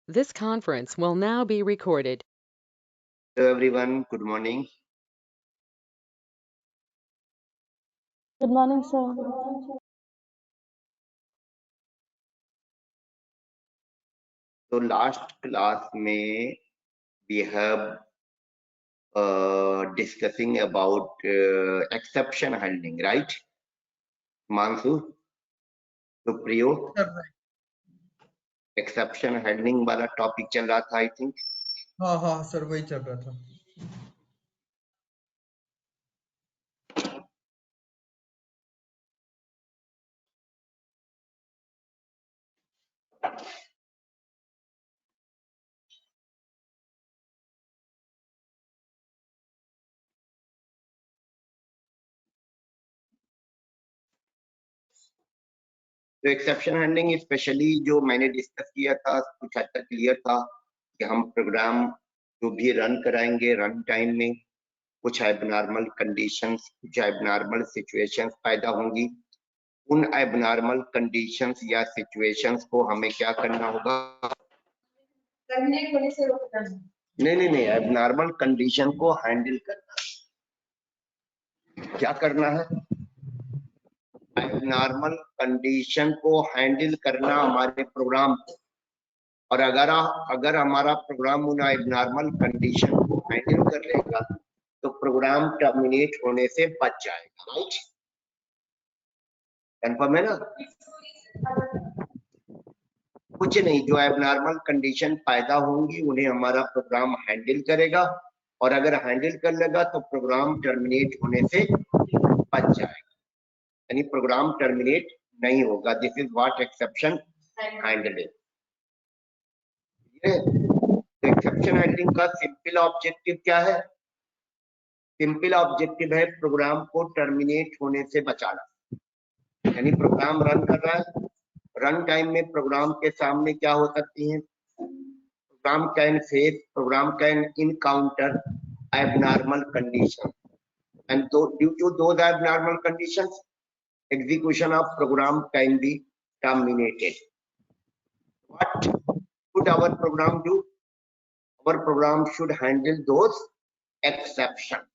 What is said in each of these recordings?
This conference will now be recorded. Hello everyone, good morning. Good morning, sir. So last class में we have discussing about exception handling, right? Mansu, Supriyo, exception handling वाला topic चल रहा था I think. हाँ sir वही चल रहा था. तो एक्सेप्शन हैंडलिंग स्पेशली जो मैंने डिस्कस किया था कुछ हद तक क्लियर था कि हम प्रोग्राम जो भी रन कराएंगे रन टाइम में कुछ एबनॉर्मल कंडीशंस कुछ एबनॉर्मल सिचुएशंस पैदा होंगी. उन एबनॉर्मल कंडीशंस या सिचुएशंस को हमें क्या करना होगा? नहीं एबनॉर्मल कंडीशन को हैंडल करना. क्या करना है? एबनॉर्मल कंडीशन को हैंडल करना हमारे प्रोग्राम. और अगर हमारा प्रोग्राम उन एबनॉर्मल कंडीशन को हैंडल कर लेगा तो प्रोग्राम टर्मिनेट होने से बच जाएगा. राइट? कंफर्म है ना? कुछ नहीं, जो एबनॉर्मल कंडीशन पैदा होंगी उन्हें हमारा प्रोग्राम हैंडल करेगा और अगर हैंडल कर लेगा तो प्रोग्राम टर्मिनेट होने से बच जाएगा, यानी प्रोग्राम टर्मिनेट नहीं होगा. This is what exception handling. Exception handling का सिंपल ऑब्जेक्टिव क्या है? सिंपल ऑब्जेक्टिव है प्रोग्राम को टर्मिनेट होने से बचाना. यानी प्रोग्राम रन कर रहा है, रन टाइम में प्रोग्राम के सामने क्या हो सकती है? program can encounter abnormal conditions, and due to those abnormal conditions execution of program can be terminated. What should our program do? Our program should handle those exceptions.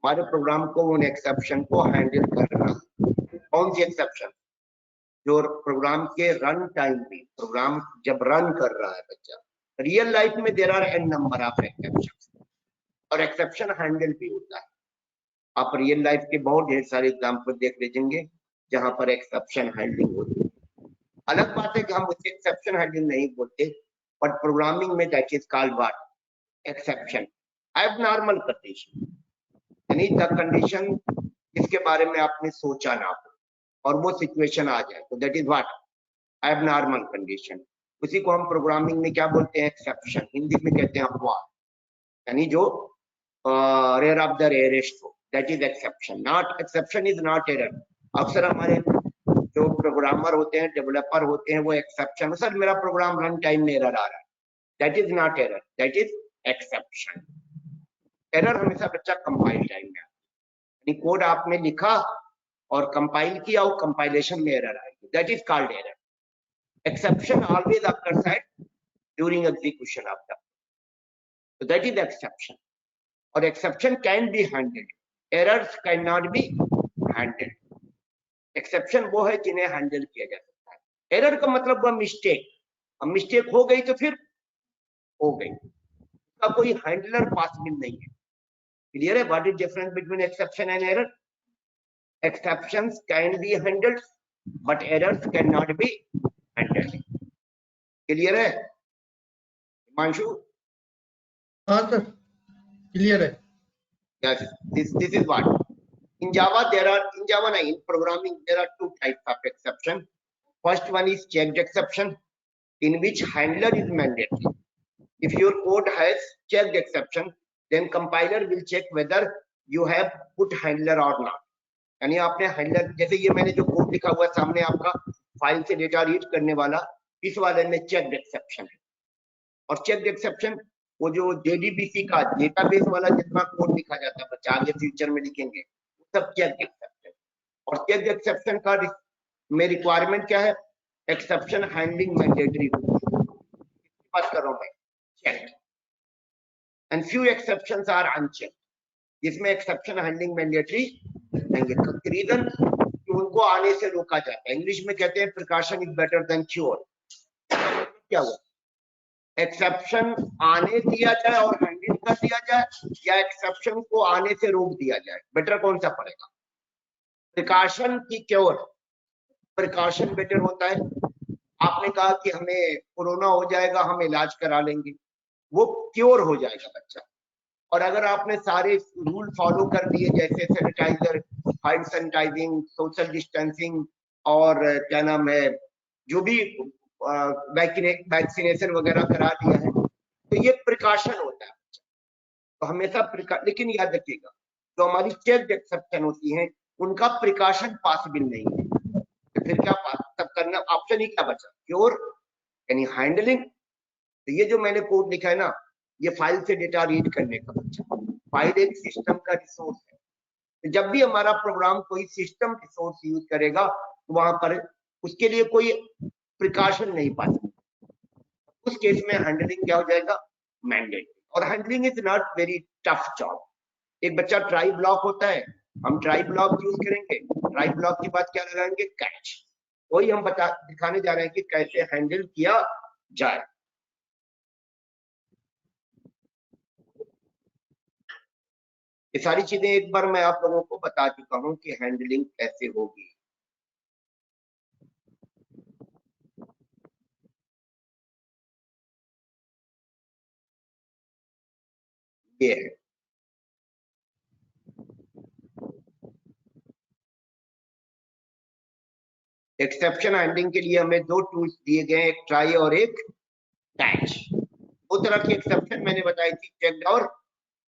हमारे program को उन एक्सेप्शन को हैंडल करना. कौन सी exception? जो program के run time में प्रोग्राम जब रन कर रहा है बच्चा, रियल लाइफ में there are n number of exception और एक्सेप्शन हैंडल भी होता है. आप रियल लाइफ के बहुत ढेर सारे एग्जांपल देख लीजिएंगे जहां पर एक्सेप्शन हैंडलिंग होती है. अलग बात है कि हम उसे एक्सेप्शन हैंडलिंग नहीं बोलते, बट प्रोग्रामिंग में that is called what? Exception. Abnormal condition, यानी द कंडीशन जिसके बारे में आपने सोचा ना हो और वो सिचुएशन आ जाए, तो that is what? Abnormal condition. उसी को हम प्रोग्रामिंग में क्या बोलते हैं? एक्सेप्शन. हिंदी में कहते हैं अपवाद, यानी जो रेयर ऑफ द रेयरेस्ट हो, that is exception. Not exception is not error. अक्सर हमारे जो प्रोग्रामर होते हैं, डेवलपर होते हैं, वो एक्सेप्शन, सर मेरा प्रोग्राम रन टाइम में एरर आ रहा है, that is not error, that is exception. Error हमेशा बच्चा कंपाइल टाइम में आता है, यानी कोड आपने लिखा और कंपाइल किया और कंपाइलेशन में एरर आएगी, that is called error. Exception always occurs at during execution of the, so that is exception. और exception can be handled, errors can not be handled. Exception वो है जिन्हें हैंडल किया जा सकता है. एरर का मतलब वह मिस्टेक. अब मिस्टेक हो गई तो फिर हो गई, उसका कोई हैंडलर पॉसिबल नहीं है. क्लियर है? What is difference between exception and error? Exceptions can be handled but errors can not be handled. Clear है हिमांशु? हाँ सर क्लियर है. Yes, this is what in Java in programming there are two types of exception. First one is checked exception, in which handler is mandatory. If your code has checked exception, then compiler will check whether you have put handler or not. यानी आपने handler, जैसे ये मैंने जो code लिखा हुआ है सामने आपका, फाइल से डेटा रीड करने वाला, इस वाले में चेक्ड एक्सेप्शन है. और चेक्ड एक्सेप्शन वो जो JDBC का डेटाबेस वाला जितना कोड लिखा जाता है बच्चा, आगे फ्यूचर में लिखेंगे, वो सब चेक्ड एक्सेप्शन. और चेक्ड एक्सेप्शन का में रिक्वायरमेंट क्या है? Exception handling mandatory. बात कर रहा हूं मैं, checked and few exceptions are unchecked, जिसमें एक्सेप्शन हैंडलिंग मैंडेटरी नहीं। रीजन कि उनको आने से रोका जाता है। इंग्लिश में कहते हैं precaution is better than cure. क्या हुआ, एक्सेप्शन आने दिया जाए और हैंडल कर दिया जाए, या एक्सेप्शन को आने से रोक दिया जाए, बेटर कौन सा पड़ेगा? प्रिकॉशन की क्योर। प्रिकॉशन बेटर होता है। आपने कहा कि हमें कोरोना हो जाएगा, हम इलाज करा लेंगे, वो क्योर हो जाएगा बच्चा। और अगर आपने सारे रूल फॉलो कर दिए, जैसे sanitizer, hand sanitizing, social distancing, और क्या नाम है, जो भी वैक्सीनेशन वगैरह करा दिया है, तो ये प्रिकॉशन होता है। तो हमेशा लेकिन याद रखिएगा, जो हमारी चेक एक्सेप्शन होती है उनका प्रिकॉशन पॉसिबल नहीं है। तो फिर क्या तब करना, ऑप्शन ही क्या बचा? क्योर यानी हैंडलिंग। तो ये जो मैंने कोड लिखा है ना, ये फाइल से डेटा रीड करने का बच्चा। फाइल एक सिस्टम का रिसोर्स है। तो जब भी हमारा प्रोग्राम कोई सिस्टम रिसोर्स यूज करेगा, तो वहां पर उसके लिए कोई प्रिकॉशन नहीं पाएगा। उस केस में हैंडलिंग क्या हो जाएगा? मैंडेटरी। और handling is not very tough job. एक बच्चा ट्राई ब्लॉक होता है, हम ट्राई ब्लॉक यूज करेंगे, ट्राई ब्लॉक के बाद क्या लगाएंगे? कैच। वही हम दिखाने जा रहे हैं कि कैसे हैंडल किया जाए। ये सारी चीजें एक बार मैं आप लोगों को बता चुका हूं कि हैंडलिंग कैसे होगी। ये है एक्सेप्शन हैंडलिंग के लिए हमें दो टूल्स दिए गए हैं, एक ट्राई और एक कैच। दो तरह की एक्सेप्शन मैंने बताई थी, चेक्ड और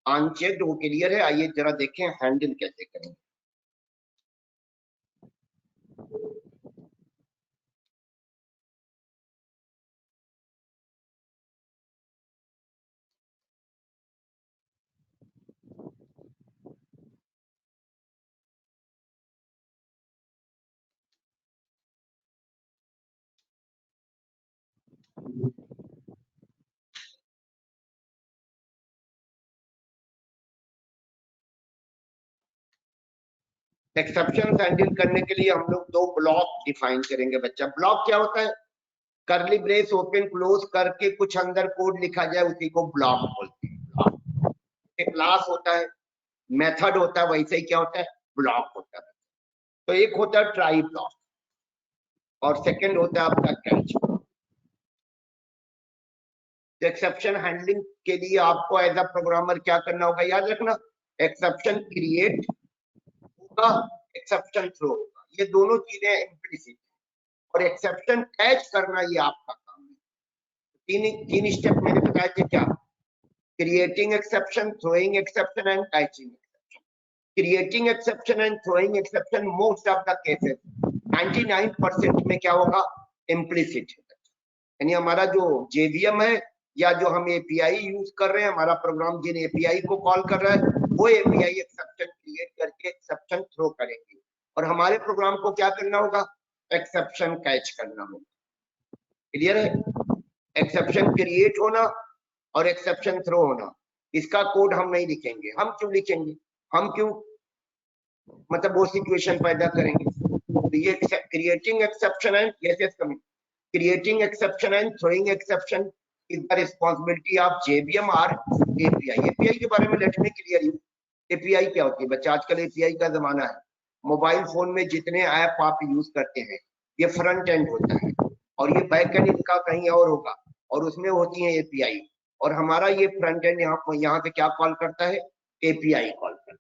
अनचेक्ड। वो क्लियर है? आइए जरा देखें हैंडल कैसे करेंगे। एक्सेप्शन हैंडल करने के लिए हम लोग दो ब्लॉक डिफाइन करेंगे बच्चा। ब्लॉक क्या होता है? करली ब्रेस ओपन क्लोज करके कुछ अंदर कोड लिखा जाए, उसी को ब्लॉक बोलते हैं। एक क्लास होता है, मेथड होता है, वैसे ही क्या होता है? ब्लॉक होता है। तो एक होता है ट्राई ब्लॉक और सेकंड होता है आपका कैच। तो एक्सेप्शन हैंडलिंग के लिए आपको एज अ प्रोग्रामर क्या करना होगा? याद रखना, एक्सेप्शन क्रिएट होगा, एक्सेप्शन थ्रो होगा। ये दोनों चीजें इम्प्लिसिट, और एक्सेप्शन कैच करना ये आपका काम है। तीन स्टेप मैंने बताए थे क्या? Creating exception, throwing exception and catching exception. Creating exception and throwing exception most of the cases 99% में क्या होगा? इम्प्लिसिट है। यानी हमारा जो जेवीएम है या जो हम एपीआई यूज कर रहे हैं, हमारा प्रोग्राम जिन एपीआई को कॉल कर रहा है, वो एपीआई एक्सेप्शन क्रिएट करके एक्सेप्शन थ्रो करेंगे, और हमारे प्रोग्राम को क्या करना होगा? एक्सेप्शन कैच करना होगा। क्लियर है? एक्सेप्शन क्रिएट होना और एक्सेप्शन थ्रो होना, इसका कोड हम नहीं लिखेंगे। हम क्यों लिखेंगे? हम क्यों मतलब वो सिचुएशन पैदा करेंगे? तो ये creating exception and yes coming, creating exception and throwing exception is the responsibility of JVM or API। API के बारे में let me clear you. API क्या होती है बच्चा? आजकल API का जमाना है। मोबाइल फोन में जितने ऐप आप यूज करते हैं, ये फ्रंट एंड होता है, और ये बैक एंड इनका कहीं और होगा, और उसमें होती है API। और हमारा ये फ्रंट एंड यहाँ पे क्या कॉल करता है? API कॉल करता है।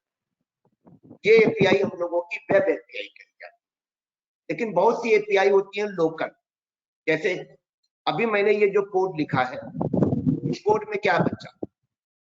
ये API हम लोगों की वेब API कही जाती है। लेकिन बहुत सी API होती है लोकल। जैसे अभी मैंने ये जो कोड लिखा है, इस कोड में क्या बच्चा?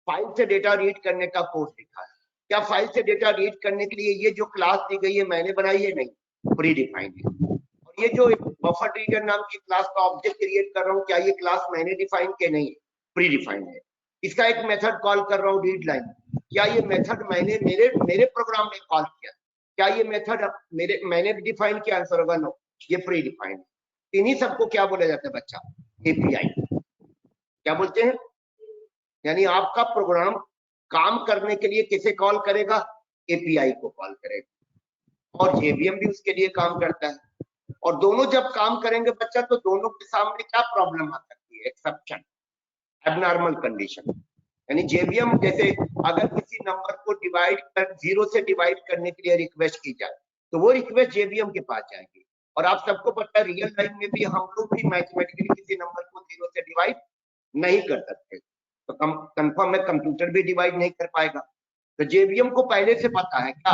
फाइल से डेटा रीड करने का कोड लिखा है। क्या फाइल से डेटा रीड करने के लिए ये जो क्लास दी गई है मैंने बनाई है? नहीं, प्री डिफाइंड है। और ये जो बफर रीडर नाम की क्लास का ऑब्जेक्ट क्रिएट कर रहा हूँ, क्या ये क्लास मैंने डिफाइन के? नहीं, प्री डिफाइंड है। इसका एक मेथड कॉल कर रहा हूँ रीड लाइन, क्या ये मेथड मैंने मेरे प्रोग्राम में कॉल किया? क्या ये मेथड मैंने डिफाइन किया? आंसर होगा नो, ये प्री डिफाइंड है। इन्हीं सबको क्या बोला जाता है बच्चा? एपीआई। क्या बोलते हैं, यानी आपका प्रोग्राम काम करने के लिए किसे कॉल करेगा, एपीआई को कॉल करेगा, और जेवीएम भी उसके लिए काम करता है। और दोनों जब काम करेंगे बच्चा, तो दोनों के सामने क्या प्रॉब्लम आ सकती है, एक्सेप्शन, एबनॉर्मल कंडीशन। यानी जेवीएम जैसे अगर किसी नंबर को डिवाइड कर 0 से डिवाइड करने के लिए रिक्वेस्ट की जाए, तो वो रिक्वेस्ट जेवीएम के पास जाएगी। और आप सबको पता है रियल लाइफ में भी हम लोग भी मैथमेटिकली किसी नंबर को 0 से डिवाइड नहीं कर सकते, तो कंफर्म है कंप्यूटर भी डिवाइड नहीं कर पाएगा। तो जेवीएम को पहले से पता है क्या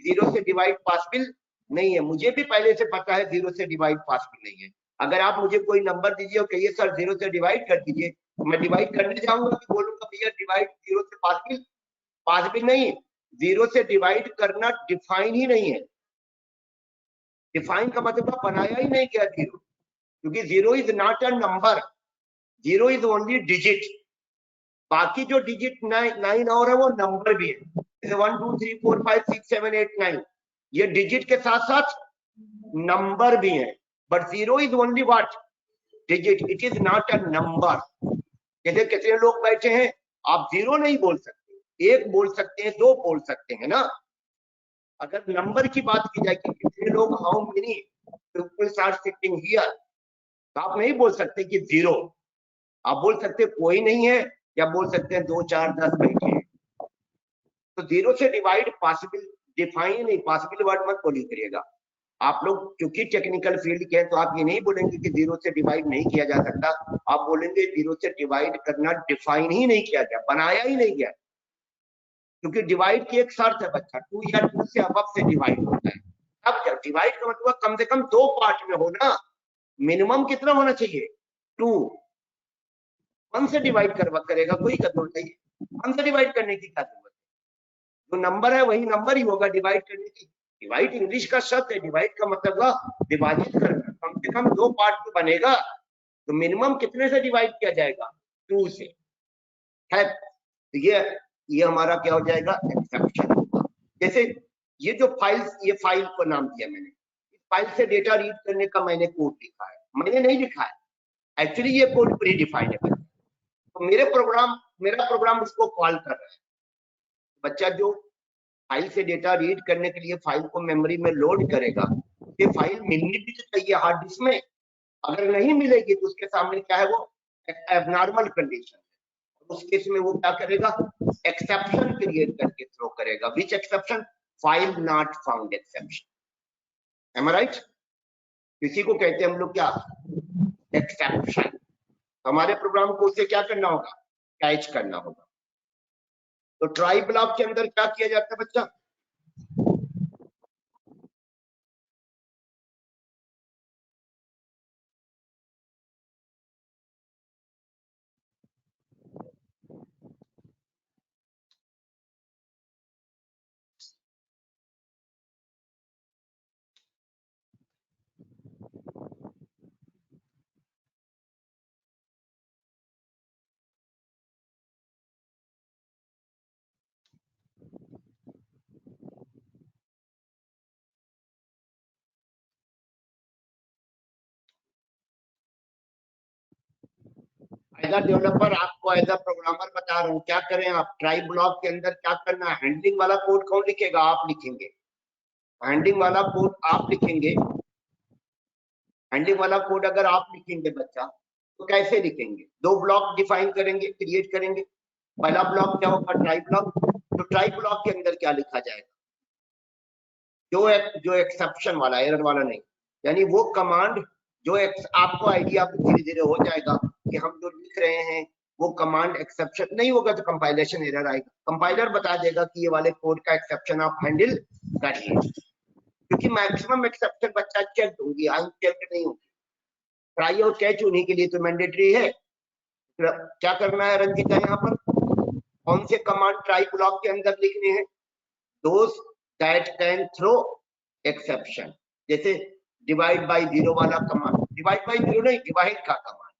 0 से डिवाइड पॉसिबल नहीं है, मुझे भी पहले से पता है 0 से डिवाइड पॉसिबल नहीं है। अगर आप मुझे कोई नंबर दीजिए और कहिए सर 0 से डिवाइड कर दीजिए, तो मैं डिवाइड करने जाऊंगा कि बोलूंगा भैया डिवाइड 0 से पॉसिबल पॉसिबल नहीं, 0 से डिवाइड करना डिफाइन ही नहीं है। डिफाइन का मतलब बनाया ही नहीं गया 0, क्योंकि 0 is not a number, 0 is only digit. बाकी जो डिजिट 9 और है वो नंबर भी है, जैसे 1 2 3 4 5 6 7 8 9, ये डिजिट के साथ साथ नंबर भी है। But 0 is only what, digit, it is not a number. जैसे कितने लोग बैठे हैं, आप 0 नहीं बोल सकते, 1 बोल सकते हैं, 2 बोल सकते हैं ना। अगर नंबर की बात की जाए कि कितने लोग, how many peoples are sitting here, तो आप नहीं बोल सकते कि 0, आप बोल सकते कोई नहीं है, या बोल सकते हैं 2 4 10 बैठे हैं। तो 0 से डिवाइड पॉसिबल डिफाइन नहीं, पॉसिबल वर्ड मत बोली करिएगा आप लोग, क्योंकि टेक्निकल फील्ड के हैं, तो आप ये नहीं बोलेंगे कि 0 से डिवाइड नहीं किया जा सकता, आप बोलेंगे 0 से डिवाइड करना डिफाइन ही नहीं किया गया, बनाया ही नहीं गया। क्योंकि डिवाइड की एक शर्त है बच्चा, 2 या 2 से अबव से डिवाइड होता है। अब डिवाइड का मतलब कम से कम 2 पार्ट में हो ना, मिनिमम कितना होना चाहिए, 2। 1 से डिवाइड करेगा कोई जरूरत नहीं, 1 से डिवाइड करने की क्या जरूरत है, जो नंबर है वही नंबर ही होगा डिवाइड करने की। डिवाइड इंग्लिश का शब्द है, डिवाइड का मतलब विभाजित करना, कम से कम 2 पार्ट में बनेगा, तो मिनिमम कितने से डिवाइड किया जाएगा, 2 से है। तो ये हमारा क्या हो जाएगा, एक्सेप्शन होगा। जैसे ये जो फाइल्स, ये फाइल को नाम दिया मैंने, इस फाइल से डेटा रीड करने का मैंने कोड लिखा है, मैंने नहीं लिखा है, एक्चुअली ये कोड प्री डिफाइंड है। तो मेरा प्रोग्राम उसको कॉल कर रहा है। बच्चा जो फाइल से डेटा रीड करने के लिए फाइल को मेमोरी में लोड करेगा, ये फाइल मिलनी भी तो चाहिए हार्ड डिस्क में, अगर नहीं मिलेगी तो उसके सामने क्या है, वो एबनॉर्मल कंडीशन। उस केस में वो क्या करेगा, एक्सेप्शन क्रिएट करके थ्रो करेगा। Which exception, file not found exception. Am I right? इसी को कहते हैं हम लोग क्या, एक्सेप्शन। हमारे प्रोग्राम को उसे क्या करना होगा, कैच करना होगा। तो ट्राई ब्लॉक के अंदर क्या किया जाता है बच्चा, एज अ डेवलपर आपको एज अ प्रोग्रामर बता रहा हूँ क्या करें आप। ट्राई ब्लॉक के अंदर क्या करना है, हैंडलिंग वाला कोड कौन लिखेगा, आप लिखेंगे। हैंडलिंग वाला कोड आप लिखेंगे। हैंडलिंग वाला कोड अगर आप लिखेंगे बच्चा, तो कैसे लिखेंगे, 2 ब्लॉक डिफाइन करेंगे, क्रिएट करेंगे। पहला ब्लॉक क्या होगा, ट्राई ब्लॉक। तो ट्राई ब्लॉक के अंदर क्या लिखा जाएगा, जो एक्सेप्शन वाला, एरर वाला नहीं, यानी वो कमांड जो आपको आइडिया धीरे धीरे हो जाएगा कि हम जो लिख रहे हैं वो कमांड एक्सेप्शन नहीं होगा तो कंपाइलेशन एरर आएगा। कंपाइलर बता देगा कि ये वाले कोड का एक्सेप्शन आप हैंडल करिए, क्योंकि मैक्सिमम एक्सेप्शन बच्चा चेक होगी, अनचेक नहीं होगी। ट्राई और कैच होने के लिए तो मैंडेटरी है। क्या करना है रंजिता, यहाँ पर कौन से कमांड ट्राई ब्लॉक के अंदर लिखने हैं, दोस्त दैट कैन थ्रो एक्सेप्शन। जैसे डिवाइड बाय 0 वाला कमांड, डिवाइड बाय 0 नहीं, डिवाइड का कमांड,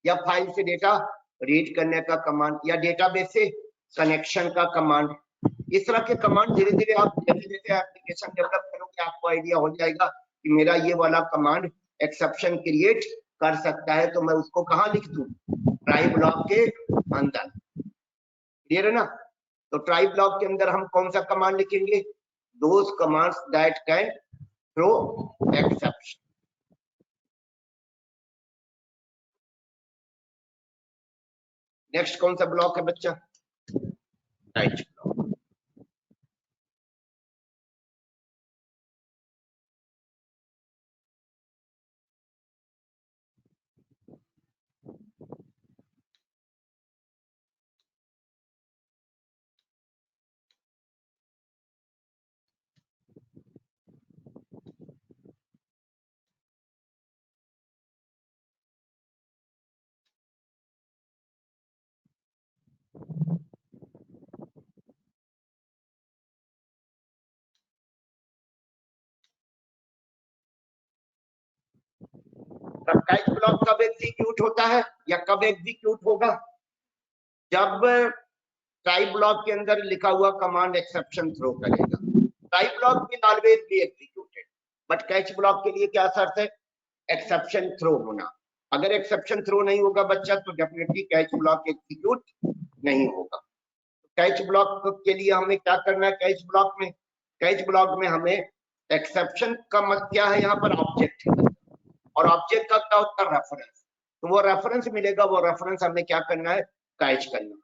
या फाइल से डेटा रीड करने का कमांड, या डेटाबेस से कनेक्शन का कमांड। इस तरह के कमांड धीरे धीरे आप जैसे जैसे एप्लीकेशन डेवलप करोगे आपको आइडिया हो जाएगा कि मेरा ये वाला कमांड एक्सेप्शन क्रिएट कर सकता है, तो मैं उसको कहाँ लिख दूं, ट्राई ब्लॉक के अंदर। क्लियर है ना? तो ट्राई ब्लॉक के अंदर हम कौन सा कमांड लिखेंगे? Those commands that can throw exception. Next कौन सा ब्लॉक है बच्चा? Catch block. कैच ब्लॉक कब एग्जीक्यूट होता है या कब एग्जीक्यूट होगा? जब ट्राई ब्लॉक के अंदर लिखा हुआ कमांड एक्सेप्शन थ्रो करेगा। Try block will always be executed, but catch block के लिए क्या शर्त है? एक्सेप्शन थ्रो होना। अगर एक्सेप्शन थ्रो नहीं होगा बच्चा तो डेफिनेटली कैच ब्लॉक एग्जीक्यूट नहीं होगा। कैच ब्लॉक के लिए हमें क्या करना है? कैच ब्लॉक में हमें एक्सेप्शन का मतलब क्या है? यहाँ पर ऑब्जेक्ट है और ऑब्जेक्ट का क्या होता है? रेफरेंस। तो वो रेफरेंस मिलेगा, वो रेफरेंस हमें क्या करना है? कैच करना।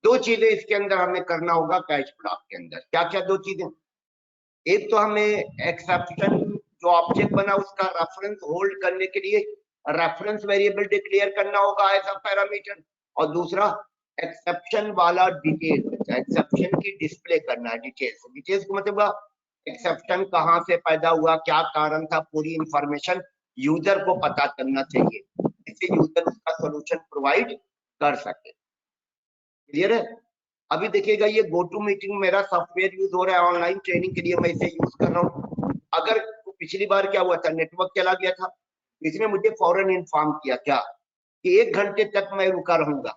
दो चीजें इसके अंदर हमें करना होगा कैच ब्लॉक के अंदर। क्या क्या दो चीजें? एक तो हमें एक्सेप्शन जो ऑब्जेक्ट बना उसका रेफरेंस होल्ड करने के लिए रेफरेंस वेरिएबल डिक्लेयर करना होगा एज अ पैरामीटर, और दूसरा एक्सेप्शन वाला डिटेल, एक्सेप्शन की डिस्प्ले करना है। डिटेल्स को मतलब एक्सेप्शन कहाँ से पैदा हुआ, क्या कारण था, पूरी इंफॉर्मेशन यूजर को पता करना चाहिए, जिससे यूजर उसका सॉल्यूशन प्रोवाइड कर सके। क्लियर है? अभी देखिएगा ये गो टू मीटिंग मेरा सॉफ्टवेयर यूज हो रहा है ऑनलाइन ट्रेनिंग के लिए, मैं इसे यूज कर रहा हूँ। अगर पिछली बार क्या हुआ था, नेटवर्क चला गया था, इसने मुझे फौरन इन्फॉर्म किया क्या कि 1 घंटे तक मैं रुका रहूंगा।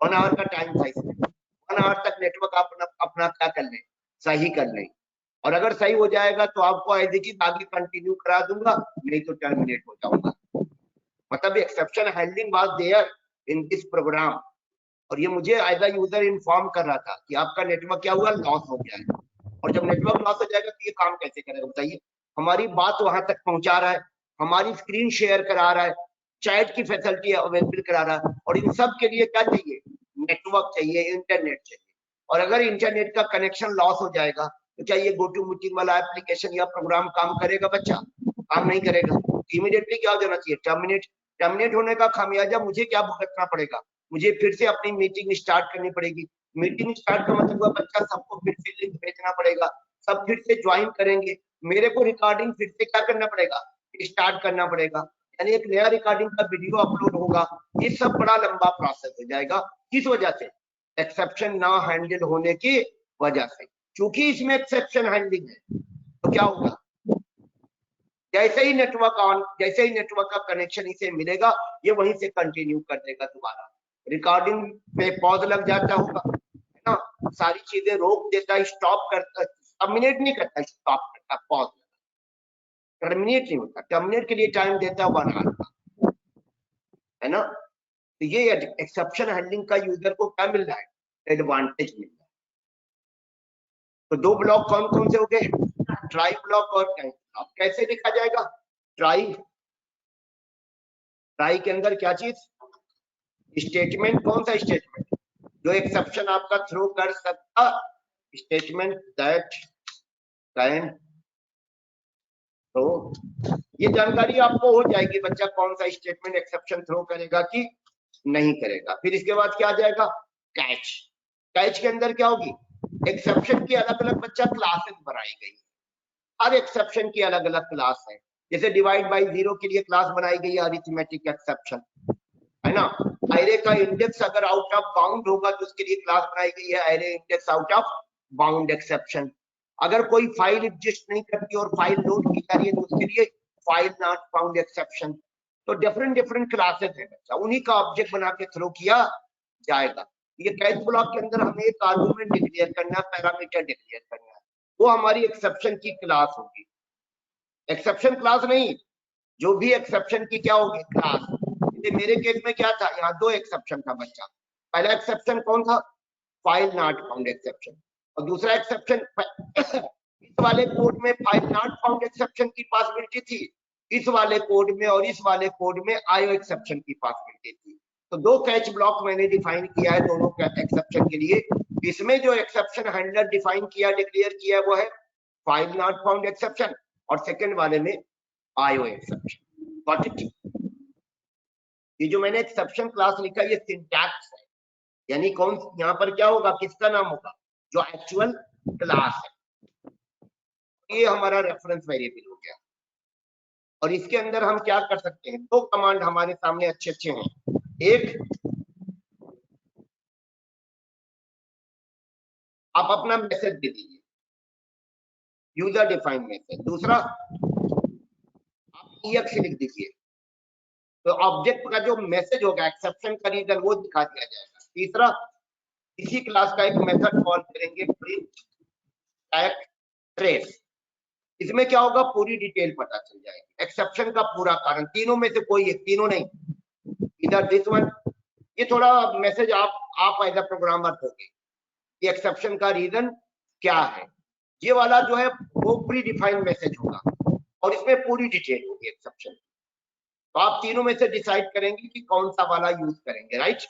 1 आवर का टाइम था इसमें, 1 आवर तक नेटवर्क अपना क्या कर ले, सही कर ले, और अगर सही हो जाएगा तो आपको एज इट इज आगे कंटिन्यू करा दूंगा, नहीं तो टर्मिनेट हो जाऊंगा। मतलब exception handling was there in this program, और ये मुझे एज अ यूजर इन्फॉर्म कर रहा था कि आपका नेटवर्क क्या हुआ, लॉस हो गया है। और जब नेटवर्क लॉस हो जाएगा तो ये काम कैसे करेगा बताइए? हमारी बात वहां तक पहुंचा रहा है, हमारी स्क्रीन शेयर करा रहा है, चैट की फैसिलिटी अवेलेबल करा रहा है, और इन सब के लिए क्या चाहिए? नेटवर्क चाहिए, इंटरनेट चाहिए। और अगर इंटरनेट का कनेक्शन लॉस हो जाएगा तो क्या ये गो टू मीटिंग वाला एप्लीकेशन या प्रोग्राम काम करेगा बच्चा? काम नहीं करेगा। इमीडिएटली क्या हो जाना चाहिए? टर्मिनेट होने का खामियाजा मुझे क्या भुगतना पड़ेगा? मुझे फिर से अपनी मीटिंग स्टार्ट करनी पड़ेगी। मीटिंग स्टार्ट का मतलब हुआ बच्चा सबको फिर से लिंक भेजना पड़ेगा, सब फिर से ज्वाइन करेंगे, मेरे को रिकॉर्डिंग फिर से क्या करना पड़ेगा? स्टार्ट करना पड़ेगा, यानी एक नया रिकॉर्डिंग का वीडियो अपलोड होगा। ये सब बड़ा लंबा प्रोसेस हो जाएगा। किस वजह से? एक्सेप्शन ना हैंडल होने की वजह से। चूंकि इसमें एक्सेप्शन हैंडलिंग है तो क्या होगा? जैसे ही नेटवर्क का कनेक्शन इसे मिलेगा, ये वहीं से कंटिन्यू कर देगा दोबारा। रिकॉर्डिंग पे पॉज लग जाता होगा, है ना, सारी चीजें रोक देता, स्टॉप करता, टर्मिनेट नहीं करता, स्टॉप करता, पॉज, टर्मिनेट नहीं होता। टर्मिनेट के लिए टाइम देता है 1 आवर का, है ना। तो ये एक्सेप्शन हैंडलिंग का यूजर को क्या मिल रहा है? एडवांटेज मिल रहा है। तो दो ब्लॉक कौन कौन से हो गए? ट्राई ब्लॉक और कैच ब्लॉक। कैसे लिखा जाएगा? ट्राई के अंदर क्या चीज? स्टेटमेंट। कौन सा स्टेटमेंट? जो एक्सेप्शन आपका थ्रो कर सकता स्टेटमेंट दैट कैन। तो ये जानकारी आपको हो जाएगी बच्चा कौन सा स्टेटमेंट एक्सेप्शन थ्रो करेगा कि नहीं करेगा। फिर इसके बाद क्या आ जाएगा? कैच। कैच के अंदर क्या होगी, एक्सेप्शन की अलग अलग बच्चा क्लासेस बनाई गई, हर एक्सेप्शन की अलग अलग क्लास है। जैसे डिवाइड बाय जीरो के लिए क्लास बनाई गई है अरिथमेटिक एक्सेप्शन, है ना। एरे का इंडेक्स अगर आउट ऑफ बाउंड होगा तो उसके लिए क्लास बनाई गई है array index out of bound exception. अगर कोई फाइल एग्जिस्ट नहीं करती और फाइल लोड की जा रही है तो उसके लिए फाइल नॉट फाउंड एक्सेप्शन। तो डिफरेंट डिफरेंट क्लासेस है बच्चा, उन्हीं का ऑब्जेक्ट बना के थ्रो किया जाएगा। ये कैच ब्लॉक के अंदर हमें एक आर्गुमेंट डिक्लेयर करना है, पैरामीटर डिक्लेयर करना है, वो हमारी एक्सेप्शन की क्लास होगी। एक्सेप्शन क्लास नहीं, जो भी एक्सेप्शन की क्या होगी, क्लास। मेरे केस में क्या था, यहाँ दो एक्सेप्शन था बच्चा। पहला एक्सेप्शन कौन था, फाइल नॉट फाउंड एक्सेप्शन, और दूसरा एक्सेप्शन इस वाले कोड में फाइल नॉट फाउंड एक्सेप्शन की पॉसिबिलिटी थी, इस वाले कोड में और इस वाले कोड में आईओ एक्सेप्शन की पॉसिबिलिटी थी। तो दो कैच ब्लॉक मैंने डिफाइन किया है दोनों एक्सेप्शन के लिए। इसमें जो एक्सेप्शन हैंडलर डिफाइन किया, डिक्लेयर किया, वो है फाइल नॉट फाउंड एक्सेप्शन, और सेकंड वाले में आईओ एक्सेप्शन। Got it. ये जो मैंने एक्सेप्शन क्लास लिखा ये सिंटैक्स है, यानी कौन, यहाँ पर क्या होगा, किसका नाम होगा, जो एक्चुअल क्लास है। ये हमारा रेफरेंस वेरिएबल हो गया। और इसके अंदर हम क्या कर सकते हैं, दो कमांड हमारे सामने अच्छे अच्छे हैं। एक, आप अपना मैसेज दे दीजिए, यूजर डिफाइंड मैसेज। दूसरा, आप EX लिख दीजिए, तो ऑब्जेक्ट का जो मैसेज होगा, एक्सेप्शन का रीजन, वो दिखा दिया जाएगा। तीसरा, इसी क्लास का एक मेथड कॉल करेंगे, प्रिंट टैग ट्रेस। इसमें क्या होगा, पूरी डिटेल पता चल जाएगी, एक्सेप्शन का पूरा कारण, तीनों में से कोई एक, तीनों नहीं, इधर दिस वन। ये थोड़ा मैसेज आप एज अ प्रोग्रामर दोगे कि एक्सेप्शन का रीजन क्या है। ये वाला जो है वो प्री डिफाइंड मैसेज होगा और इसमें पूरी डिटेल होगी एक्सेप्शन। तो आप तीनों में से डिसाइड करेंगे कि कौन सा वाला यूज करेंगे, राइट।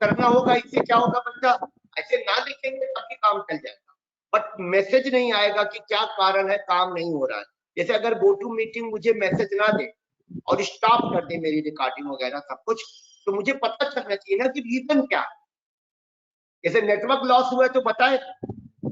करना होगा, इससे क्या होगा बच्चा, ऐसे ना लिखेंगे तभी काम चल जाएगा, बट मैसेज नहीं आएगा कि क्या कारण है काम नहीं हो रहा है। जैसे अगर गो टू मीटिंग मुझे मैसेज ना दे और स्टॉप कर दे मेरी रिकॉर्डिंग वगैरह सब कुछ, तो मुझे पता चलना चाहिए ना कि रीजन क्या है। जैसे नेटवर्क लॉस हुआ है तो बताए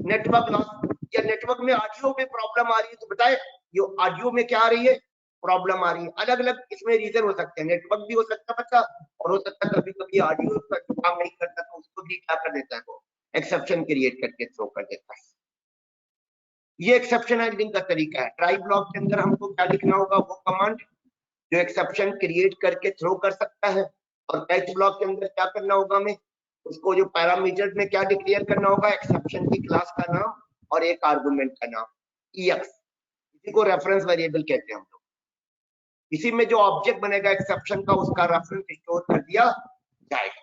नेटवर्क लॉस, या नेटवर्क में ऑडियो में प्रॉब्लम आ रही है तो बताए ये ऑडियो में क्या आ रही है, प्रॉब्लम आ रही है। अलग अलग इसमें रीजन हो सकते हैं, नेटवर्क भी हो सकता है बच्चा, और हो सकता है कभी कभी ऑडियो काम नहीं करता तो उसको भी क्या कर देता है, वो एक्सेप्शन क्रिएट करके थ्रो कर देता है। ये एक्सेप्शन हैंडलिंग का तरीका है। ट्राई ब्लॉक के अंदर हमको क्या लिखना होगा, वो कमांड जो एक्सेप्शन क्रिएट करके थ्रो कर सकता है। और कैच ब्लॉक के अंदर क्या करना होगा, हमें उसको जो पैरामीटर में क्या डिक्लेयर करना होगा, एक्सेप्शन की क्लास का नाम और एक आर्गुमेंट का नाम, EX। इसी को रेफरेंस वेरिएबल कहते हैं हम लोग। इसी में जो ऑब्जेक्ट बनेगा एक्सेप्शन का, उसका रेफरेंस स्टोर कर दिया जाएगा।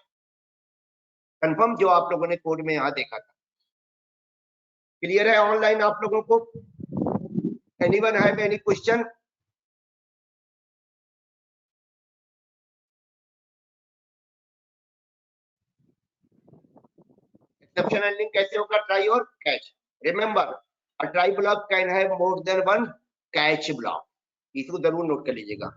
कंफर्म, जो आप लोगों ने कोड में यहाँ देखा था। क्लियर है ऑनलाइन आप लोगों को? Anyone have any question? Exception handling कैसे होगा, ट्राई और catch. Remember, a try block can have more than one catch block, इसको जरूर नोट कर लीजिएगा।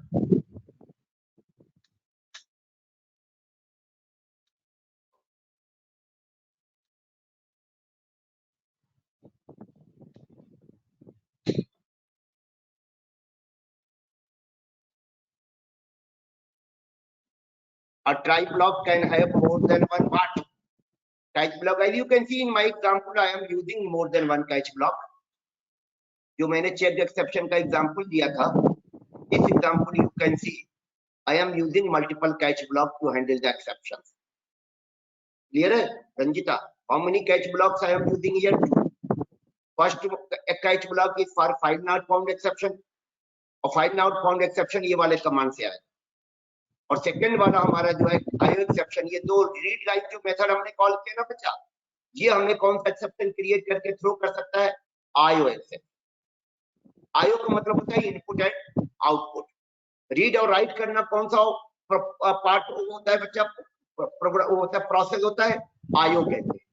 A try block can have more than one what? Catch block. As you can see in my example, I am using more than one catch block. जो मैंने check exception का example दिया था, इस example you can see I am using multiple catch block to handle the exceptions. Clear है Ranjita? How many catch blocks I am using here? First catch block is for file not found exception, और file not found exception ये वाले command से आए। और second वाला हमारा जो है आईओ एक्सेप्शन, ये दो रीड राइट जो मेथड हमने कॉल किया ना बच्चा, ये हमें कौन सा एक्सेप्शन क्रिएट करके थ्रो कर सकता है, आईओ एक्सेप्शन। आईओ का मतलब होता है इनपुट एंड आउटपुट। रीड और राइट करना कौन सा पार्ट होता है बच्चा, प्रोग्राम होता है, प्रोसेस होता है, आईओ कहते हैं।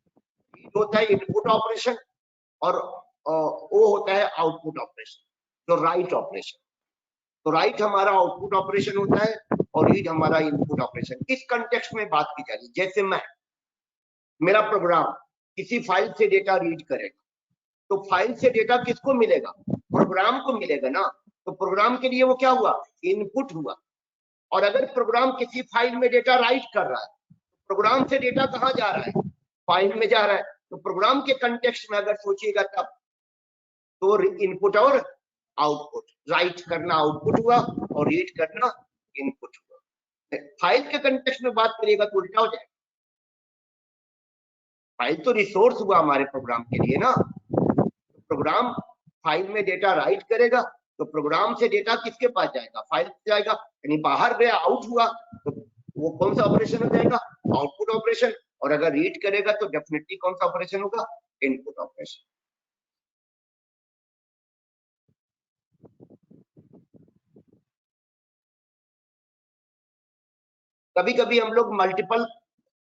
रीड होता है इनपुट ऑपरेशन और वो होता है आउटपुट ऑपरेशन, जो राइट ऑपरेशन। तो राइट हमारा आउटपुट ऑपरेशन होता है और रीड हमारा इनपुट ऑपरेशन। इस कंटेक्स्ट में बात की जा रही है। जैसे मैं मेरा प्रोग्राम किसी फाइल से डेटा रीड करेगा, तो फाइल से डेटा किसको मिलेगा? प्रोग्राम को मिलेगा ना। तो प्रोग्राम के लिए वो क्या हुआ? इनपुट हुआ। और अगर प्रोग्राम किसी फाइल में डेटा राइट कर रहा है, प्रोग्राम से डेटा कहाँ जा रहा है? फाइल में जा रहा है। तो प्रोग्राम के कंटेक्स्ट में अगर सोचिएगा तब तो इनपुट और आउटपुट, राइट करना आउटपुट हुआ और रीड करना इनपुट हुआ। फाइल के कंटेक्स्ट में बात करिएगा तो उल्टा हो जाएगा। फाइल तो रिसोर्स हुआ हमारे प्रोग्राम के लिए ना। प्रोग्राम फाइल में डेटा राइट करेगा तो प्रोग्राम से डेटा किसके पास जाएगा? फाइल से जाएगा। यानी बाहर गया, आउट हुआ, तो वो कौन सा ऑपरेशन हो जाएगा? Output operation. और अगर रीड करेगा तो डेफिनेटली कौन सा ऑपरेशन होगा? Input operation. कभी कभी हम लोग मल्टीपल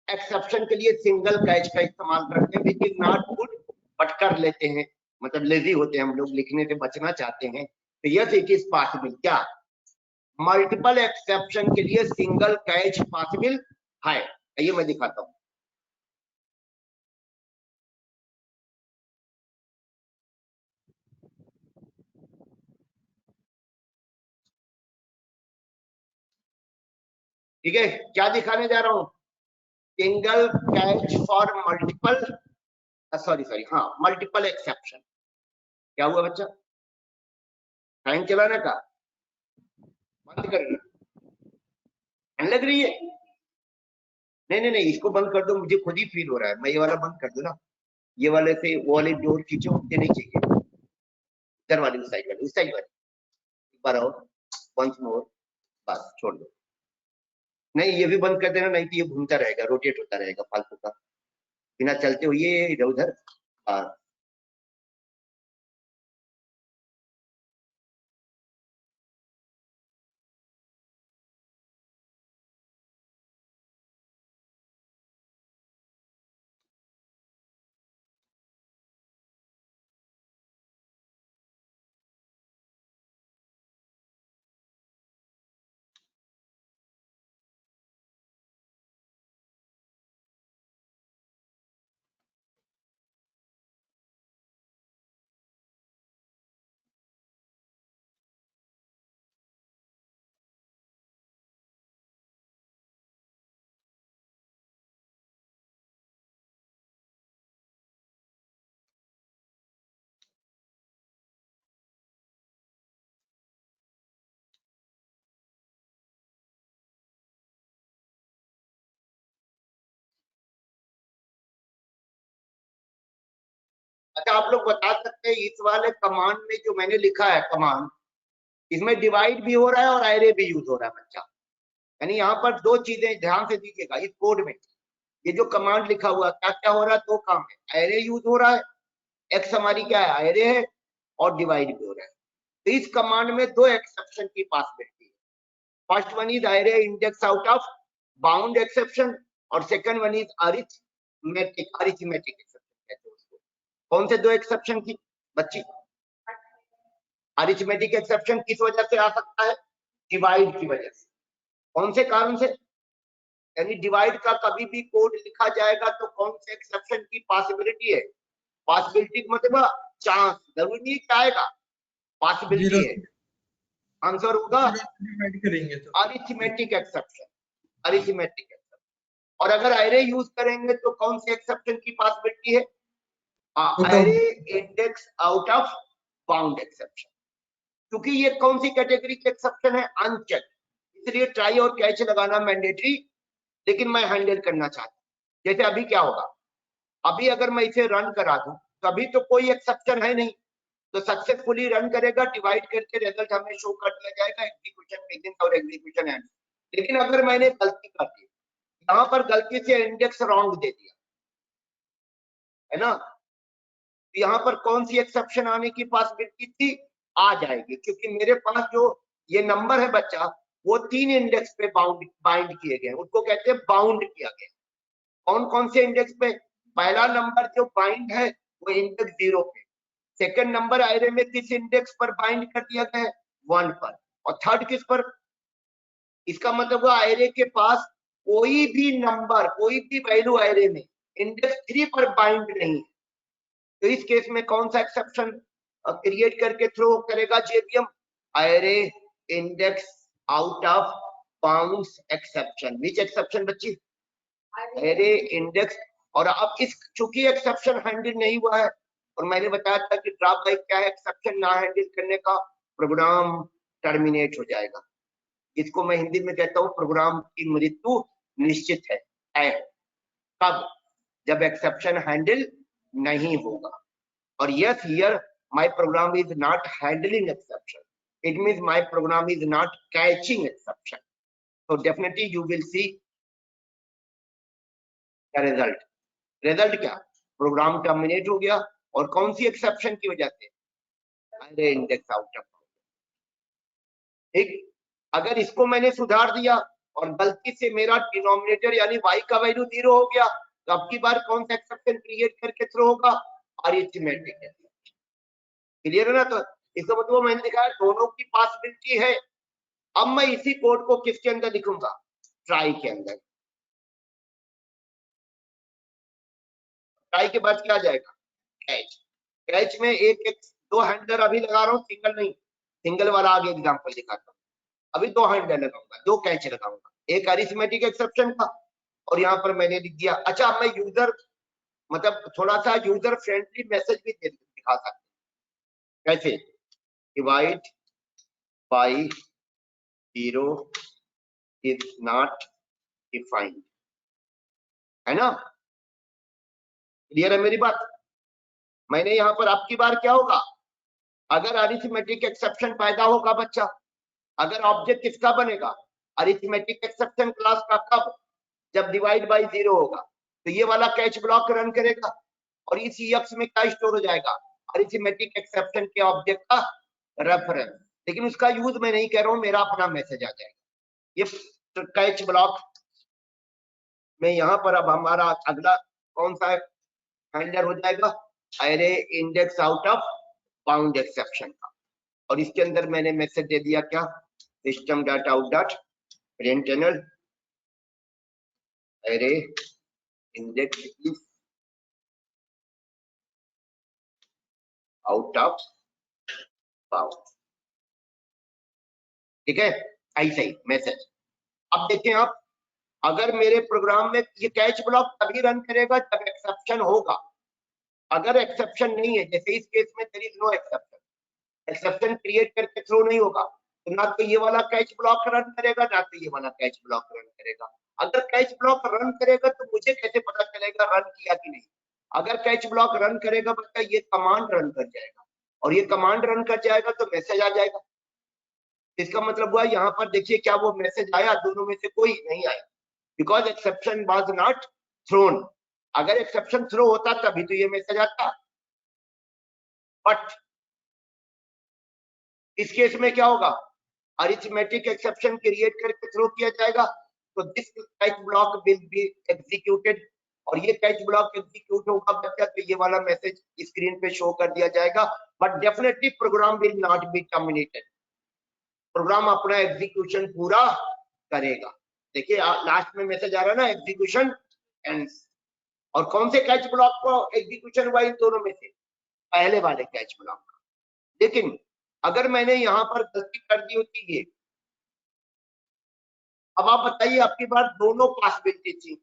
एक्सेप्शन के लिए सिंगल कैच का इस्तेमाल करते हैं, which is not good, but कर लेते हैं। मतलब लेजी होते हैं हम लोग, लिखने से बचना चाहते हैं। तो यस इट इज पॉसिबल। क्या मल्टीपल एक्सेप्शन के लिए सिंगल कैच पॉसिबल है? ये मैं दिखाता हूं। ठीक है, क्या दिखाने जा रहा हूं? Single catch for multiple, sorry हाँ, मल्टीपल एक्सेप्शन। क्या हुआ बच्चा? फैन चलाने का बंद कर लग रही है? नहीं, इसको बंद कर दो, मुझे खुद ही फील हो रहा है। मैं ये वाला बंद कर दूं ना, ये वाले से वो वाले डोर खींचो, मुझे नहीं चाहिए। इधर वाली साइड वाली, उस साइड वाली, एक बार और, वंस मोर, बस छोड़ दो। नहीं, ये भी बंद कर देना, नहीं तो ये घूमता रहेगा, रोटेट होता रहेगा फालतू का, बिना चलते हुए इधर उधर। अच्छा, आप लोग बता सकते हैं इस वाले कमांड में जो मैंने लिखा है कमांड, इसमें डिवाइड भी हो रहा है और एरे भी यूज हो रहा है बच्चा। यानी यहाँ पर दो चीजें ध्यान से दीजिएगा इस कोड में। ये जो कमांड लिखा हुआ क्या क्या हो रहा है? दो काम है, एरे यूज हो रहा है, एक्स हमारी क्या है? एरे है, और डिवाइड भी हो रहा है। तो इस कमांड में दो एक्सेप्शन की पॉसिबिलिटी है। First one is array index out of bound exception, और second one is arithmetic exception कहते हैं उसको। कौन से दो एक्सेप्शन की बच्ची? अरिथमेटिक एक्सेप्शन किस वजह से आ सकता है? डिवाइड की वजह से। कौन से कारण से? यानी डिवाइड का कभी भी कोड लिखा जाएगा तो कौन से एक्सेप्शन की पॉसिबिलिटी है? पॉसिबिलिटी मतलब चांस, जरूरी नहीं क्या आएगा, पॉसिबिलिटी है। आंसर होगा डिवाइड करेंगे तो अरिथमेटिक एक्सेप्शन, अरिथमेटिक एक्सेप्शन। और अगर एरे यूज करेंगे तो कौन से एक्सेप्शन की पॉसिबिलिटी है? Array index out of bound exception. क्योंकि ये कौन सी कैटेगरी के एक्सेप्शन है? अनचेक, इसलिए ट्राई और कैच लगाना मैंडेटरी, लेकिन मैं हैंडल करना चाहता हूं। जैसे अभी क्या होगा, अभी अगर मैं इसे रन करा दूं तो अभी तो कोई एक्सेप्शन है नहीं, तो सक्सेसफुली रन करेगा, डिवाइड करके रिजल्ट हमें शो कर दिया जाएगा, एग्जीक्यूशन बिगिन और एग्जीक्यूशन एंड। लेकिन अगर मैंने गलती कर दी, यहाँ पर गलती से इंडेक्स रॉन्ग दे दिया है ना, तो यहाँ पर कौन सी एक्सेप्शन आने की पॉसिबिलिटी थी? आ जाएगी, क्योंकि मेरे पास जो ये नंबर है बच्चा, वो 3 इंडेक्स पे बाइंड किए गए, उसको कहते हैं बाउंड किया गया। कौन कौन से इंडेक्स पे? पहला नंबर जो बाइंड है वो इंडेक्स 0 पे, सेकंड नंबर एरे में किस इंडेक्स पर बाइंड कर दिया गया है? 1 पर, और थर्ड किस पर? इसका मतलब वो एरे के पास कोई भी नंबर, कोई भी वैल्यू एरे में इंडेक्स 3 पर बाइंड नहीं है, तो इस केस में कौन सा एक्सेप्शन क्रिएट करके थ्रो करेगा जेबीएम? अरे index out of bounds exception. Which exception बच्ची? अरे इंडेक्स। और अब इस चूंकि एक्सेप्शन हैंडल नहीं हुआ है, और मैंने बताया था कि ड्रॉप बाई क्या है, एक्सेप्शन ना हैंडल करने का प्रोग्राम टर्मिनेट हो जाएगा। इसको मैं हिंदी में कहता हूँ प्रोग्राम की मृत्यु निश्चित है। कब? जब एक्सेप्शन हैंडल नहीं होगा। और yes, here my program is not handling exception, it means my program is not catching exception. so definitely you will see the result क्या? प्रोग्राम टर्मिनेट हो गया, और कौन सी एक्सेप्शन की वजह से? अरे इंडेक्स आउट ऑफ। ठीक, अगर इसको मैंने सुधार दिया और गलती से मेरा डिनोमिनेटर यानी y का वैल्यू 0 हो गया, तो अब की बार कौन सा एक्सेप्शन क्रिएट करके थ्रो होगा? अरिथमेटिक। क्लियर है ना? तो इसका मतलब मैंने दिखाया दोनों की पॉसिबिलिटी है। अब मैं इसी कोड को किसके अंदर लिखूंगा? ट्राई के अंदर। ट्राई के बाद क्या आ जाएगा? कैच। कैच में एक दो हैंडलर अभी लगा रहा हूँ, सिंगल नहीं, सिंगल वाला आगे एग्जांपल दिखाता हूँ। अभी दो हैंडलर लगाऊंगा, दो कैच लगाऊंगा, एक अरिथमेटिक एक्सेप्शन का, और यहाँ पर मैंने लिख दिया। अच्छा, मैं यूजर मतलब थोड़ा सा यूजर फ्रेंडली मैसेज भी दिखा सकता हूँ। कैसे? Divide by 0 is not defined, है ना? क्लियर है मेरी बात? मैंने यहाँ पर आपकी बार क्या होगा, अगर अरिथमेटिक एक्सेप्शन पैदा होगा बच्चा, अगर ऑब्जेक्ट किसका बनेगा? अरिथमेटिक एक्सेप्शन क्लास का। कब? जब डिवाइड बाई 0 होगा, तो ये वाला कैच ब्लॉक रन करेगा, और इस EX में क्या स्टोर हो जाएगा? अरिथमेटिक एक्सेप्शन के ऑब्जेक्ट का रेफरेंस। लेकिन उसका यूज मैं नहीं कर रहा हूँ, मेरा अपना मैसेज आ जाएगा। ये कैच ब्लॉक में यहाँ पर अब हमारा अगला कौन सा हैंडलर हो जाएगा? अरे index out of bound exception का। और इसके अंदर मैंने मैसेज दे दिया क्या? सिस्टम डॉट आउट डॉट प्रिंटनल अरे index is out of bound. ठीक है, ऐसा ही मैसेज। अब देखें आप, अगर मेरे प्रोग्राम में ये कैच ब्लॉक तभी रन करेगा जब एक्सेप्शन होगा। अगर एक्सेप्शन नहीं है, जैसे इस केस में there is no exception, exception create करके थ्रो नहीं होगा, तो ना तो ये वाला कैच ब्लॉक रन करेगा, ना तो ये वाला कैच ब्लॉक रन करेगा। अगर कैच ब्लॉक रन करेगा तो मुझे कैसे पता चलेगा रन किया कि नहीं? अगर कैच ब्लॉक रन करेगा बच्चा, ये कमांड रन कर जाएगा, और ये कमांड रन कर जाएगा तो मैसेज आ जाएगा। इसका मतलब हुआ यहाँ पर देखिए क्या वो मैसेज आया? दोनों में से कोई नहीं आया, because exception was not thrown. अगर एक्सेप्शन थ्रो होता तभी तो ये मैसेज आता। बट इस केस में क्या होगा? अरिथमेटिक एक्सेप्शन क्रिएट करके थ्रो किया जाएगा, तो this catch block will be executed, और ये कैच ब्लॉक एग्जीक्यूट होगा बच्चा, तो ये वाला मैसेज स्क्रीन पे शो कर दिया जाएगा। But definitely program will not be terminated, program अपना एग्जीक्यूशन पूरा करेगा। देखिए लास्ट में मैसेज आ रहा है ना, एग्जीक्यूशन एंड्स। और कौन से कैच ब्लॉक को एग्जीक्यूशन हुआ? इन दोनों में से पहले वाले कैच ब्लॉक का। लेकिन अगर मैंने यहाँ पर गलती कर दी होती ये, अब आप बताइए आपकी बात दोनों पॉसिबिलिटी थी,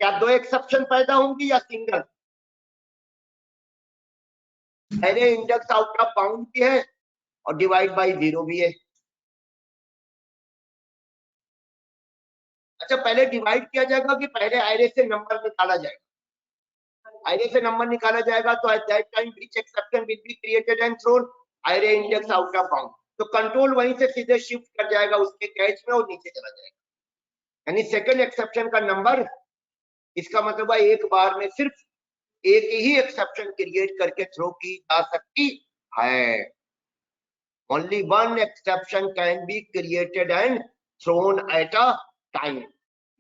क्या दो एक्सेप्शन पैदा होंगी या सिंगल? पहले इंडेक्स आउट ऑफ बाउंड भी है और डिवाइड बाई 0 भी है। अच्छा, पहले डिवाइड किया जाएगा कि पहले एरे से नंबर निकाला जाएगा? एरे से नंबर निकाला जाएगा, तो at that time which exception will be created and thrown? Array index out of bound. तो कंट्रोल वहीं से सीधे शिफ्ट कर जाएगा उसके कैच में और नीचे चला जाएगा, यानी सेकंड एक्सेप्शन का नंबर। इसका मतलब है एक बार में सिर्फ एक ही एक्सेप्शन क्रिएट करके थ्रो की जा सकती है। Only one exception can be created and thrown at a time.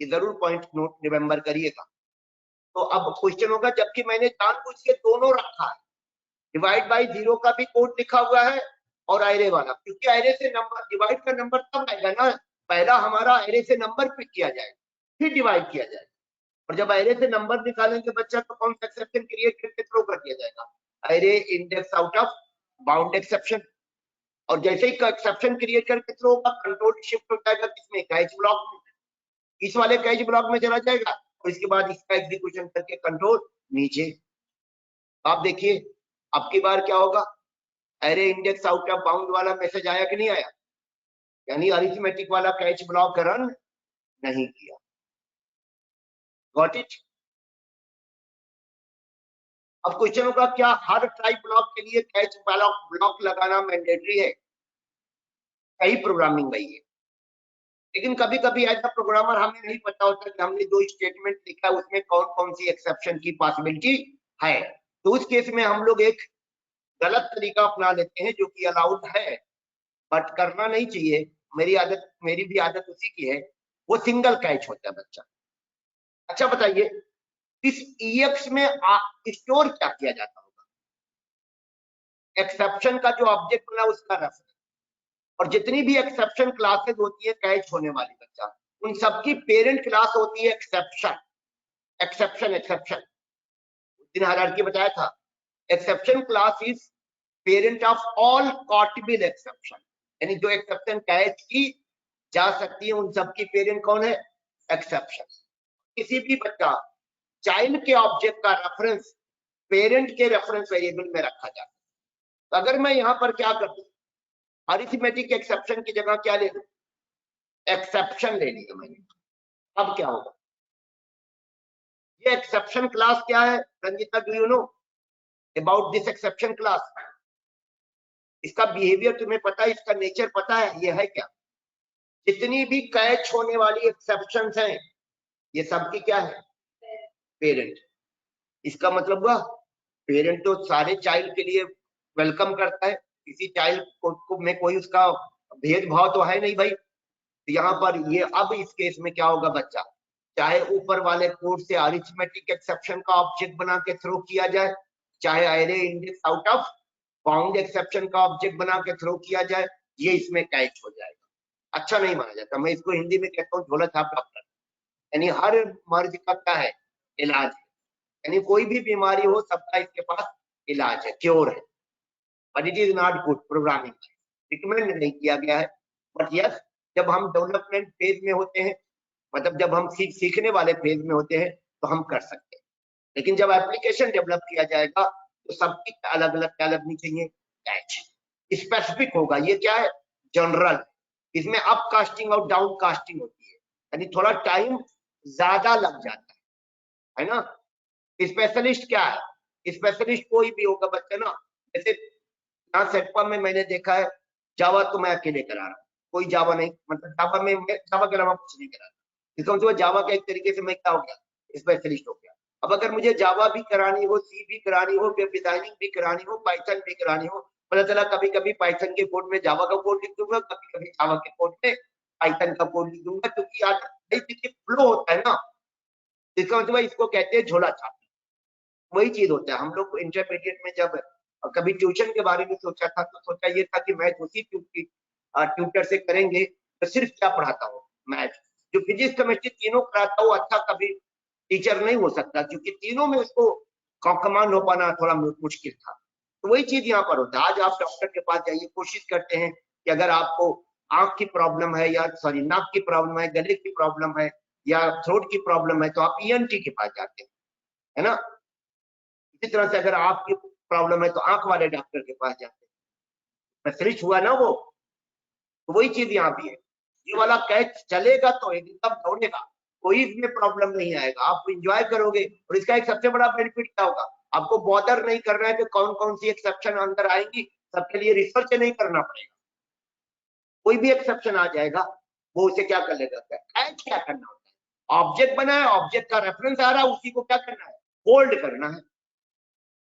ये जरूर पॉइंट नोट रिमेंबर करिएगा। तो अब क्वेश्चन होगा, जबकि मैंने जानबूझ के दोनों रखा है, डिवाइड बाई 0 का भी कोड लिखा हुआ है और एरे वाला, क्योंकि एरे से नंबर डिवाइड का नंबर तब आएगा ना, पहला हमारा एरे से नंबर पिक किया जाएगा फिर डिवाइड किया जाएगा। और जब एरे से नंबर निकालेंगे बच्चा तो कौन सा एक्सेप्शन क्रिएट करके थ्रो कर दिया जाएगा, array index out of bound exception. और जैसे ही एक्सेप्शन क्रिएट करके थ्रो होगा, कंट्रोल शिफ्ट हो जाएगा किसमें, कैच ब्लॉक में, इस वाले कैच ब्लॉक में चला जाएगा और इसके बाद इसका एग्जीक्यूशन करके कंट्रोल नीचे। आप देखिए अब की बार क्या होगा, array index out of bound वाला मैसेज आया कि नहीं आया, यानी अरिथमेटिक वाला कैच ब्लॉक रन नहीं किया। Got it. अब क्वेश्चन होगा क्या हर टाइप ब्लॉक के लिए कैच ब्लॉक लगाना मैंडेटरी है? सही प्रोग्रामिंग वही है, लेकिन कभी कभी ऐसा प्रोग्रामर हमें नहीं पता होता कि हमने जो स्टेटमेंट लिखा है उसमें कौन कौन सी एक्सेप्शन की पॉसिबिलिटी है, तो उस केस में हम लोग एक गलत तरीका अपना लेते हैं जो कि अलाउड है बट करना नहीं चाहिए। मेरी भी आदत उसी की है, वो सिंगल कैच होता है बच्चा। अच्छा बताइए इस EX में स्टोर क्या किया जाता होगा? एक्सेप्शन का जो ऑब्जेक्ट बना उसका रेफरेंस, और जितनी भी एक्सेप्शन क्लासेस होती है कैच होने वाली बच्चा, उन सबकी पेरेंट क्लास होती है एक्सेप्शन। एक्सेप्शन एक्सेप्शन उस दिन हायरार्की बताया था, exception class is parent of all catchable exception, यानी जो एक्सेप्शन कैच की जा सकती है उन सबकी पेरेंट कौन है, एक्सेप्शन। किसी भी बच्चा चाइल्ड के ऑब्जेक्ट का रेफरेंस पेरेंट के रेफरेंस वेरिएबल में रखा जाता है। तो अगर मैं यहां पर क्या कर दूं, अरिथमेटिक एक्सेप्शन की जगह क्या ले लूं, एक्सेप्शन ले लिया मैंने, अब क्या होगा, ये एक्सेप्शन क्लास क्या है Ranjita, do you know about this exception class? इसका बिहेवियर तुम्हें पता है, इसका नेचर पता है, ये है क्या, जितनी भी कैच होने वाली एक्सेप्शंस हैं ये सबकी क्या है, पेरेंट। इसका मतलब हुआ पेरेंट तो सारे चाइल्ड के लिए वेलकम करता है, किसी चाइल्ड को में कोई उसका भेदभाव तो है नहीं भाई। तो यहाँ पर ये अब इस केस में क्या होगा बच्चा, चाहे ऊपर वाले कोड से अरिथमेटिक एक्सेप्शन का ऑब्जेक्ट बना के थ्रो किया जाए, चाहे array index out of bound exception का ऑब्जेक्ट बना के थ्रो किया जाए, ये इसमें कैच हो जाएगा। अच्छा नहीं माना जाता, मैं इसको हिंदी में कहता हूँ झोला छाप डॉक्टर, यानी हर मर्ज का क्या है, इलाज है, यानी कोई भी बीमारी हो सबका इसके पास इलाज है, क्योर है, but it is not good programming, recommend नहीं किया गया है। बट यस जब हम डेवलपमेंट फेज में होते हैं, मतलब जब हम सीखने वाले फेज में होते हैं तो हम कर सकते हैं, लेकिन जब एप्लीकेशन डेवलप किया जाएगा तो सबकी अलग अलग क्या लगनी चाहिए, कैच स्पेसिफिक होगा। ये क्या है, जनरल, इसमें अप कास्टिंग और डाउन कास्टिंग होती है, यानी थोड़ा टाइम ज्यादा लग जाता है ना। स्पेशलिस्ट क्या है, स्पेशलिस्ट कोई भी होगा बच्चा ना, जैसे यहाँ सेटपा में मैंने देखा है जावा तो मैं अकेले करा रहा हूँ, कोई जावा नहीं, मतलब जावा में मैं जावा के अलावा कुछ नहीं करा रहा, इसका मतलब जावा का एक तरीके से मैं क्या हो गया, स्पेशलिस्ट हो गया। अब अगर मुझे जावा भी करानी हो, सी भी करानी हो, वेब डिजाइनिंग भी करानी हो, पाइथन भी करानी हो, पता चला कभी कभी पाइथन के कोड में जावा का कोड लिख दूंगा, कभी कभी जावा के कोड में पाइथन का कोड लिख दूंगा, क्योंकि आज फ्लो होता है ना, इसका मतलब इसको कहते हैं झोला छाप। वही चीज होता है, हम लोग इंटरमीडिएट में जब कभी ट्यूशन के बारे में सोचा था तो सोचा ये था कि मैथ उसी ट्यूटर से करेंगे, तो सिर्फ क्या पढ़ाता हूँ मैथ, जो फिजिक्स केमिस्ट्री तीनों कराता हूँ अच्छा कभी टीचर नहीं हो सकता, क्योंकि तीनों में उसको कमांड हो पाना थोड़ा मुश्किल था। तो वही चीज यहाँ पर होता है, आज आप डॉक्टर के पास जाइए, कोशिश करते हैं कि अगर आपको आंख की प्रॉब्लम है या सॉरी नाक की प्रॉब्लम है, गले की प्रॉब्लम है या थ्रोट की प्रॉब्लम है तो आप ENT के पास जाते हैं, है ना। इसी तरह से अगर आपकी प्रॉब्लम है तो आंख वाले डॉक्टर के पास जाते हैं, स्पेशलिस्ट हुआ ना वो। तो वही चीज यहाँ भी है, ये वाला कैच चलेगा तो एकदम दौड़ेगा, कोई इसमें प्रॉब्लम नहीं आएगा, आप इंजॉय करोगे। और इसका एक सबसे बड़ा बेनिफिट क्या होगा, आपको बॉदर नहीं कर रहा है कि कौन कौन सी एक्सेप्शन अंदर आएंगी, सबके लिए रिसर्च नहीं करना पड़ेगा, कोई भी एक्सेप्शन आ जाएगा वो उसे क्या कर लेगा, कैच क्या करना होता है, ऑब्जेक्ट बना है, ऑब्जेक्ट का रेफरेंस आ रहा है, उसी को क्या करना है, होल्ड करना है।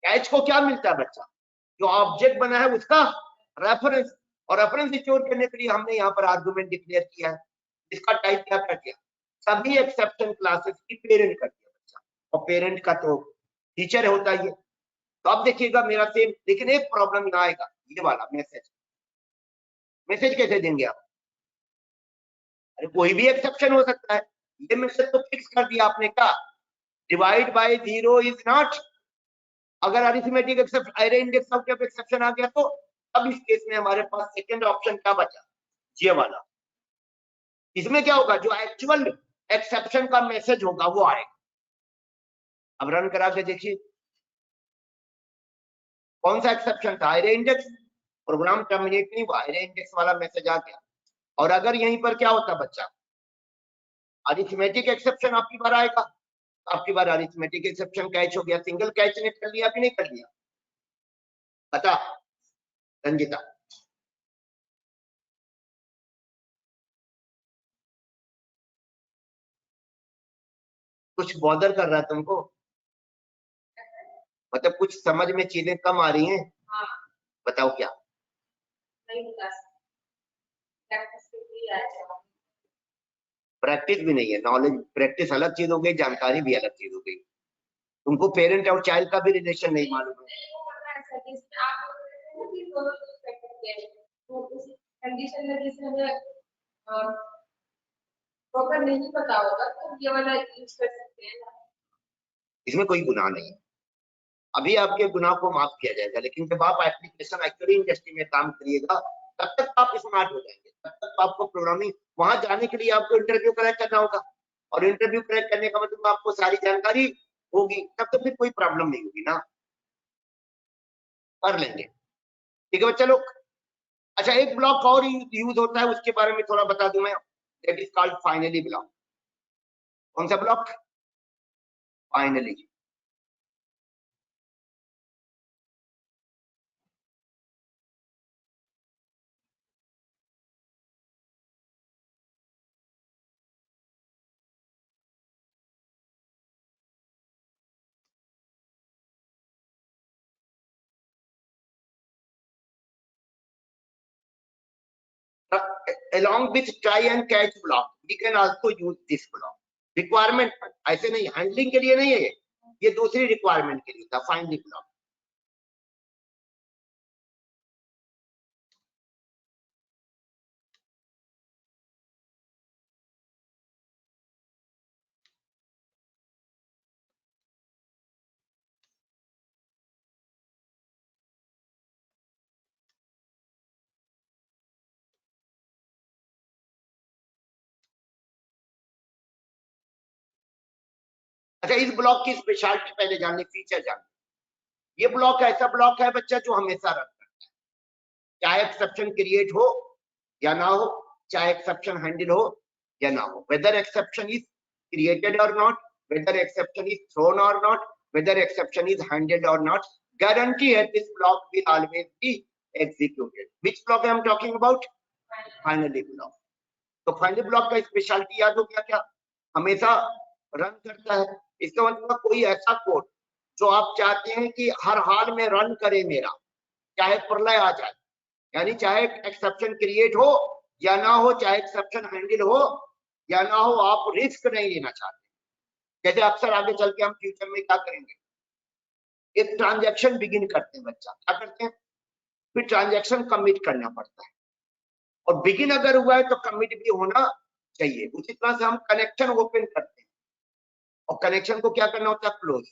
कैच को क्या मिलता है बच्चा, जो ऑब्जेक्ट बना है उसका रेफरेंस, और रेफरेंस स्टोर करने के लिए हमने यहाँ पर आर्गुमेंट डिक्लेयर किया है, इसका टाइप क्या कर दिया, सभी एक्सेप्शन क्लासेस की पेरेंट कर दिया बच्चा, और पेरेंट का तो टीचर होता है ये। तो अब देखिएगा मेरा सेम, लेकिन एक प्रॉब्लम यहाँ आएगा, ये वाला मैसेज कैसे देंगे आप, अरे कोई भी एक्सेप्शन हो सकता है, ये मैसेज तो फिक्स कर दिया आपने क्या, डिवाइड बाय 0 इज नॉट। अगर arithmetic exception array index of exception आ गया तो अब इस केस में हमारे पास सेकंड ऑप्शन क्या बचा, ये वाला। इसमें क्या होगा, जो एक्चुअल एक्सेप्शन का मैसेज होगा वो आएगा। अब रन करा के देखिए कौन सा एक्सेप्शन था, एरे इंडेक्स। प्रोग्राम टर्मिनेट नहीं हुआ, एरे इंडेक्स वाला मैसेज आ गया। और अगर यहीं पर क्या होता बच्चा, अरिथमेटिक एक्सेप्शन आपकी बार आएगा, आपकी बार अरिथमेटिक एक्सेप्शन कैच हो गया। सिंगल कैच ने कर लिया कि नहीं कर लिया, बता रंजिता। कुछ बॉदर कर रहा है तुमको, मतलब कुछ समझ में चीजें कम आ रही हैं? हाँ। बताओ क्या। नहीं बता सकते, प्रैक्टिस भी नहीं है। नॉलेज प्रैक्टिस अलग चीज हो गई, जानकारी भी अलग चीज हो गई। तुमको पेरेंट और चाइल्ड का भी रिलेशन नहीं मालूम है। नहीं पता होगा तो ये वाला यूज कर सकते हैं। इसमें कोई गुनाह नहीं है, अभी आपके गुनाह को माफ किया जाएगा। लेकिन जब आप एप्लीकेशन एक्चुअली इंडस्ट्री में काम करिएगा तब तक आप स्मार्ट हो जाएंगे, तब तक आपको प्रोग्रामिंग, वहां जाने के लिए आपको इंटरव्यू क्रैक करना होगा। और इंटरव्यू क्रैक करने का मतलब आपको सारी जानकारी होगी, तब तो फिर कोई प्रॉब्लम नहीं होगी ना, कर लेंगे। ठीक है बच्चा लोग। अच्छा, एक ब्लॉक और यूज होता है, उसके बारे में थोड़ा बता दूं मैं। That is called finally block. कौन सा block? Finally. along with try and catch block we can also use this block। Requirement ऐसे नहीं, हैंडलिंग के लिए नहीं है ये दूसरी रिक्वायरमेंट के लिए था फाइनली ब्लॉक। अच्छा, इस ब्लॉक की स्पेशलिटी पहले जाननी, फीचर जाननी। ये ब्लॉक ऐसा ब्लॉक है बच्चा जो हमेशा रन करता है, चाहे एक्सेप्शन क्रिएट हो या ना हो, चाहे एक्सेप्शन हैंडल हो या ना हो, वेदर एक्सेप्शन इज क्रिएटेड और नॉट, वेदर एक्सेप्शन इज थ्रोन और नॉट, वेदर एक्सेप्शन इज हैंडल्ड और नॉट, guarantee है this block will always be executed। which block I am talking about? finally block। तो फाइनली ब्लॉक का स्पेशलिटी याद हो गया क्या, हमेशा रन करता है। इसका मतलब कोई ऐसा कोड जो आप चाहते हैं कि हर हाल में रन करे मेरा, चाहे प्रलय आ जाए, यानी चाहे एक्सेप्शन क्रिएट हो या ना हो, चाहे एक्सेप्शन हैंडल हो या ना हो, आप रिस्क नहीं लेना चाहते। जैसे अक्सर आगे चल के हम फ्यूचर में क्या करेंगे, एक ट्रांजैक्शन बिगिन करते हैं बच्चा, क्या करते हैं, फिर ट्रांजैक्शन कमिट करना पड़ता है, और बिगिन अगर हुआ है तो कमिट भी होना चाहिए। उसी तरह से हम कनेक्शन ओपन करते हैं, और कनेक्शन को क्या करना होता है, क्लोज।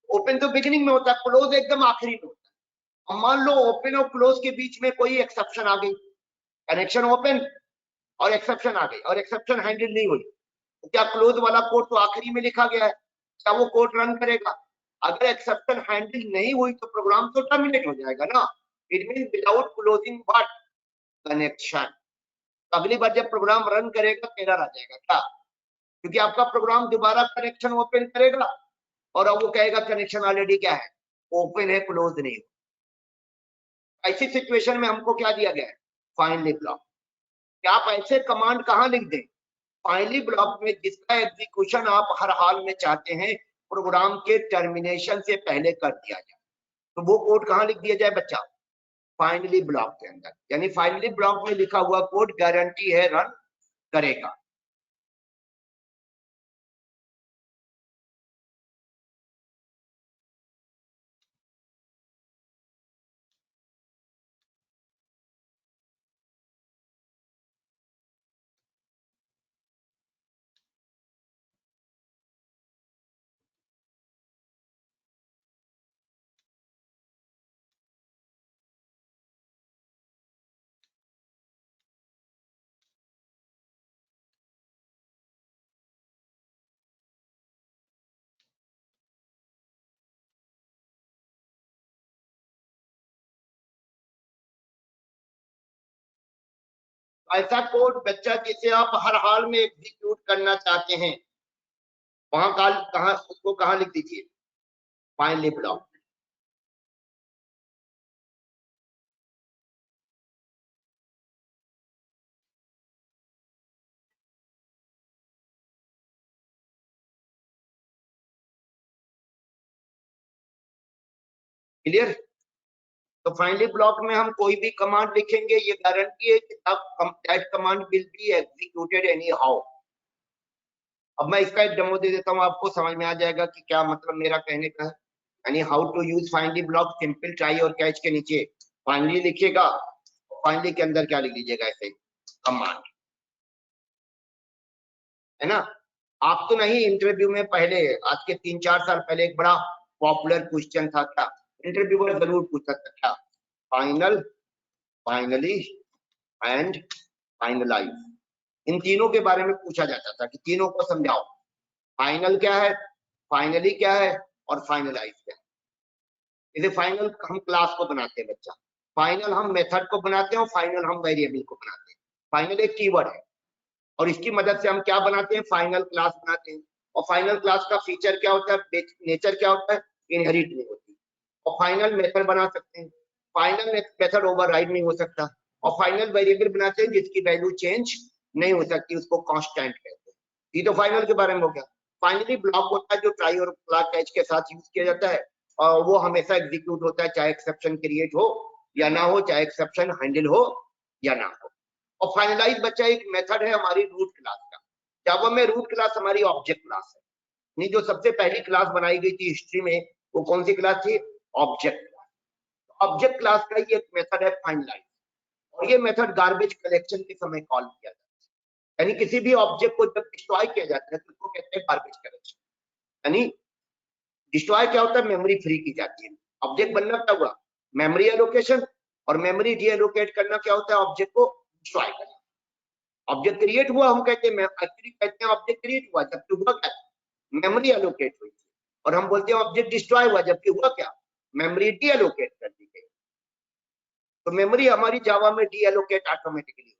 ओपन तो बिगिनिंग में होता है, क्लोज एकदम आखिरी में होता है। अब मान लो ओपन और क्लोज के बीच में कोई एक्सेप्शन आ गई, कनेक्शन ओपन और एक्सेप्शन आ गई और एक्सेप्शन हैंडल नहीं हुई, तो क्या क्लोज वाला कोड तो आखिरी में लिखा गया है, क्या वो कोड रन करेगा? अगर एक्सेप्शन हैंडल नहीं हुई तो प्रोग्राम तो टर्मिनेट हो जाएगा ना। It mean without closing what, connection. अगली बार जब प्रोग्राम रन करेगा एरर आ जाएगा, क्या? क्योंकि आपका प्रोग्राम दोबारा कनेक्शन ओपन करेगा और अब वो कहेगा कनेक्शन ऑलरेडी क्या है, ओपन है, क्लोज नहीं। ऐसी सिचुएशन में हमको क्या दिया गया है, फाइनली ब्लॉक। क्या आप ऐसे कमांड कहां लिख दें, फाइनली ब्लॉक में, जिसका एग्जीक्यूशन आप हर हाल में चाहते हैं प्रोग्राम के टर्मिनेशन से पहले कर दिया जाए, तो वो कोड कहां लिख दिया जाए बच्चा, फाइनली ब्लॉक के अंदर। यानी फाइनली ब्लॉक में लिखा हुआ कोड गारंटी है रन करेगा। ऐसा कोड बच्चा जिसे आप हर हाल में एग्जीक्यूट करना चाहते हैं, वहां कहा उसको कहाँ लिख दीजिए, फाइनली ब्लॉक। क्लियर? तो फाइनली ब्लॉक में हम कोई भी कमांड लिखेंगे, ये गारंटी है कि that command will be executed any how. अब मैं इसका एक डेमो दे देता हूं, आपको समझ में आ जाएगा कि क्या मतलब मेरा कहने का है। यानी how to use finally block, simple try और कैच के नीचे फाइनली लिखिएगा, फाइनली के अंदर क्या लिख लीजिएगा, ऐसे कमांड, है ना। आप तो नहीं, इंटरव्यू में पहले आज के 3-4 साल पहले एक बड़ा पॉपुलर क्वेश्चन था, क्या इंटरव्यूअर जरूर पूछता था, क्या फाइनल, फाइनली एंड फाइनलाइज, इन तीनों के बारे में पूछा जाता था कि तीनों को समझाओ, फाइनल क्या है, फाइनली क्या है और फाइनलाइज क्या है। जैसे फाइनल हम क्लास को बनाते हैं बच्चा, फाइनल हम मेथड को बनाते हैं और फाइनल हम वेरिएबल को बनाते हैं। फाइनल एक कीवर्ड है और इसकी मदद से हम क्या बनाते हैं, फाइनल क्लास बनाते हैं। और फाइनल क्लास का फीचर क्या होता है, नेचर क्या होता है, इनहेरिट नहीं होती। और फाइनल मेथड बना सकते हैं, फाइनल मेथड ओवरराइड नहीं हो सकता। और फाइनल वेरिएबल बनाते हैं जिसकी वैल्यू चेंज नहीं हो सकती, उसको कांस्टेंट कहते हैं। ये तो फाइनल के बारे में हो गया। फाइनली ब्लॉक होता है जो ट्राई और कैच के साथ यूज किया जाता है, और वो हमेशा एग्जीक्यूट होता है चाहे एक्सेप्शन क्रिएट हो या ना हो, चाहे एक्सेप्शन हैंडल हो या ना हो। और फाइनलाइज बच्चा एक मेथड है हमारी रूट क्लास का। जावा में रूट क्लास हमारी ऑब्जेक्ट क्लास है, नहीं जो सबसे पहली क्लास बनाई गई थी हिस्ट्री में, वो कौन सी क्लास थी, ऑब्जेक्ट क्लास। ऑब्जेक्ट क्लास का ही एक मेथड है फाइनलाइज, और ये मेथड गार्बेज कलेक्शन के समय कॉल किया जाता है। यानी किसी भी ऑब्जेक्ट को जब डिस्ट्रॉय किया जाता है तो उसको कहते हैं गार्बेज कलेक्शन। यानी डिस्ट्रॉय क्या होता है, मेमोरी फ्री की जाती है। ऑब्जेक्ट बनना क्या हुआ, मेमोरी एलोकेशन, और मेमोरी डी एलोकेट करना क्या होता है, ऑब्जेक्ट को डिस्ट्रॉय करना। ऑब्जेक्ट क्रिएट हुआ, हम कहते हैं एक्चुअली कहते हैं ऑब्जेक्ट क्रिएट हुआ, जबकि हुआ क्या, मेमोरी एलोकेट हुई। और हम बोलते हैं ऑब्जेक्ट डिस्ट्रॉय हुआ, जबकि हुआ क्या, मेमोरी डी एलोकेट कर दी गई। तो मेमोरी हमारी जावा में डी एलोकेट ऑटोमेटिकली,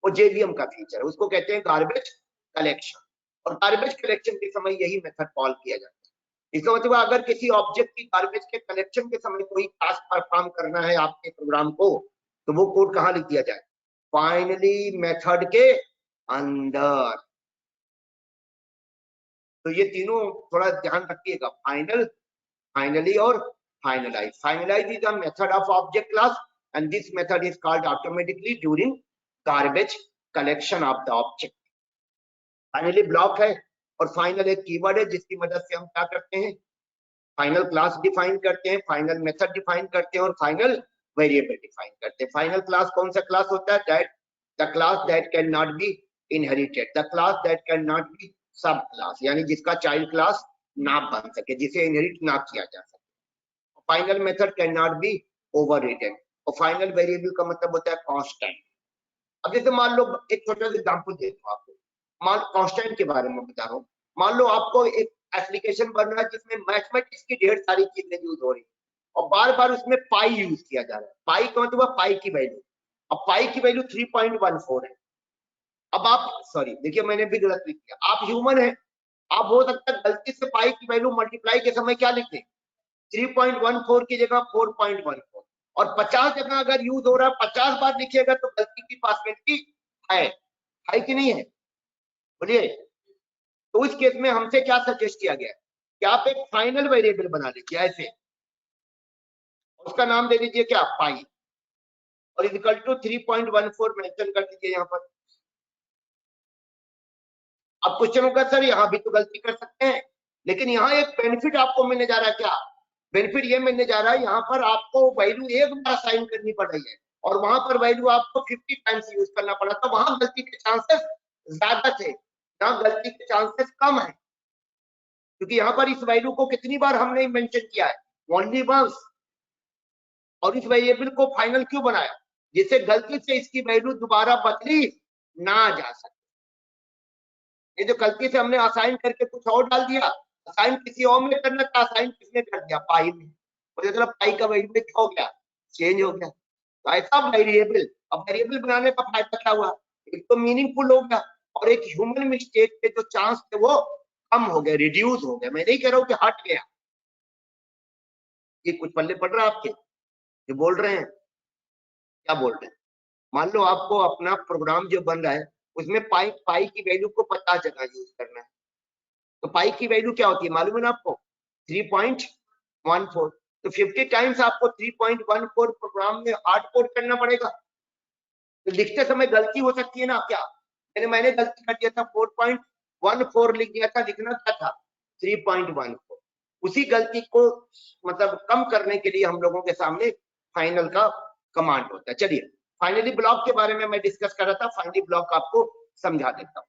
वो जेवीएम का फीचर है, उसको कहते हैं गार्बेज कलेक्शन। और गार्बेज कलेक्शन के समय यही मेथड कॉल किया जाता है। इसका मतलब अगर किसी ऑब्जेक्ट की गार्बेज के कलेक्शन के समय कोई टास्क परफॉर्म करना है आपके प्रोग्राम को, तो वो कोड कहाँ लिख दिया जाए, फाइनली मेथड के अंदर। तो ये तीनों थोड़ा ध्यान रखिएगा, फाइनल, फाइनली और finalize. Finalize is a method of object class and this method is called automatically during garbage collection of the object. Finally block है और फाइनल एक कीवर्ड है जिसकी मदद से हम क्या करते हैं, फाइनल क्लास डिफाइन करते हैं, फाइनल मेथड डिफाइन करते हैं और फाइनल वेरिएबल डिफाइन करते हैं। फाइनल क्लास कौन सा क्लास होता है, that the class that can not B inherited, the class that can not B सब क्लास, यानी जिसका चाइल्ड क्लास ना बन सके, जिसे इनहेरिट ना किया जा सके। Final method can not be overridden. और फाइनल वेरिएबल का मतलब होता है कांस्टेंट। अब जैसे मान लो एक छोटा सा एग्जांपल देता हूं आपको, मान कांस्टेंट के बारे में बता रहा हूँ। मान लो आपको एक एप्लीकेशन बन रहा है जिसमें मैथमेटिक्स की ढेर सारी चीजें यूज हो रही है और बार बार उसमें पाई यूज किया जा रहा है। पाई का मतलब पाई की वैल्यू, अब पाई की वैल्यू 3.14 है। अब आप, सॉरी देखिए मैंने भी गलत लिख दिया, आप ह्यूमन है, आप हो सकता है गलती से पाई की वैल्यू मल्टीप्लाई के समय क्या लिख दें, 3.14 की जगह 4.14, और 50 जगह अगर यूज हो रहा है 50 बार लिखिएगा तो गलती की पॉसिबिलिटी है कि नहीं है, बोलिए। तो इस केस में हमसे क्या सजेस्ट किया गया कि आप एक फाइनल वेरिएबल बना लीजिए ऐसे, उसका नाम दे दीजिए क्या, पाई, और इक्वल टू 3.14 मेंशन कर दीजिए यहाँ पर। अब क्वेश्चन होगा सर यहाँ भी तो गलती कर सकते हैं, लेकिन यहाँ एक बेनिफिट आपको मिलने जा रहा है, क्या बेनिफिट ये मिलने जा रहा है, यहाँ पर आपको वैल्यू एक बार असाइन करनी पड़ रही है और वहां पर वैल्यू आपको 50 टाइम्स यूज करना पड़ा, तो वहां गलती के चांसेस ज्यादा थे, यहाँ गलती के चांसेस कम है, क्योंकि यहाँ पर इस वैल्यू को कितनी बार हमने मेंशन किया है, ओनली वंस। और इस वेरिएबल को फाइनल क्यों बनाया, जिससे गलती से इसकी वैल्यू दोबारा बदली ना जा सके। ये जो गलती से हमने असाइन करके कुछ और डाल दिया, असाइन किसी और में करना था, असाइन किसने कर दिया, पाई में, मुझे मतलब पाई का वैल्यू क्या हो गया, चेंज हो गया। तो ऐसा वेरिएबल अब वेरिएबल बनाने का फायदा क्या हुआ, एक तो मीनिंगफुल हो गया और एक ह्यूमन मिस्टेक के जो चांस थे वो कम हो गए, रिड्यूस हो गए। मैं नहीं कह रहा हूं कि हट गया, ये कुछ पल्ले पड़ रहा है आपके जो बोल रहे हैं, क्या बोल रहे हैं। मान लो आपको अपना प्रोग्राम जो बन रहा है उसमें पाई की वैल्यू को 50 जगह यूज करना है, तो पाई की वैल्यू क्या होती है मालूम है ना आपको, 3.14। तो 50 टाइम्स आपको 3.14 प्रोग्राम में हार्ड कोड करना पड़ेगा। तो लिखते समय गलती हो सकती है ना, क्या मैंने गलती कर दिया था, 4.14 लिख दिया था, लिखना क्या था 3.14। उसी गलती को मतलब कम करने के लिए हम लोगों के सामने फाइनल का कमांड होता है। चलिए फाइनली ब्लॉक के बारे में मैं डिस्कस कर रहा था, फाइनली ब्लॉक आपको समझा देता हूं।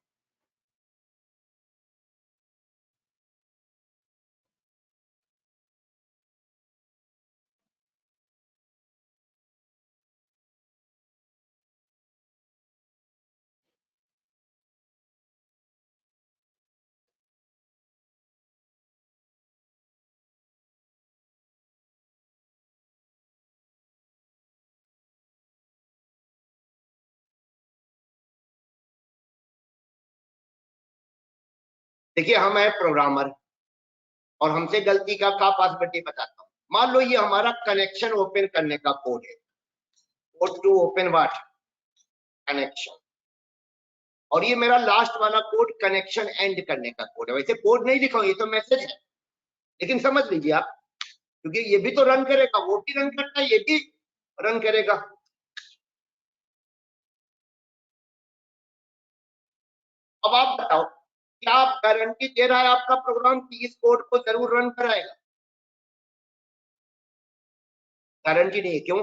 देखिए हम है प्रोग्रामर और हमसे गलती का पॉसिबिलिटी बताता हूं। मान लो ये हमारा कनेक्शन ओपन करने का कोड है, code to open what connection, और ये मेरा लास्ट वाला कोड कनेक्शन एंड करने का कोड है। वैसे कोड नहीं लिखा हूं, ये तो मैसेज है, लेकिन समझ लीजिए आप, क्योंकि ये भी तो रन करेगा, वो भी रन करता है, ये भी रन करेगा। अब आप बताओ क्या आप गारंटी दे रहा है आपका प्रोग्राम कि इस कोड को जरूर रन कराएगा? गारंटी नहीं है। क्यों?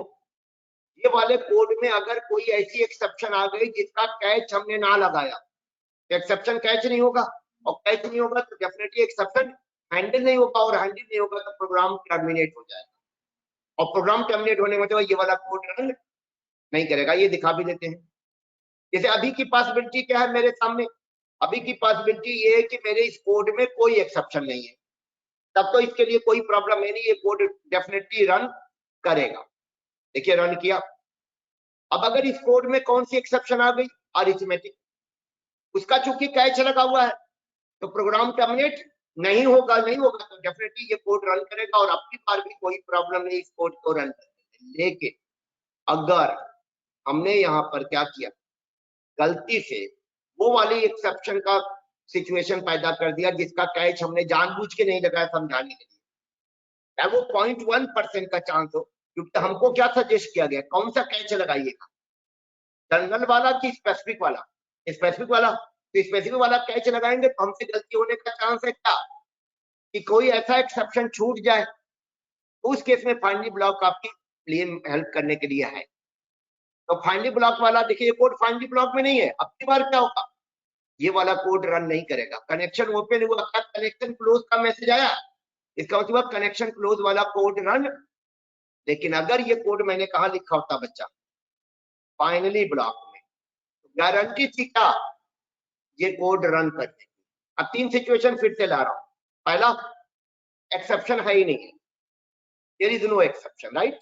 ये वाले कोड में अगर कोई ऐसी एक्सेप्शन आ गई जिसका कैच हमने ना लगाया तो एक्सेप्शन कैच नहीं होगा, और कैच नहीं होगा तो डेफिनेटली एक्सेप्शन हैंडल नहीं होगा, और हैंडल नहीं होगा तो प्रोग्राम टर्मिनेट हो जाएगा, और प्रोग्राम टर्मिनेट होने में तो ये वाला कोड रन नहीं करेगा। ये दिखा भी देते हैं। जैसे अभी की पॉसिबिलिटी क्या है मेरे सामने, अभी की पॉसिबिलिटी ये है कि मेरे इस कोड में कोई एक्सेप्शन नहीं है, तब तो इसके लिए कोई प्रॉब्लम है नहीं, ये कोड डेफिनेटली रन करेगा। देखिए रन किया। अब अगर इस कोड में कौन सी एक्सेप्शन आ गई, अरिथमेटिक, उसका चूंकि कैच लगा हुआ है तो प्रोग्राम टर्मिनेट नहीं होगा, नहीं होगा तो डेफिनेटली ये कोड रन करेगा, और अपनी बार भी कोई प्रॉब्लम नहीं इस कोड को रन करने में। लेकिन अगर हमने यहाँ पर क्या किया, गलती से वो वाली एक्सेप्शन का सिचुएशन पैदा कर दिया जिसका कैच हमने जानबूझ के नहीं लगाया समझाने के लिए, या वो 0.1% का चांस हो, क्योंकि हमको क्या सजेस्ट किया गया, कौन सा कैच लगाइएगा, जनरल वाला कि स्पेसिफिक वाला? स्पेसिफिक वाला। तो स्पेसिफिक वाला कैच लगाएंगे तो हमसे गलती होने का चांस है क्या कि कोई ऐसा एक्सेप्शन छूट जाए, तो उस केस में फाइनली ब्लॉक आपकी लिए हेल्प करने के लिए है। तो फाइनली ब्लॉक वाला देखिए, ये कोड फाइनली ब्लॉक में नहीं है। अब की बार क्या होगा, ये वाला कोड रन नहीं करेगा। कनेक्शन ओपन हुआ, क्या कनेक्शन क्लोज का मैसेज आया, इसका मतलब कनेक्शन क्लोज वाला कोड रन। लेकिन अगर ये कोड मैंने कहा लिखा होता बच्चा, फाइनली ब्लॉक में, तो गारंटी थी क्या ये कोड रन करने की। अब 3 सिचुएशन फिर से ला रहा हूं। पहला, एक्सेप्शन है ही नहीं है, there is no exception, right,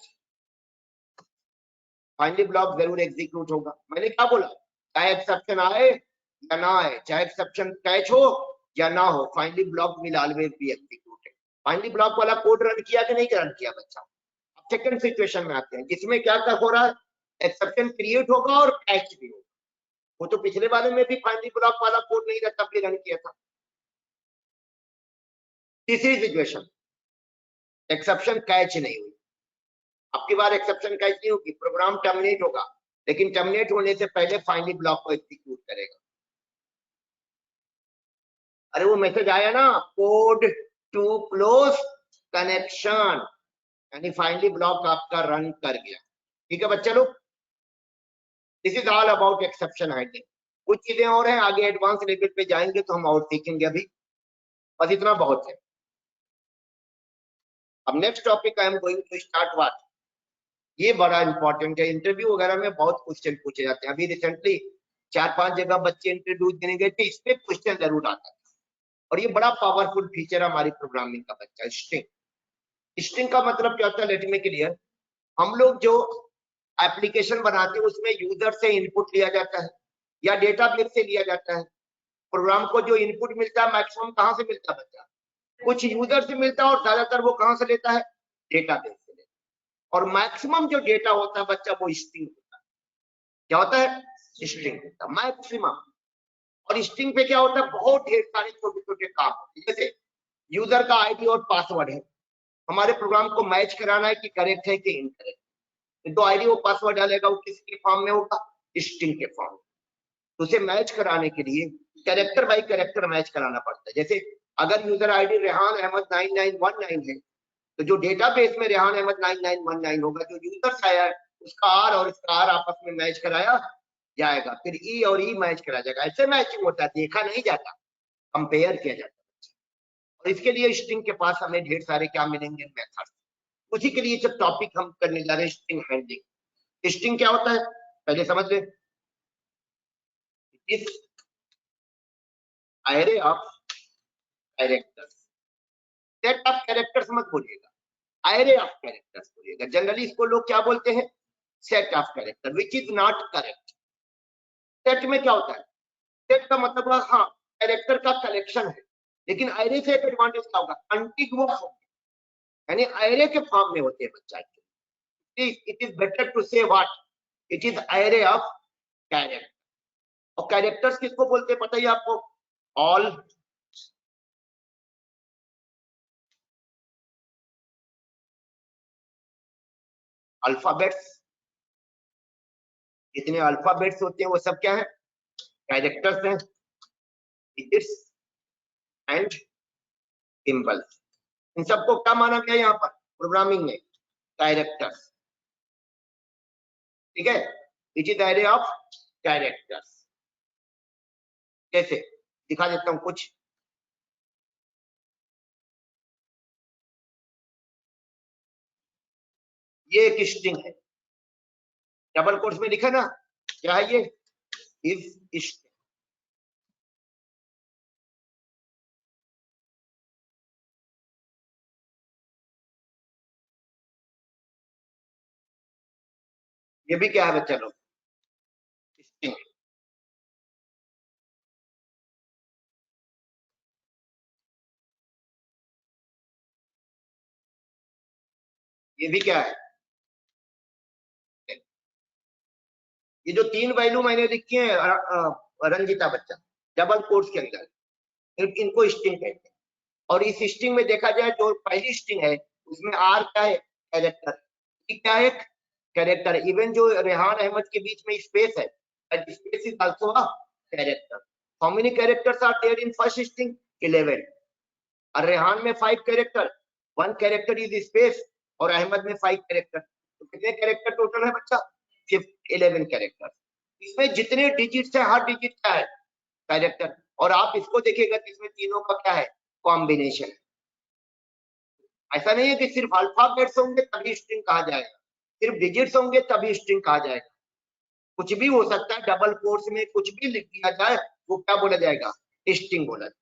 finally block जरूर एग्जीक्यूट होगा। मैंने क्या बोला, चाहे एक्सेप्शन आए या ना आए, चाहे एक्सेप्शन कैच हो या ना हो, finally block will always be executed. Finally block वाला कोड रन किया कि नहीं रन किया बच्चा? अब सेकंड सिचुएशन में आते हैं जिसमें क्या क्या हो रहा है, एक्सेप्शन क्रिएट होगा और कैच भी होगा। वो तो पिछले वाले में भी फाइनली ब्लॉक वाला कोड नहीं रहता, भी रन किया था। तीसरी सिचुएशन, एक्सेप्शन कैच नहीं हुई। अब की बार एक्सेप्शन कैच नहीं होगी, प्रोग्राम टर्मिनेट होगा, लेकिन टर्मिनेट होने से पहले फाइनली ब्लॉक को एग्जीक्यूट करेगा। अरे वो मैसेज आया ना, कोड टू क्लोज कनेक्शन, यानी फाइनली ब्लॉक आपका रन कर गया। ठीक है बच्चे लोग, this is all about exception handling. कुछ चीजें और हैं, आगे एडवांस लेवल पे जाएंगे तो हम और सीखेंगे, अभी बस इतना बहुत है। अब next topic I am going to start what, ये बड़ा इंपॉर्टेंट है, इंटरव्यू वगैरह में बहुत क्वेश्चन पूछे जाते हैं। अभी रिसेंटली 4-5 जगह बच्चे इंटरव्यू देने गए थे, इस पे क्वेश्चन जरूर आता है, और ये बड़ा पावरफुल फीचर है हमारी प्रोग्रामिंग का बच्चा। स्ट्रिंग, स्ट्रिंग का मतलब क्या होता है, लेट मी क्लियर। हम लोग जो एप्लीकेशन बनाते हैं उसमें यूजर से इनपुट लिया जाता है या डेटाबेस से लिया जाता है। प्रोग्राम को जो इनपुट मिलता है मैक्सिमम कहाँ से मिलता है बच्चा? कुछ यूजर से मिलता है और ज्यादातर वो कहाँ से लेता है? डेटाबेस से लेता है। और मैक्सिमम जो डेटा होता है बच्चा वो स्ट्रिंग होता है। क्या होता है? स्ट्रिंग होता है मैक्सिमम। और स्ट्रिंग पे क्या होता है? बहुत ढेर सारे छोटे छोटे काम होते हैं। जैसे यूजर का आईडी और पासवर्ड है, हमारे प्रोग्राम को मैच कराना है कि करेक्ट है कि इनकरेक्ट। तो आईडी और पासवर्ड डालेगा, वो किसके फॉर्म में होगा? स्ट्रिंग के फॉर्म में। तो उसे मैच कराने के लिए कैरेक्टर बाय कैरेक्टर मैच कराना पड़ता है। जैसे अगर यूजर आईडी रेहान अहमद 9919 है, तो जो डेटाबेस में रेहान अहमद 9919 होगा, जो यूजर से आया है उसका आर और इसका आर आपस में मैच कराया जाएगा, फिर ई और ई मैच करा जाएगा। ऐसे मैचिंग होता है, देखा नहीं जाता, कंपेयर किया जाता है। और इसके लिए स्ट्रिंग के पास हमें ढेर सारे क्या मिलेंगे? मेथड। उसी के लिए जब टॉपिक हम करने जा रहे हैं स्ट्रिंग हैंडलिंग। स्ट्रिंग क्या होता है पहले समझ ले। इस array of characters, set of characters मत बोलिएगा, array of characters बोलिएगा। जनरली इसको लोग क्या बोलते हैं? set of character, which is not correct। set में क्या होता है? set का मतलब हाँ कैरेक्टर का कलेक्शन है, लेकिन array से एक एडवांटेज क्या होगा? कंटिन्यूअस यानी array के फॉर्म में होते हैं बच्चा। इट इज बेटर टू से what? It is array of character। और कैरेक्टर्स किसको बोलते हैं पता ही आपको? ऑल अल्फाबेट्स, जितने अल्फाबेट्स होते हैं वो सब क्या है? कैरेक्टर्स हैं, डिजिट्स एंड सिंबल्स। इन सबको क्या माना गया यहाँ पर प्रोग्रामिंग में? कैरेक्टर्स। ठीक है, it is array of characters. कैसे दिखा देता हूं कुछ। ये एक स्ट्रिंग है, डबल कोट्स में लिखा ना, क्या है ये? Is string. ये भी क्या है बच्चा लोग? स्ट्रिंग। ये भी क्या है? ये जो तीन वैल्यू मैंने लिखी है रंजिता बच्चा, डबल कोट्स के अंदर, इनको स्ट्रिंग कहते हैं। और इस स्ट्रिंग में देखा जाए जो पहली स्ट्रिंग है उसमें आर क्या है? कैरेक्टर। क्या है? कैरेक्टर। इवन जो रेहान अहमद के बीच में स्पेस है, space is also a character. How many characters are there in first string? 11। और रेहान में 5 कैरेक्टर, 1 कैरेक्टर इज स्पेस, और अहमद में 5 कैरेक्टर। तो कितने कैरेक्टर टोटल है बच्चा? 11 कैरेक्टर। इसमें जितने डिजिट्स है हर डिजिट क्या है? कैरेक्टर। और आप इसको देखिएगा इसमें तीनों का क्या है? कॉम्बिनेशन। ऐसा नहीं है कि सिर्फ अल्फाबेट्स होंगे तभी स्ट्रिंग कहा जाएगा, सिर्फ डिजिट्स होंगे तभी स्ट्रिंग कहा जाएगा। कुछ भी हो सकता है, डबल कोट्स में कुछ भी लिख दिया जाए वो क्या बोला जाएगा? स्ट्रिंग बोला जाएगा।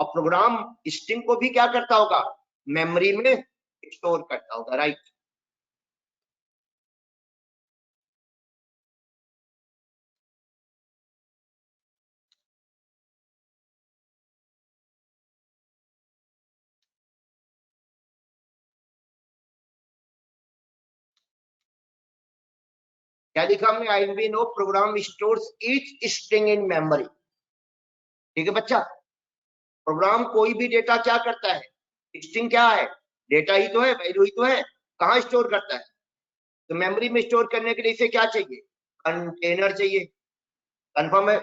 और प्रोग्राम स्ट्रिंग को भी क्या करता होगा? मेमोरी में स्टोर करता होगा, राइट। क्या लिखा हमने? I we know program stores each string in memory. ठीक है बच्चा, प्रोग्राम कोई भी डेटा क्या करता है? स्ट्रिंग क्या है? डेटा ही तो है, वैल्यू ही तो है। कहाँ स्टोर करता है? तो मेमोरी में स्टोर करने के लिए इसे क्या चाहिए? कंटेनर चाहिए। कंफर्म है?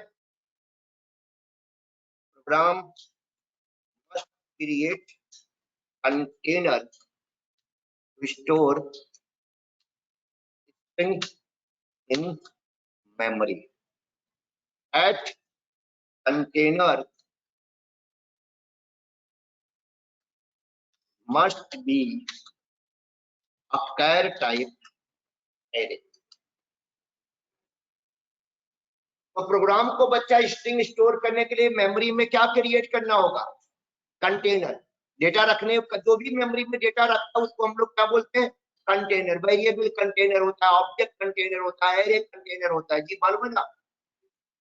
Program must create container to store string in memory. At container must be a char type array। तो प्रोग्राम को बच्चा स्ट्रिंग स्टोर करने के लिए मेमोरी में क्या क्रिएट करना होगा? कंटेनर। डेटा रखने जो भी मेमोरी में डेटा रखता है उसको हम लोग क्या बोलते हैं? कंटेनर, वेरिएबल कंटेनर होता है, ऑब्जेक्ट कंटेनर होता है, एरे कंटेनर होता है। जी मालूम है ना?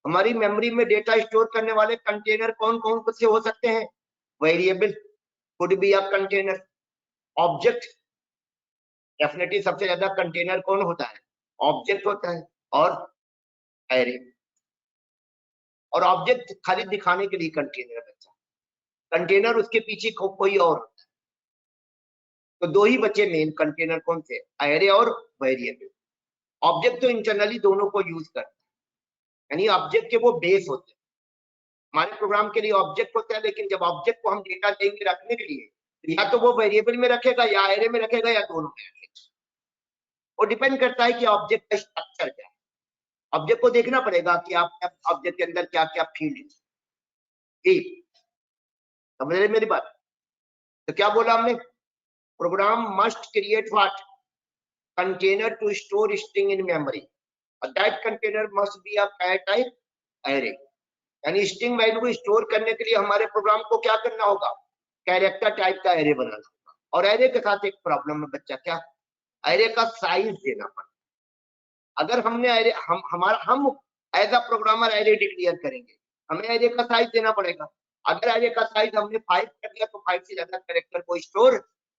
हमारी मेमोरी में डेटा स्टोर करने वाले कंटेनर कौन कौन से हो सकते हैं? Variable could be a container, object definitely सबसे ज्यादा कंटेनर कौन होता है? ऑब्जेक्ट होता है, और एरे। और ऑब्जेक्ट खाली दिखाने के लिए कंटेनर बच्चा, कंटेनर उसके पीछे कोई और होता है। तो दो ही बचे मेन कंटेनर, कौन से? एरे और वेरिएबल। ऑब्जेक्ट तो इंटरनली दोनों को यूज करते हैं, यानी ऑब्जेक्ट के वो बेस होते हैं। हमारे प्रोग्राम के लिए ऑब्जेक्ट होता है, लेकिन जब ऑब्जेक्ट को हम डेटा देंगे रखने के लिए, तो या तो वो वेरिएबल में रखेगा, या एरे में रखेगा, या दोनों में रखेगा। वो डिपेंड करता है कि ऑब्जेक्ट का स्ट्रक्चर क्या है। ऑब्जेक्ट को देखना पड़ेगा कि आप ऑब्जेक्ट के अंदर क्या क्या फील्ड है। ठीक, समझ रहे मेरी बात? तो क्या बोला हमने? Program must create what? Container to store string in memory, that container must be a type array. यानी स्ट्रिंग वैल्यू को स्टोर करने के लिए हमारे प्रोग्राम को क्या करना होगा? कैरेक्टर टाइप का एरे बनाना होगा। और एरे के साथ एक प्रॉब्लम है बच्चा, क्या? एरे का साइज देना पड़ेगा। अगर हमने एरे हम as a programmer array declare करेंगे, हमें एरे का साइज देना पड़ेगा। अगर एरे का साइज हमने 5 कर दिया तो 5 से ज्यादा कैरेक्टर को स्टोर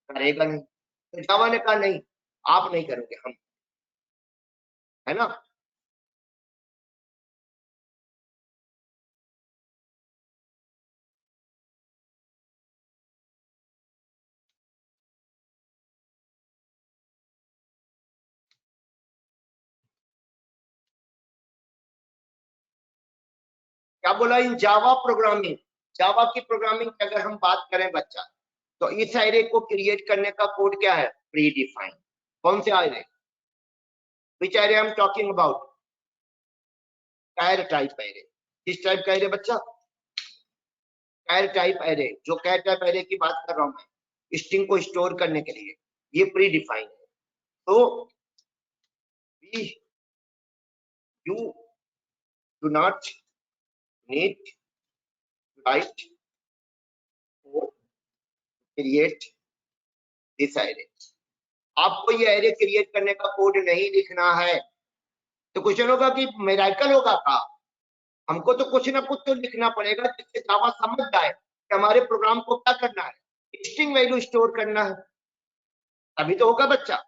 करेगा नहीं। तो जावा ने कहा नहीं, आप नहीं करोगे, हम, है ना? क्या बोला? इन जावा प्रोग्रामिंग, जावा की प्रोग्रामिंग की अगर हम बात करें बच्चा, तो इस एरे को क्रिएट करने का कोड क्या है? Predefine. कौन से array? Which array I am talking about? Char type array. किस टाइप का एरे बच्चा? Char type array. जो कैर टाइप एरे की बात कर रहा हूं मैं, स्ट्रिंग को स्टोर करने के लिए, ये प्री डिफाइन है। तो you do not need to write or create this array। आपको ये एरे क्रिएट करने का कोड नहीं लिखना है। तो क्वेश्चन होगा कि मिरेकल होगा का? हमको तो कुछ ना कुछ तो लिखना पड़ेगा जिससे जावा समझ जाए कि हमारे प्रोग्राम को क्या करना है, स्ट्रिंग वैल्यू स्टोर करना है, अभी तो होगा बच्चा।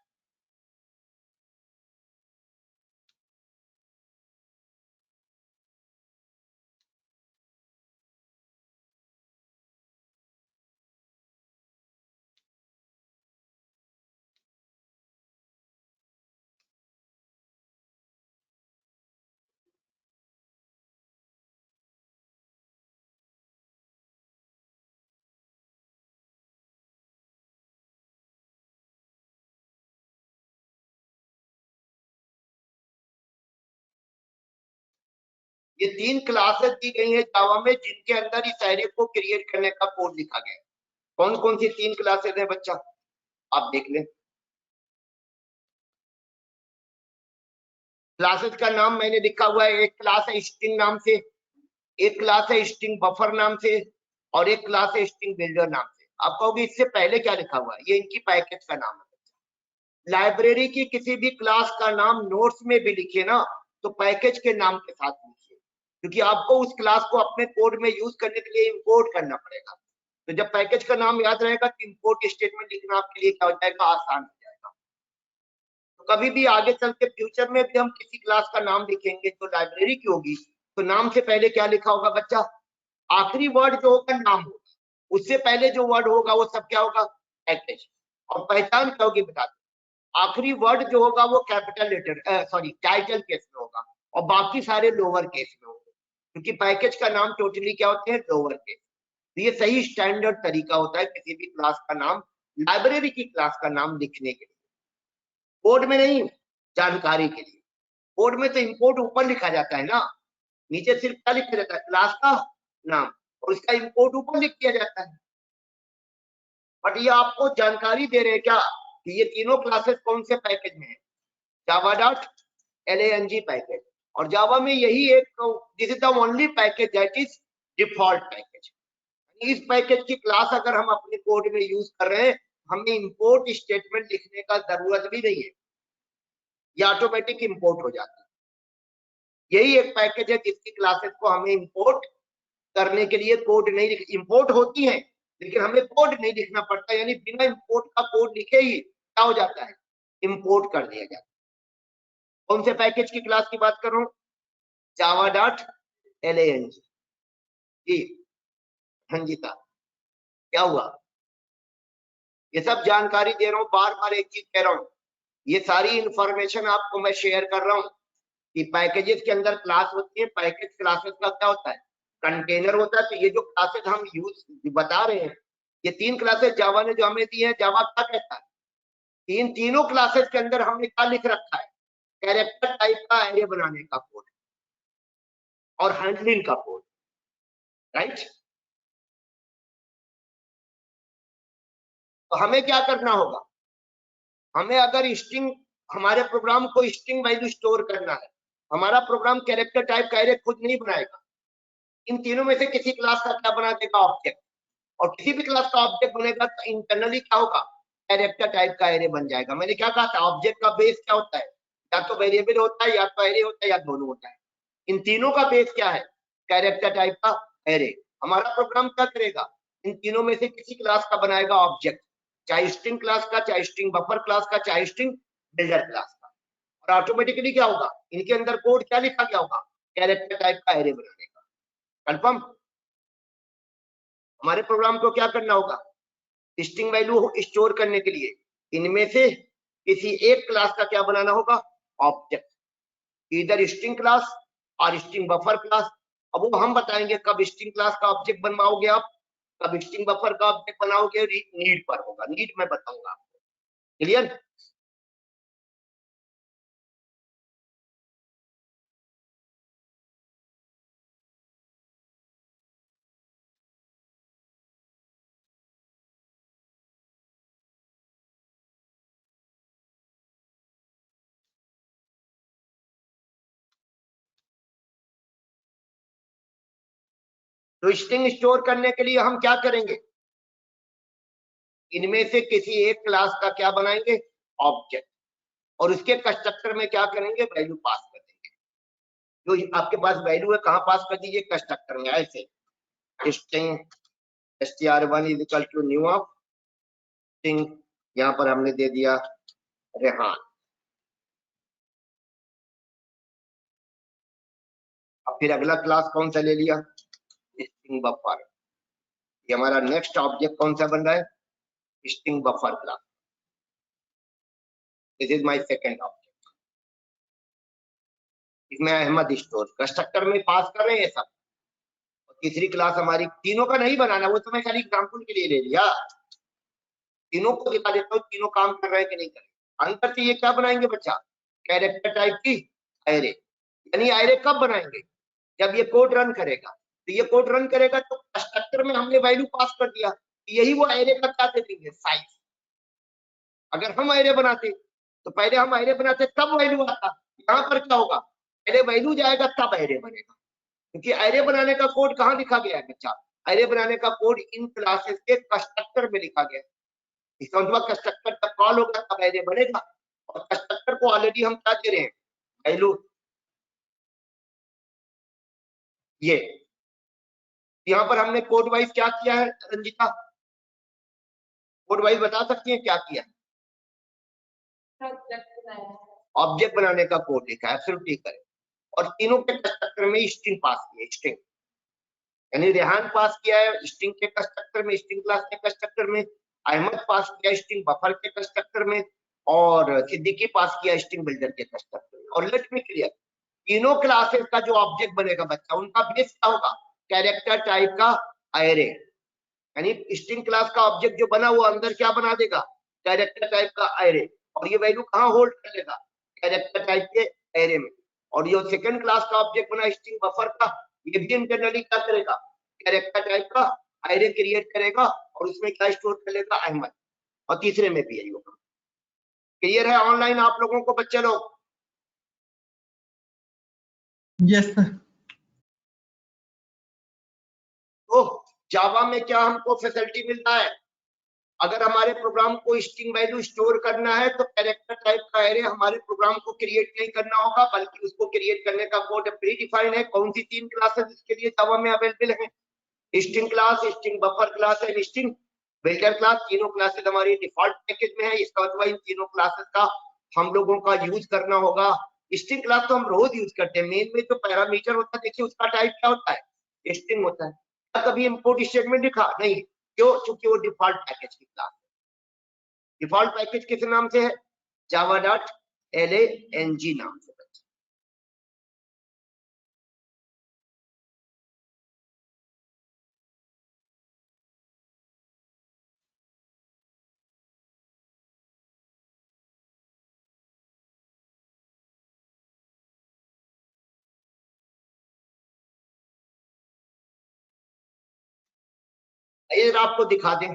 ये 3 क्लासेस दी गई है जावा में, जिनके अंदर इस एरे को क्रिएट करने का कोड लिखा गया है। कौन कौन सी 3 क्लासेस है बच्चा? आप देख लें। क्लासेस का नाम मैंने लिखा हुआ है। एक क्लास है स्ट्रिंग नाम से, एक क्लास है स्ट्रिंग बफर नाम से, और एक क्लास है स्ट्रिंग बिल्डर नाम से। आप कहोगे इससे पहले क्या लिखा हुआ है? ये इनकी पैकेज का नाम है। लाइब्रेरी की किसी भी क्लास का नाम नोट्स में भी लिखे ना, तो पैकेज के नाम के साथ लिखिए, क्योंकि आपको उस क्लास को अपने कोड में यूज करने के लिए इंपोर्ट करना पड़ेगा। तो जब पैकेज का नाम याद रहेगा तो इंपोर्ट स्टेटमेंट लिखना आपके लिए क्या हो जाएगा? आसान हो जाएगा। तो कभी भी आगे चल के फ्यूचर में भी हम किसी क्लास का नाम लिखेंगे जो लाइब्रेरी की होगी, तो नाम से पहले क्या लिखा होगा बच्चा? आखिरी वर्ड जो होगा नाम होगा, उससे पहले जो वर्ड होगा वो सब क्या होगा? पैकेज। और पहचान क्या होगी बता दो, आखिरी वर्ड जो होगा वो capital letter sorry title case में होगा, और बाकी सारे लोअर केस में होंगे, क्योंकि पैकेज का नाम टोटली क्या होते हैं? Lower case. तो ये सही स्टैंडर्ड तरीका होता है किसी भी क्लास का नाम, लाइब्रेरी की क्लास का नाम लिखने के लिए, कोड में नहीं, जानकारी के लिए। कोड में तो इंपोर्ट ऊपर लिखा जाता है ना, नीचे सिर्फ क्या लिखा जाता है? क्लास का नाम, और उसका इंपोर्ट ऊपर लिख दिया जाता है। बट ये आपको जानकारी दे रहे हैं क्या कि ये तीनों क्लासेस कौन से पैकेज में है? Java dot lang package. और जावा में यही एक, this is the only package that is default package. इस पैकेज की क्लास अगर हम अपने कोड में यूज कर रहे हैं हमें इंपोर्ट स्टेटमेंट लिखने का जरूरत भी नहीं है, ये ऑटोमेटिक इंपोर्ट हो जाती है। यही एक पैकेज है जिसकी क्लासेस को हमें इंपोर्ट करने के लिए कोड नहीं लिख, इंपोर्ट होती है लेकिन हमें कोड नहीं लिखना पड़ता, यानी बिना इंपोर्ट का कोड लिखे ही क्या हो जाता है, इंपोर्ट कर दिया जाता है। कौन से पैकेज की क्लास की बात कर रहा हूं, java.lang जी। संगीता क्या हुआ, ये सब जानकारी दे रहा हूं, बार बार एक चीज कह रहा हूं, ये सारी इंफॉर्मेशन आपको मैं शेयर कर रहा हूं कि पैकेजेस के अंदर क्लास होती है। पैकेज क्लासेस का क्या होता है, कंटेनर होता है। तो ये जो क्लासेस हम यूज बता रहे हैं, ये 3 क्लासेस जावा ने जो हमें दी है, जावा क्या कहता है, तीनों क्लासेस के अंदर हमने क्या लिख रखा है, कैरेक्टर टाइप का एरे बनाने का कोड और हैंडलिंग का कोड, राइट। तो हमें क्या करना होगा, हमें अगर स्ट्रिंग, हमारे प्रोग्राम को स्ट्रिंग वैल्यू स्टोर करना है, हमारा प्रोग्राम कैरेक्टर टाइप का एरे खुद नहीं बनाएगा, इन तीनों में से किसी क्लास का क्या बना देगा, ऑब्जेक्ट। और किसी भी क्लास का ऑब्जेक्ट बनेगा तो इंटरनली क्या होगा, कैरेक्टर टाइप का एरे बन जाएगा। मैंने क्या कहा था, ऑब्जेक्ट का बेस क्या होता है, या तो वेरिएबल होता है, या तो एरे होता है, या दोनों होता है। इन तीनों का बेस क्या है, कैरेक्टर टाइप का एरे। हमारा प्रोग्राम क्या करेगा, इन तीनों में से किसी क्लास का बनाएगा ऑब्जेक्ट, चाहे स्ट्रिंग क्लास का, चाहे स्ट्रिंग बफर क्लास का, चाहे स्ट्रिंग बिल्डर क्लास का। और ऑटोमेटिकली क्या होगा, इनके अंदर कोड क्या लिखा गया होगा, कैरेक्टर टाइप का एरे बनाने का। कंफर्म। हमारे प्रोग्राम को क्या करना होगा, स्ट्रिंग वैल्यू स्टोर करने के लिए इनमें से किसी एक क्लास का क्या बनाना होगा, ऑब्जेक्ट, इधर स्ट्रिंग क्लास और स्ट्रिंग बफर क्लास। अब वो हम बताएंगे कब स्ट्रिंग क्लास का ऑब्जेक्ट बनवाओगे आप, कब स्ट्रिंग बफर का ऑब्जेक्ट बनाओगे, नीड पर होगा, नीड मैं बताऊंगा आपको। क्लियर। तो स्ट्रिंग स्टोर करने के लिए हम क्या करेंगे, इनमें से किसी एक क्लास का क्या बनाएंगे, ऑब्जेक्ट, और उसके कंस्ट्रक्टर में क्या करेंगे, वैल्यू पास कर देंगे। जो आपके पास वैल्यू है कहां पास कर दीजिए, कंस्ट्रक्टर में। ऐसे string str1 is equal to new of string, यहां पर हमने दे दिया रेहान। अब फिर अगला क्लास कौन सा ले लिया, स्ट्रिंग बफर। ये हमारा नेक्स्ट ऑब्जेक्ट कौन सा बन रहा है, string buffer class. This is my second object, इसमें अहमद स्टोर कंस्ट्रक्टर में पास कर रहे हैं सब। और तीसरी क्लास हमारी, तीनों का नहीं बनाना, वो तो मैं खाली एग्जांपल के लिए ले लिया, तीनों को दिखा देता हूँ तीनों काम कर रहे हैं कि नहीं कर रहे। अंतर से ये क्या बनाएंगे बच्चा, कैरेक्टर टाइप की एरे। यानी एरे कब बनाएंगे, जब ये कोड रन करेगा। तो ये कोड रन करेगा तो कंस्ट्रक्टर में हमने वैल्यू पास कर दिया, यही वो एरे का क्या दे देंगे, साइज। अगर हम एरे बनाते तो पहले हम एरे बनाते तब वैल्यू आता, यहाँ पर क्या होगा, पहले वैल्यू जाएगा तब एरे बनेगा। क्योंकि एरे बनाने का कोड कहाँ लिखा गया है बच्चा, एरे बनाने का कोड इन क्लासेस के कंस्ट्रक्टर में लिखा गया है। इसका मतलब कंस्ट्रक्टर तब कॉल होगा तब एरे बनेगा। और कंस्ट्रक्टर को ऑलरेडी हम क्या दे रहे हैं, वैल्यू। ये यहाँ पर हमने कोड वाइज क्या किया है रंजिता, कोड वाइज बता सकती हैं क्या किया, ऑब्जेक्ट बनाने का कोड लिखा है, एब्सोल्युटली करेक्ट। और तीनों के कंस्ट्रक्टर में स्ट्रिंग पास किया, स्ट्रिंग यानी रेहान पास किया है स्ट्रिंग के कंस्ट्रक्टर में, स्ट्रिंग क्लास के कंस्ट्रक्टर में, अहमद पास किया स्ट्रिंग बफर के कंस्ट्रक्टर में, और सिद्दीकी पास किया स्ट्रिंग बिल्डर के कंस्ट्रक्टर में। और लेट मी क्लियर, तीनों क्लासेस का जो ऑब्जेक्ट बनेगा बच्चा, उनका बेस क्या होगा, कैरेक्टर टाइप का एरे। यानी स्ट्रिंग क्लास का ऑब्जेक्ट जो बना वो अंदर क्या बना देगा, कैरेक्टर टाइप का एरे। और ये वैल्यू कहाँ होल्ड कर लेगा, कैरेक्टर टाइप के एरे में। और ये सेकंड क्लास का ऑब्जेक्ट बना स्ट्रिंग बफर का, ये भी इंटरनली क्या करेगा, कैरेक्टर टाइप का एरे क्रिएट करेगा और उसमें क्या स्टोर कर लेगा, अहमद। और तीसरे में भी यही होगा। क्लियर है ऑनलाइन आप लोगों को बच्चे लोग, यस सर। तो जावा में क्या हमको फैसिलिटी मिलता है, अगर हमारे प्रोग्राम को स्ट्रिंग वैल्यू स्टोर करना है तो कैरेक्टर टाइप का एरे हमारे प्रोग्राम को क्रिएट नहीं करना होगा, बल्कि उसको क्रिएट करने का कोड प्री डिफाइन है। कौन सी 3 क्लासेस इसके लिए जावा में अवेलेबल है? String class, string buffer class and string builder class. तीनों क्लासेस हमारी डिफॉल्ट पैकेज में है। इसका मतलब इन तीनों क्लासेस का हम लोगों का यूज करना होगा। स्ट्रिंग क्लास तो हम रोज यूज करते हैं। मेन में जो पैरामीटर होता है, देखिए उसका टाइप क्या होता है, स्ट्रिंग होता है। कभी इंपोर्ट स्टेटमेंट लिखा नहीं, क्यों? क्योंकि वो डिफॉल्ट पैकेज की क्लास है। डिफॉल्ट पैकेज किस नाम से है? java.lang नाम से। ये आपको दिखा दें,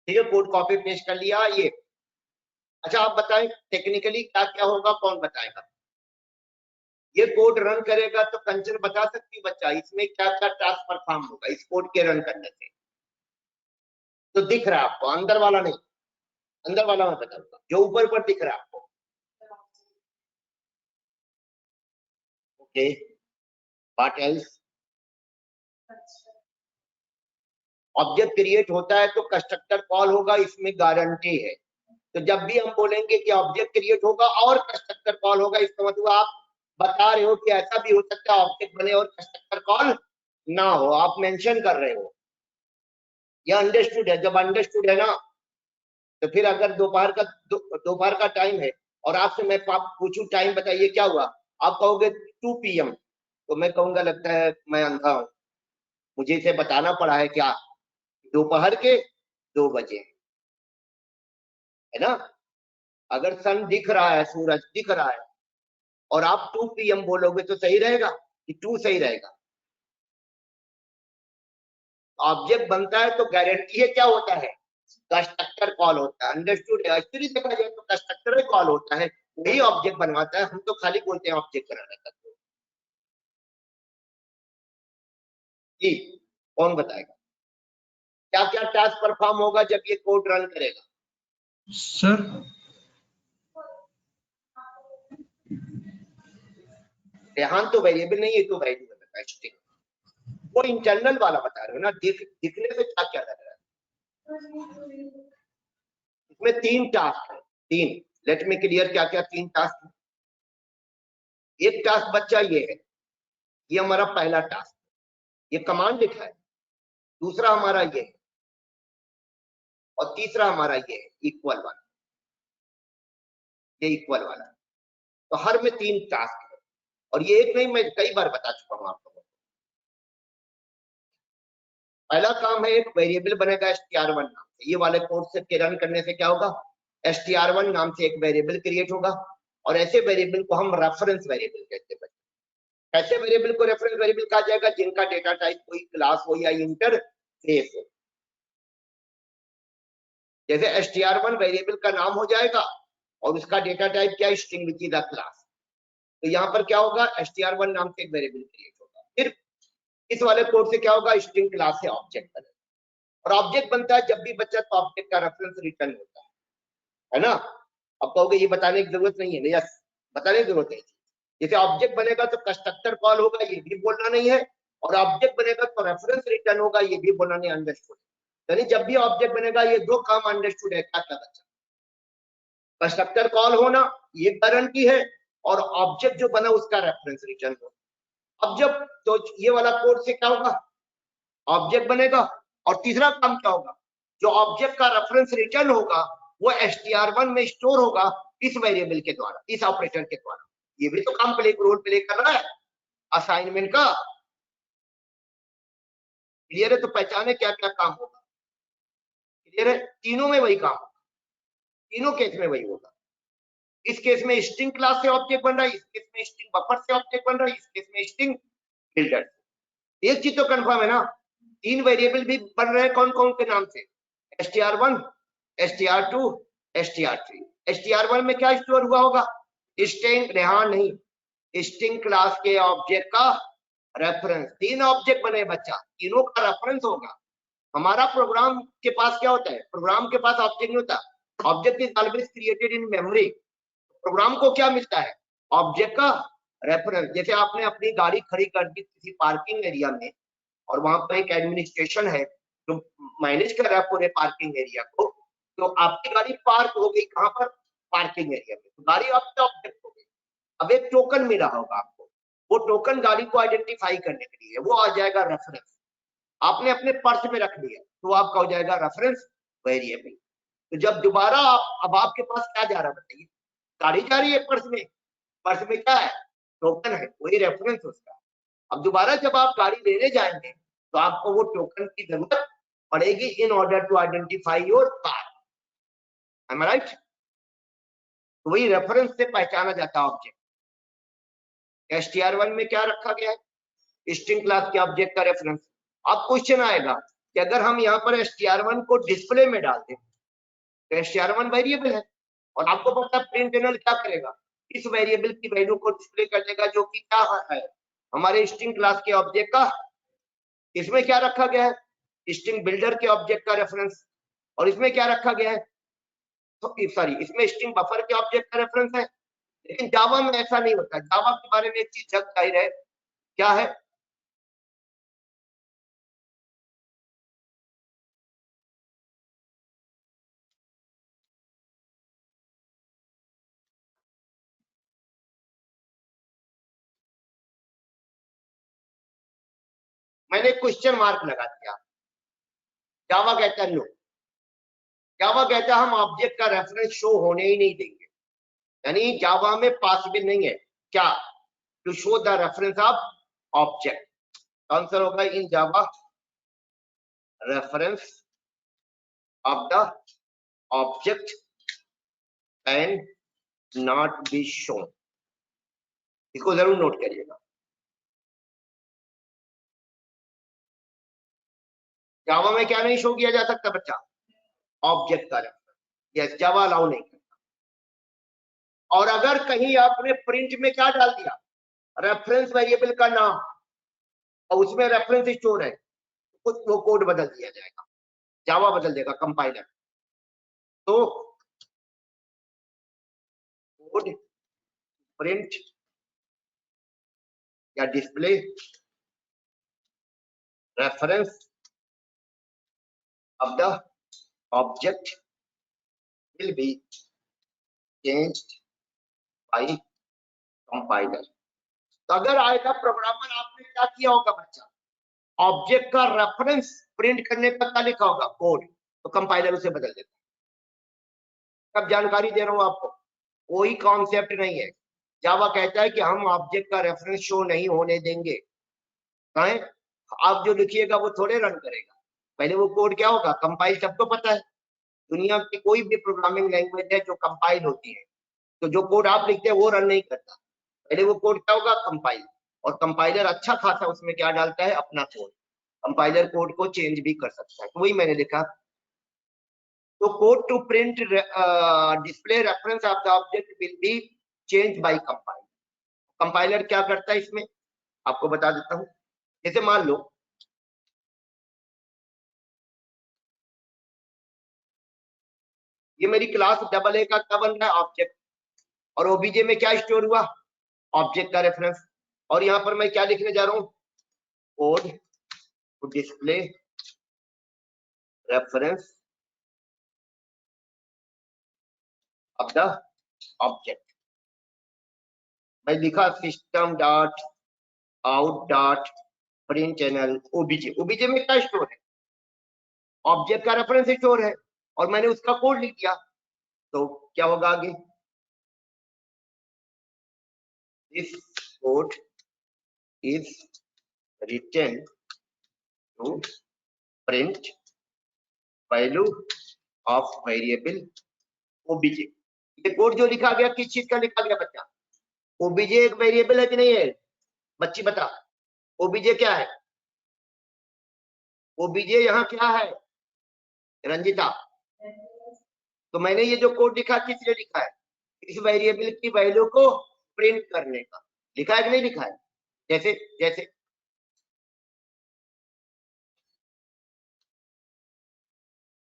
ठीक है, कोड कॉपी पेस्ट कर लिया ये। अच्छा आप बताएं टेक्निकली क्या क्या होगा, कौन बताएगा? ये कोड रन करेगा तो कंचन बता सकती बच्चा इसमें क्या क्या टास्क परफॉर्म होगा इस कोड के रन करने से? तो दिख रहा है आपको, अंदर वाला नहीं, अंदर वाला मैं बताऊंगा जो ऊपर ऊपर दिख रहा है आपको। Okay, what else? Object create होता है तो कंस्ट्रक्टर कॉल होगा, इसमें गारंटी है। तो जब भी हम बोलेंगे कि ऑब्जेक्ट क्रिएट होगा और कंस्ट्रक्टर कॉल होगा, इसका मतलब आप बता रहे हो कि ऐसा भी हो सकता है ऑब्जेक्ट बने और कंस्ट्रक्टर कॉल ना हो, आप मेंशन कर रहे हो। यह अंडरस्टूड है। जब अंडरस्टूड है ना, तो फिर अगर दोपहर का टाइम है और आपसे मैं पूछूं टाइम बताइए क्या हुआ, आप कहोगे 2 PM, तो मैं कहूंगा लगता है मैं अंधा हूं, मुझे इसे बताना पड़ा है क्या, दोपहर के 2 बजे, है ना? अगर सन दिख रहा है, सूरज दिख रहा है और आप 2 PM बोलोगे तो सही रहेगा कि 2 सही रहेगा? ऑब्जेक्ट बनता है तो गारंटी है क्या होता है, कंस्ट्रक्टर कॉल होता है। अंडरस्टूड है? एक्चुअली देखा जाए तो कंस्ट्रक्टर कॉल होता है, वही ऑब्जेक्ट बनवाता है, हम तो खाली बोलते हैं ऑब्जेक्ट बनाने का। जी, कौन बताएगा क्या क्या टास्क परफॉर्म होगा जब ये कोड रन करेगा? सर रेहान तो वेरिएबल नहीं है, तो वैल्यू है स्ट्रिंग। वो इंटरनल वाला बता रहे हो ना, दिखने से क्या क्या लग रहा है? इसमें 3 टास्क है, 3। लेट मी क्लियर क्या क्या 3 टास्क है। एक टास्क बच्चा ये है, ये हमारा पहला टास्क, ये कमांड लिखा है। दूसरा हमारा ये है और तीसरा हमारा ये है इक्वल वाला, ये इक्वल वाला। तो हर में 3 टास्क है और ये एक नहीं, मैं कई बार बता चुका हूं आप लोगों को। पहला काम है एक वेरिएबल बनेगा str1 नाम से। ये वाले कोड से के रन करने से क्या होगा, str1 नाम से एक वेरिएबल क्रिएट होगा और ऐसे वेरिएबल को हम रेफरेंस वेरिएबल कहते हैं। ऐसे वेरिएबल को रेफरेंस वेरिएबल कहा जाएगा जिनका डेटा टाइप कोई क्लास हो या इंटरफेस हो। जैसे str1 वेरिएबल का नाम हो जाएगा और उसका डेटा टाइप क्या है, string which is the class. तो यहाँ पर क्या होगा, str1 नाम से एक वेरिएबल क्रिएट होगा। फिर इस वाले कोड से क्या होगा, स्ट्रिंग क्लास से ऑब्जेक्ट बनेगा, और ऑब्जेक्ट बनता है जब भी बच्चा तो ऑब्जेक्ट का रेफरेंस रिटर्न होता है ना। अब कहोगे ये बताने की जरूरत नहीं है, यस बताने की जरूरत है। जैसे ऑब्जेक्ट बनेगा तो कंस्ट्रक्टर कॉल होगा, ये भी बोलना नहीं है, और ऑब्जेक्ट बनेगा तो रेफरेंस रिटर्न होगा, ये भी बोलना नहीं। अंडरस्टूड? यानी जब भी ऑब्जेक्ट बनेगा ये दो काम अंडरस्टूड है। क्या बच्चा, कंस्ट्रक्टर कॉल होना ये गारंटी है, और ऑब्जेक्ट जो बना उसका रेफरेंस रिटर्न हो। अब जब तो ये वाला कोड से क्या होगा, ऑब्जेक्ट बनेगा, और तीसरा काम क्या होगा, जो ऑब्जेक्ट का रेफरेंस रिटर्न होगा वो str1 में स्टोर होगा इस वेरिएबल के द्वारा, इस ऑपरेटर के द्वारा। ये भी तो काम रोल प्ले कर रहा है असाइनमेंट का। क्लियर है? तो पहचाने क्या क्या काम होगा। क्लियर है? तीनों में वही काम होगा, तीनों केस में वही होगा। इस केस में स्ट्रिंग क्लास से ऑब्जेक्ट बन रहा है, इस केस में स्ट्रिंग बफर से ऑब्जेक्ट बन रहा है, इस केस में स्ट्रिंग बिल्डर। एक चीज तो कंफर्म है ना, तीन वेरिएबल भी बन रहे हैं कौन कौन के नाम से, str1, str2, str3। str1 में क्या स्टोर हुआ होगा, स्ट्रिंग, ध्यान नहीं, स्ट्रिंग क्लास के ऑब्जेक्ट का रेफरेंस। तीन ऑब्जेक्ट बने बच्चा, तीनों का रेफरेंस होगा। हमारा प्रोग्राम के पास क्या होता है, प्रोग्राम के पास ऑब्जेक्ट नहीं होता, object is always created in memory. Program को क्या मिलता है, ऑब्जेक्ट का रेफरेंस। जैसे आपने अपनी गाड़ी खड़ी कर दी किसी पार्किंग एरिया में, और वहां पर एक एडमिनिस्ट्रेशन है जो मैनेज कर रहा है पूरे पार्किंग एरिया को, तो आपकी गाड़ी पार्क हो गई कहां पर, पार्किंग एरिया में, तो गाड़ी आपका ऑब्जेक्ट हो गई। अब एक टोकन मिला होगा आपको, वो टोकन गाड़ी को आइडेंटिफाई करने के लिए, वो आ जाएगा रेफरेंस। आपने अपने पर्स में रख लिया तो आपका हो जाएगा रेफरेंस वेरिएबल। तो जब दोबारा अब आपके पास क्या जा रहा है बताइए, गाड़ी जा रही है पर्स में, पर्स में क्या है, टोकन है, वही रेफरेंस उसका। अब दोबारा जब आप गाड़ी लेने जाएंगे तो आपको वो टोकन की जरूरत पड़ेगी in order to identify your car. Am I right? तो वही रेफरेंस से पहचाना जाता है ऑब्जेक्ट। str1 में क्या रखा गया है, स्ट्रिंग क्लास के ऑब्जेक्ट का रेफरेंस। अब क्वेश्चन आएगा कि अगर हम यहाँ पर str1 को डिस्प्ले में डाल दें, तो str1 वेरिएबल है, और आपको पता है प्रिंट क्या करेगा, इस वेरिएबल की वैल्यू को डिस्प्ले कर देगा, जो कि क्या है, हमारे स्ट्रिंग क्लास के ऑब्जेक्ट का। इसमें क्या रखा गया है, स्ट्रिंग बिल्डर के ऑब्जेक्ट का रेफरेंस, और इसमें क्या रखा गया है, तो सॉरी, इसमें स्ट्रिंग बफर के ऑब्जेक्ट का रेफरेंस है। लेकिन जावा में ऐसा नहीं होता। जावा के बारे में एक चीज जग जाहिर है, क्या है, मैंने क्वेश्चन मार्क लगा दिया। जावा कहता है नो, जावा कहता है हम ऑब्जेक्ट का रेफरेंस शो होने ही नहीं देंगे। यानी जावा में पॉसिबल नहीं है क्या, to show the reference of object. Answer होगा in Java reference of the object can not be shown. इसको जरूर नोट करिएगा। जावा में क्या नहीं शो किया जा सकता बच्चा, ऑब्जेक्ट का रेफरेंस। यस, जावा अलाउ नहीं करता। और अगर कहीं आपने प्रिंट में क्या डाल दिया, रेफरेंस वेरिएबल का नाम, और उसमें रेफरेंस स्टोर है, तो वो कोड बदल दिया जाएगा, जावा बदल देगा कंपाइलर। तो कोड प्रिंट या display reference of the object will be changed by compiler। तो अगर आएगा प्रोग्रामर, आपने क्या किया होगा बच्चा, ऑब्जेक्ट का रेफरेंस प्रिंट करने का क्या लिखा होगा, कोड, तो कंपाइलर उसे बदल देता। अब जानकारी दे रहा हूं आपको, कोई कॉन्सेप्ट नहीं है। जावा कहता है कि हम ऑब्जेक्ट का रेफरेंस शो नहीं होने देंगे। कहें आप जो लिखिएगा वो थोड़े रन करेगा, पहले वो कोड क्या होगा, कंपाइल। सबको पता है दुनिया की कोई भी प्रोग्रामिंग लैंग्वेज है जो कंपाइल होती है, तो जो कोड आप लिखते हैं वो रन नहीं करता, पहले वो कोड क्या होगा, कंपाइल। और कंपाइलर अच्छा खासा उसमें क्या डालता है, अपना कोड। कंपाइलर कोड को चेंज भी कर सकता है, तो वही मैंने लिखा। तो code to print display reference of the object will be change by compiler. Compiler क्या करता है इसमें, आपको बता देता हूं। जैसे मान लो ये मेरी क्लास डबल ए का क्या बन रहा है, ऑब्जेक्ट, और ओबीजे में क्या स्टोर हुआ, ऑब्जेक्ट का रेफरेंस। और यहां पर मैं क्या लिखने जा रहा हूं, code to display reference of the object. मैं लिखा system dot out dot print channel OBJ. OBJ में क्या स्टोर है, ऑब्जेक्ट का रेफरेंस स्टोर है, और मैंने उसका कोड लिख दिया। तो क्या होगा आगे, this code is written to print value of variable OBJ. ये कोड जो लिखा गया किस चीज का लिखा गया बच्चा, ओबीजे एक वेरिएबल है कि नहीं है, बच्ची बता, ओबीजे क्या है, ओबीजे यहाँ क्या है रंजिता। तो मैंने ये जो कोड लिखा किस लिए लिखा है, इस वेरिएबल की वैल्यू को प्रिंट करने का लिखा है कि नहीं लिखा है। जैसे जैसे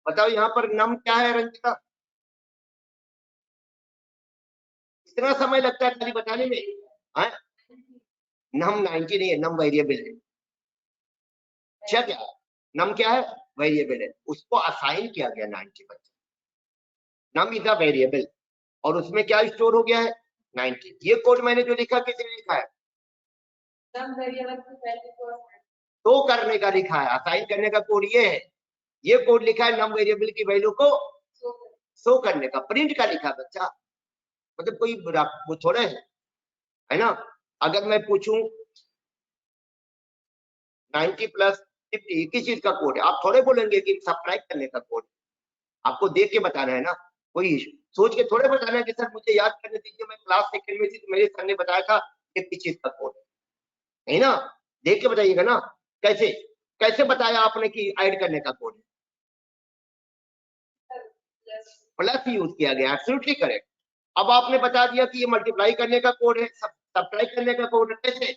बताओ यहाँ पर नम क्या है रंजिता, इतना समय लगता है खाली बताने में, है नम 90 नहीं है, नम वेरिएबल है। अच्छा क्या है? नम क्या है, वेरिएबल है, उसको असाइन किया गया 90 बच्चे। नम इज अ वेरिएबल और उसमें क्या स्टोर हो गया है 90। ये कोड मैंने जो लिखा किसने लिखा है, नम वेरिएबल की वैल्यू को तो करने का लिखा है, असाइन करने का कोड ये है। ये कोड लिखा है नम वेरिएबल की वैल्यू को शो करने का, प्रिंट का लिखा बच्चा, मतलब कोई वो थोड़ा है ना। अगर मैं पूछूं 90 प्लस 50 किस चीज का कोड है, आप थोड़े बोलेंगे कि सब्ट्रैक्ट करने का कोड, आपको देख के बताना है ना, कोई सोच के थोड़े बताना है कि सर मुझे याद करने दीजिए, मैं क्लास सेकंड में थी तो मेरे सर ने बताया था कि किस चीज का कोड है ना, देख के बताइएगा ना। कैसे कैसे बताया आपने कि ऐड करने का कोड प्लस यूज किया गया, एब्सोल्युटली करेक्ट। अब आपने बता दिया कि ये मल्टीप्लाई करने का कोड है, सब्ट्रैक्ट करने का कोड है, कैसे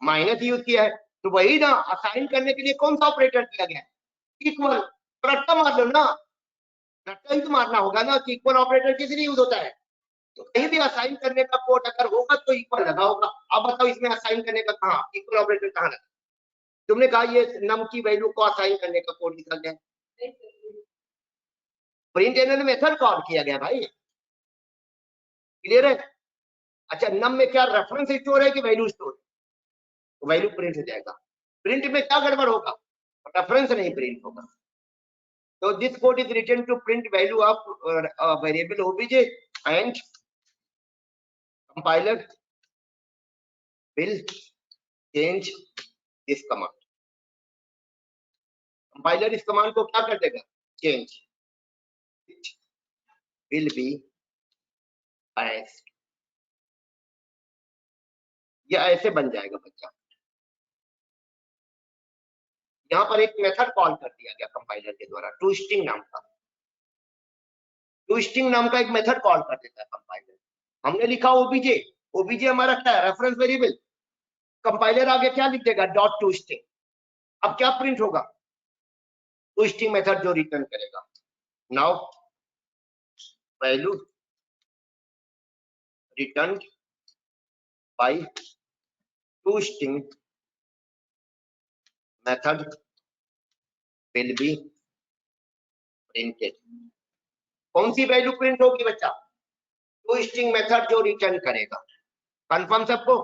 माइनस यूज किया है, तो वही ना असाइन करने के लिए कौन सा ऑपरेटर किया गया, इक्वल। रट्टा मार लो ना, रट्टा ही तो मारना होगा ना कि इक्वल ऑपरेटर किस लिए यूज होता है, तो कहीं भी असाइन करने का कोड अगर होगा तो इक्वल लगा होगा। अब बताओ इसमें असाइन करने का कहाँ इक्वल ऑपरेटर कहाँ लगा, तुमने कहा ये नम की वैल्यू को असाइन करने का कोड लिखा गया, प्रिंट एनल मेथड कॉल किया गया भाई, क्लियर है। अच्छा नम में क्या रेफरेंस स्टोर है कि वैल्यू स्टोर, तो वैल्यू प्रिंट हो जाएगा। प्रिंट में क्या गड़बड़ होगा, रेफरेंस नहीं प्रिंट होगा। तो this code is written to print value of variable OBJ and compiler will change this command. Compiler इस कमांड को क्या कर देगा, चेंज, विल बी एज, ये ऐसे बन जाएगा बच्चा। यहाँ पर एक मेथड कॉल कर दिया गया कंपाइलर के द्वारा, ट्विस्टिंग नाम का, ट्विस्टिंग नाम का एक मेथड कॉल कर देता है कंपाइलर। हमने लिखा ओबीजे, ओबीजे हमारा क्या है, रेफरेंस वेरिएबल। कंपाइलर आगे क्या लिख देगा, डॉट ट्विस्टिंग। अब क्या प्रिंट होगा, ट्विस्टिंग मेथड जो रिटर्न करेगा, now value return by to string method will be printed. कौन सी वैल्यू प्रिंट होगी बच्चा, ट्विस्टिंग मेथड जो रिटर्न करेगा। कंफर्म सबको,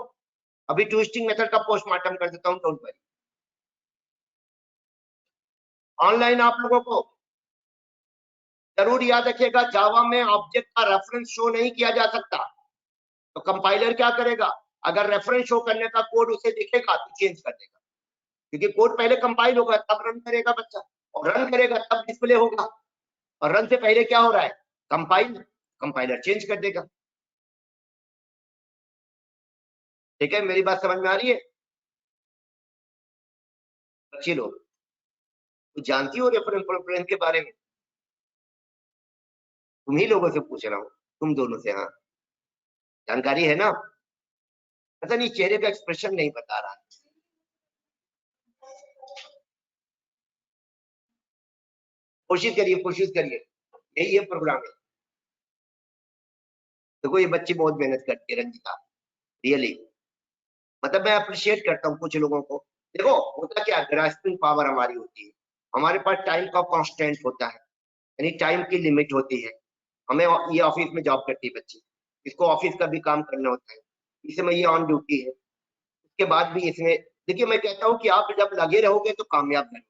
अभी ट्विस्टिंग मेथड का पोस्टमार्टम कर देता हूं, डोंट वरी। ऑनलाइन आप लोगों को जरूर याद रखिएगा, जावा में ऑब्जेक्ट का रेफरेंस शो नहीं किया जा सकता, तो कंपाइलर क्या करेगा, अगर रेफरेंस शो करने का कोड उसे दिखेगा तो चेंज कर देगा, क्योंकि कोड पहले कंपाइल होगा तब रन करेगा बच्चा, और रन करेगा तब डिस्प्ले होगा, और रन से पहले क्या हो रहा है, कंपाइल, कंपाइलर चेंज कर देगा। ठीक है, मेरी बात समझ में आ रही है। बच्चे लोग तो जानती हो रेफरेंस प्रेफरेंस के बारे में? तुम ही लोगों से पूछ रहा हूँ, तुम दोनों से। हाँ, जानकारी है ना? पता नहीं चेहरे का एक्सप्रेशन नहीं बता रहा। कोशिश करिए, यही है प्रोग्राम है। देखो ये बच्ची बहुत मेहनत करती है रंजिता, रियली, मतलब मैं अप्रिशिएट करता हूँ कुछ लोगों को। देखो होता क्या, ग्रास्पिंग पावर हमारी होती है, हमारे पास टाइम का कांस्टेंट होता है, यानी टाइम की लिमिट होती है। हमें ये ऑफिस में जॉब करती है बच्ची, इसको ऑफिस का भी काम करना होता है, इस समय ये ऑन ड्यूटी है, उसके बाद भी इसमें देखिए मैं कहता हूँ कि आप जब लगे रहोगे तो कामयाब बनेंगे।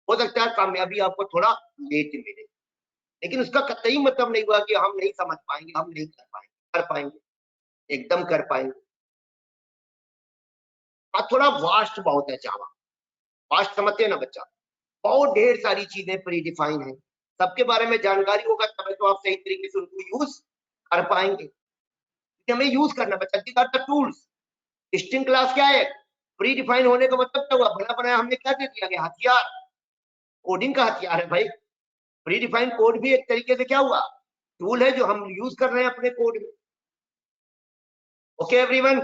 हो सकता है कामयाबी आपको थोड़ा लेट मिले, लेकिन उसका कतई मतलब नहीं हुआ कि हम नहीं समझ पाएंगे, हम नहीं कर पाएंगे, एकदम कर पाएंगे। थोड़ा वास्ट बहुत है जावा, वास्ट समझते हैं ना बच्चा, बहुत ढेर सारी चीजें प्री डिफाइन है, सबके बारे में जानकारी होगा तब तो आप सही तरीके से उनको यूज कर पाएंगे। हमें यूज करना बच्चा, these are the tools. String class क्या है? प्री डिफाइन होने का मतलब क्या हुआ? बना बनाया हमने क्या दे दिया गया? हथियार, कोडिंग का हथियार है भाई। प्री डिफाइन कोड भी एक तरीके से क्या हुआ? टूल है जो हम यूज कर रहे हैं अपने कोड में। ओके एवरीवन,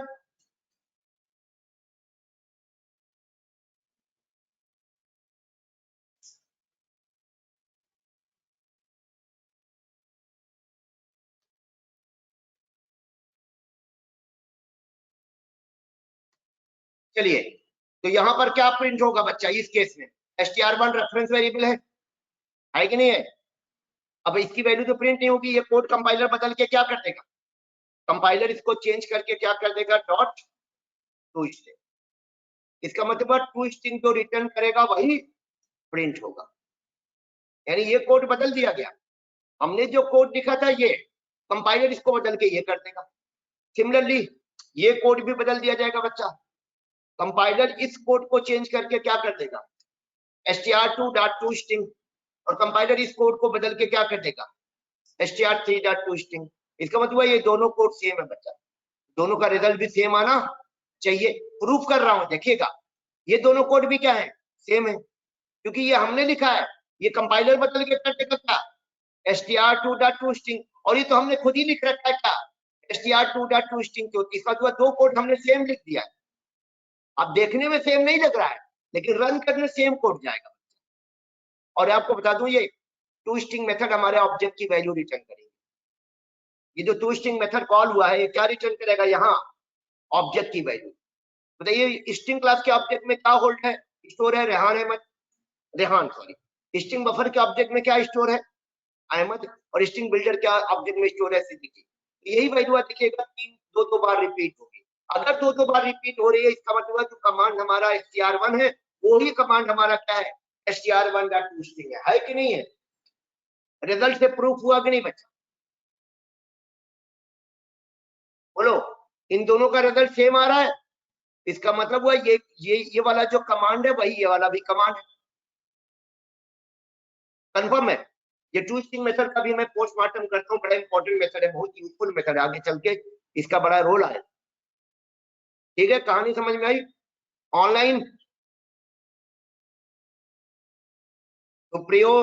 चलिए तो यहां पर क्या प्रिंट होगा बच्चा इस केस में? str1 रेफरेंस वेरिएबल है कि नहीं है? अब इसकी वैल्यू तो प्रिंट नहीं होगी, ये कोड कंपाइलर बदल के क्या कर देगा? कंपाइलर इसको चेंज करके क्या कर देगा? Dot to string. इसका मतलब टू स्ट्रिंग जो रिटर्न करेगा वही प्रिंट होगा, यानी ये कोड बदल दिया गया। हमने जो कोड लिखा था ये, कंपाइलर इसको बदल के ये कर देगा। सिमिलरली ये कोड भी बदल दिया जाएगा बच्चा, कंपाइलर इस कोड को चेंज करके क्या कर देगा? str2.to स्ट्रिंग, और कंपाइलर इस कोड को बदल के क्या कर देगा? str3.to string. इसका मतलब ये दोनों कोड सेम है बच्चा, दोनों का रिजल्ट भी सेम आना चाहिए। प्रूफ कर रहा हूं, देखिएगा ये दोनों कोड भी क्या है? सेम है, क्योंकि ये हमने लिखा है, ये कंपाइलर बदल के कर देगा क्या? str2.to स्ट्रिंग, और ये तो हमने खुद ही लिख रखा है क्या? str2.to string. तो इसका मतलब दो कोड हमने सेम लिख दिया है। अब देखने में सेम नहीं लग रहा है, लेकिन रन करने सेम कोड जाएगा। और आपको बता दूं ये टू स्ट्रिंग मेथड हमारे ऑब्जेक्ट की वैल्यू रिटर्न करेगा। ये जो टू स्ट्रिंग मेथड कॉल हुआ है ये क्या रिटर्न करेगा? यहाँ ऑब्जेक्ट की वैल्यू। बताइए स्ट्रिंग क्लास के ऑब्जेक्ट में क्या होल्ड है, स्टोर है? रेहान सॉरी। स्ट्रिंग बफर के ऑब्जेक्ट में क्या स्टोर है? अहमद। और स्ट्रिंग बिल्डर क्या ऑब्जेक्ट में स्टोर है? सिद्दीकी। यही वैल्यू दिखेगा, दो बार रिपीट होगी। अगर दो बार रिपीट हो रही है इसका मतलब जो कमांड हमारा str1 है वही कमांड हमारा क्या है? str1.to स्ट्रिंग है कि नहीं है? रिजल्ट से प्रूफ हुआ कि नहीं बच्चा? बोलो, इन दोनों का रिजल्ट सेम आ रहा है, इसका मतलब हुआ ये वाला जो कमांड है वही ये वाला भी कमांड है। कंफर्म है? ये टू स्ट्रिंग मेथड का भी मैं पोस्टमार्टम करता हूँ, बड़ा इंपॉर्टेंट मेथड है, बहुत यूजफुल मेथड है, आगे चल के इसका बड़ा रोल आए। ठीक है, कहानी समझ में आई? ऑनलाइन सुप्रियो,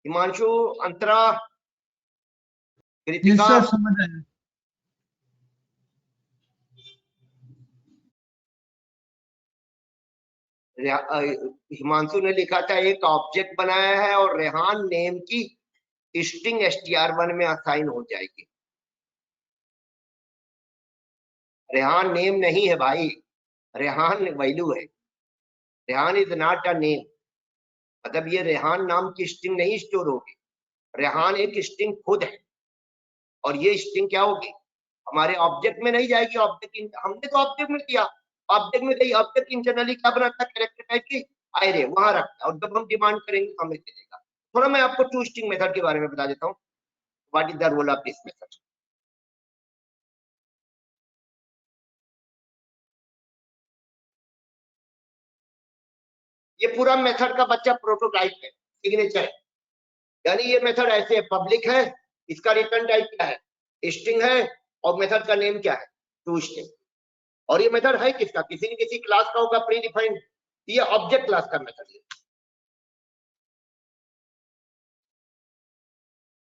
हिमांशु, अंतरा, कृतिका, समझ आया। हिमांशु ने लिखा था एक ऑब्जेक्ट बनाया है और रेहान नेम की स्ट्रिंग str1 में असाइन हो जाएगी। रेहान नेम नहीं है भाई, रेहान वैल्यू है। Rehan is not a name, मतलब ये रेहान नाम की स्ट्रिंग नहीं स्टोर होगी, रेहान एक स्ट्रिंग खुद है, और ये स्ट्रिंग क्या होगी? हमारे ऑब्जेक्ट में नहीं जाएगी, ऑब्जेक्ट हमने तो ऑब्जेक्ट में किया, ऑब्जेक्ट में गई, ऑब्जेक्ट इंटरनली क्या बनाता है? कैरेक्टर टाइप की अरे वहां रखता है, और जब हम डिमांड करेंगे हमें दे देगा। थोड़ा मैं आपको टू स्ट्रिंग मेथड के बारे में बता देता हूँ, what is the role of this method. ये पूरा मेथड का बच्चा प्रोटोटाइप है, सिग्नेचर है, यानी ये मेथड ऐसे पब्लिक है, इसका रिटर्न टाइप क्या है? स्ट्रिंग है, और मेथड का नेम क्या है? To string. और ये मेथड है किसका? किसी न किसी क्लास का होगा प्री डिफाइंड, ये ऑब्जेक्ट क्लास का मेथड है।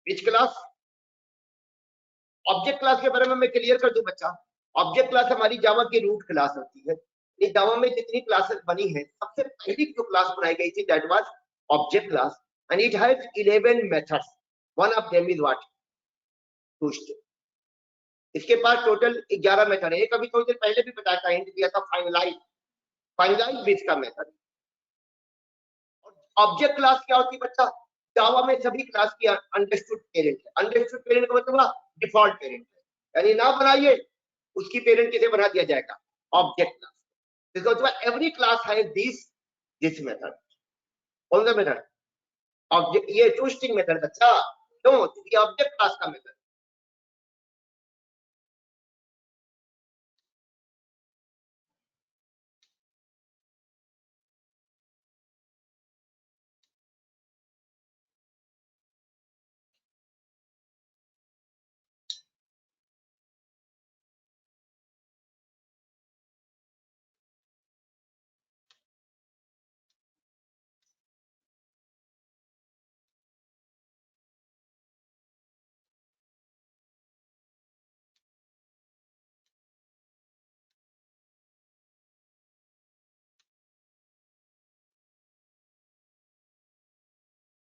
Which class? ऑब्जेक्ट क्लास के बारे में मैं क्लियर कर दूं बच्चा। ऑब्जेक्ट क्लास हमारी जावा की रूट क्लास होती है। ये जावा में जितनी क्लासेस बनी है, सबसे पहली जो क्लास बनाई गई थी that was object class and it has 11 methods. One of them is what? To string. इसके पास टोटल 11 मेथड है। कभी थोड़ी देर पहले भी बताया था, हिंट दिया था, फाइनलाइज। फाइनलाइज भी इसका मेथड। ऑब्जेक्ट क्लास क्या होती है बच्चा? जावा में सभी क्लास की अंडरस्टूड पेरेंट है। अंडरस्टूड पेरेंट का मतलब डिफॉल्ट पेरेंट है, यानी ना बनाइए उसकी पेरेंट किसे बना दिया जाएगा? Object class. इसका मतलब एवरी क्लास है दिस मेथड। कौन सा मेथड? ऑब्जेक्ट। ये टू स्ट्रिंग मेथड बच्चा। क्यों? क्योंकि ऑब्जेक्ट क्लास का मेथड।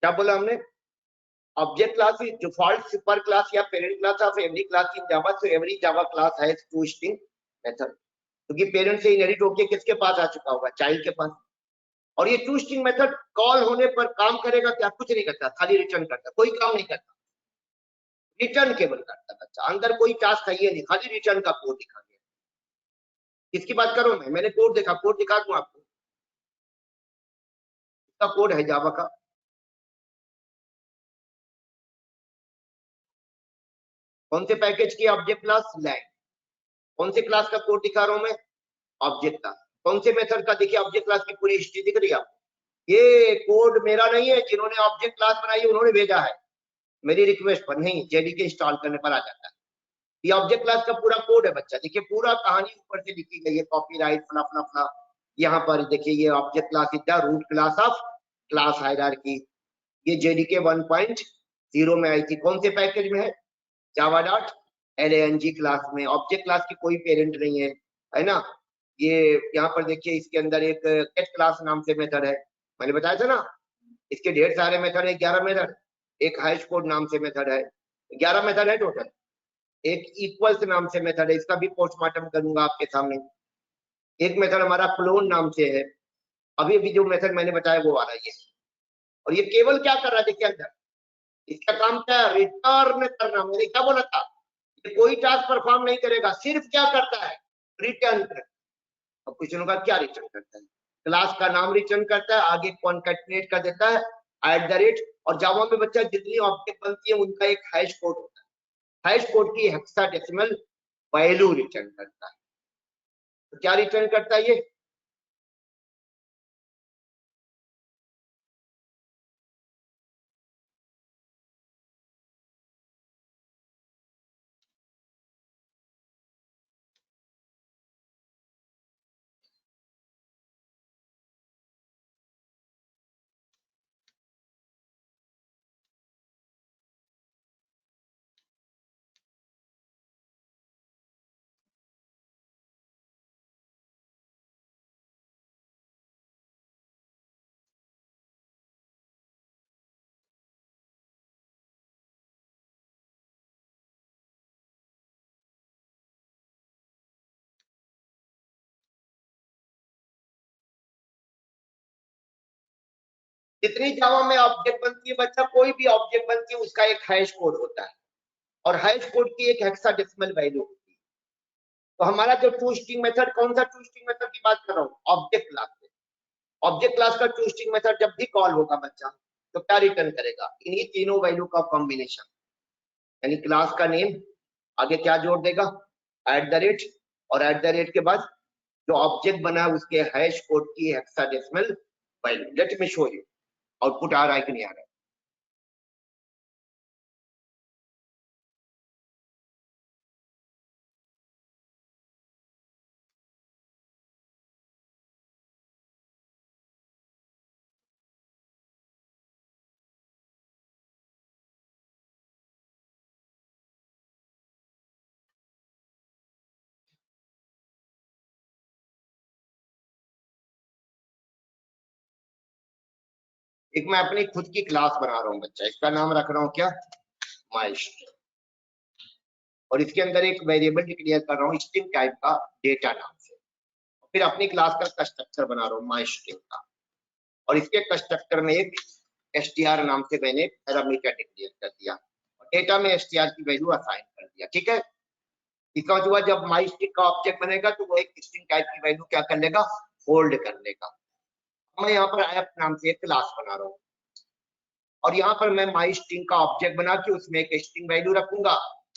क्या बोला हमने? Object class is default super class या parent class of every class in Java. So every Java class has two string method. क्योंकि पेरेंट से इनहेरिट होके किसके पास आ चुका होगा? चाइल्ड के पास। और ये टू स्ट्रिंग मेथड कॉल होने पर काम करेगा क्या? कुछ नहीं करता, खाली रिटर्न करता, कोई काम नहीं करता, रिटर्न केवल करता बच्चा। अंदर कोई टास्क है ये नहीं, खाली रिटर्न का कोड दिखा दिया। किसकी बात करूं मैं? मैंने कोड देखा, कोड दिखा दूं आपको। इसका कोड है जावा का। कौन से पैकेज की? Object class lang. कौन से क्लास का कोड दिखा रहा हूं मैं? Object class. कौन से मेथड का? देखिए ऑब्जेक्ट क्लास की पूरी हिस्ट्री दिख रही है आपको। ये कोड मेरा नहीं है, जिन्होंने ऑब्जेक्ट क्लास बनाई उन्होंने भेजा है, मेरी रिक्वेस्ट पर नहीं। जेडीके इंस्टॉल करने पर आ जाता है। ये ऑब्जेक्ट क्लास का पूरा कोड है बच्चा। देखिए पूरा कहानी ऊपर से लिखी गई है, कॉपीराइट फला फला फला। यहाँ पर देखिए ये object class is the root class of class hierarchy. ये जेडीके 1.0 में आई थी। कौन से पैकेज में है? जावा डॉट LANG क्लास में। ऑब्जेक्ट क्लास की कोई पेरेंट नहीं है ना। ये यहाँ पर देखिए इसके अंदर एक गेट क्लास नाम से मेथड है, मैंने बताया था ना। इसके ढेर सारे मेथड है, 11 मेथड। एक हैश कोड नाम से मेथड है, 11 मेथड है टोटल। एक इक्वल्स नाम से मेथड है, इसका भी पोस्टमार्टम करूंगा आपके सामने। एक मेथड हमारा क्लोन नाम से है। अभी अभी जो मेथड मैंने बताया वो आ रहा है। और ये केवल क्या कर रहा है देखिए अंदर, इसका काम क्या है? रिटर्न करना। मैंने क्या बोला था? ये कोई टास्क परफॉर्म नहीं करेगा, सिर्फ क्या करता है? रिटर्न करता है। अब क्वेश्चन का क्या रिटर्न करता है? क्लास का नाम रिटर्न करता है, आगे कॉन्कैटिनेट कर देता है @ और जावा में बच्चा जितनी ऑब्जेक्ट बनती है उनका एक हैश कोड होता है। हैश कोड की हेक्साडेसिमल वैल्यू रिटर्न करता है। तो क्या रिटर्न करता है ये? जितनी जावा में ऑब्जेक्ट बनती है बच्चा, कोई भी ऑब्जेक्ट बनती है उसका एक हैश कोड होता है, और हैश कोड की एक हेक्साडेसिमल वैल्यू होती है। तो हमारा जो टू स्ट्रिंग मेथड, कौन सा टू स्ट्रिंग मेथड की बात कर रहा हूँ? ऑब्जेक्ट क्लास से। ऑब्जेक्ट क्लास का टू स्ट्रिंग मेथड जब भी कॉल होगा बच्चा, तो क्या रिटर्न करेगा? इन्हीं तीनों वैल्यू का कॉम्बिनेशन, यानी क्लास का नेम, आगे क्या जोड़ देगा? @ और @ के बाद जो ऑब्जेक्ट बना है उसके हैश कोड की hexadecimal value. Let me show you output आ रहा है कि नहीं आ रहा है। एक मैं अपनी खुद की क्लास बना रहा हूँ बच्चा, इसका नाम रख रहा हूँ क्या, माई स्ट्रिंग, और इसके अंदर एक वेरिएबल डिक्लेयर कर रहा हूँ स्ट्रिंग टाइप का डेटा नाम से। फिर अपनी क्लास का कंस्ट्रक्टर बना रहा हूँ माई स्ट्रिंग का, और इसके कंस्ट्रक्टर में एक str नाम से मैंने पैरामीटर डिक्लेयर कर दिया और डेटा में str की वैल्यू असाइन कर दिया। ठीक है, इसका मतलब हुआ जब माई स्ट्रिंग का ऑब्जेक्ट बनेगा तो वो एक स्ट्रिंग टाइप की वैल्यू क्या कर लेगा, होल्ड कर लेगा। मैं यहाँ पर ऐप नाम से एक क्लास बना रहा हूँ और यहाँ पर मैं माई स्ट्रिंग का ऑब्जेक्ट बना के उसमें एक स्ट्रिंग वैल्यू रखूंगा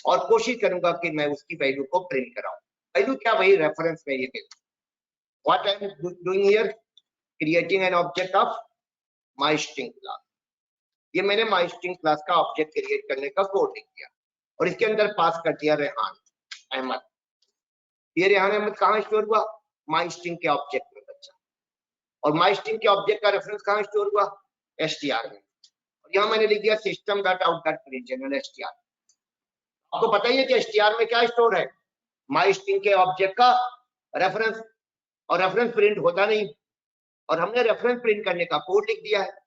और कोशिश करूंगा कि मैं उसकी वैल्यू को प्रिंट कराऊं। वैल्यू क्या, वही reference variable. What I am doing here, creating an object of my string class. ये मैंने माई स्ट्रिंग क्लास का ऑब्जेक्ट क्रिएट करने का कोड लिख दिया और इसके अंदर पास कर दिया रेहान अहमद। ये रेहान अहमद कहाँ स्टोर हुआ, माई स्ट्रिंग के ऑब्जेक्ट में बच्चा, और माई स्ट्रिंग के ऑब्जेक्ट का रेफरेंस कहाँ स्टोर हुआ, str में। और यहाँ मैंने लिख दिया system dot out dot print general str। आपको पता ही है कि str में क्या स्टोर है, माई स्ट्रिंग के ऑब्जेक्ट का रेफरेंस, और रेफरेंस प्रिंट होता नहीं, और हमने रेफरेंस प्रिंट करने का कोड लिख दिया है।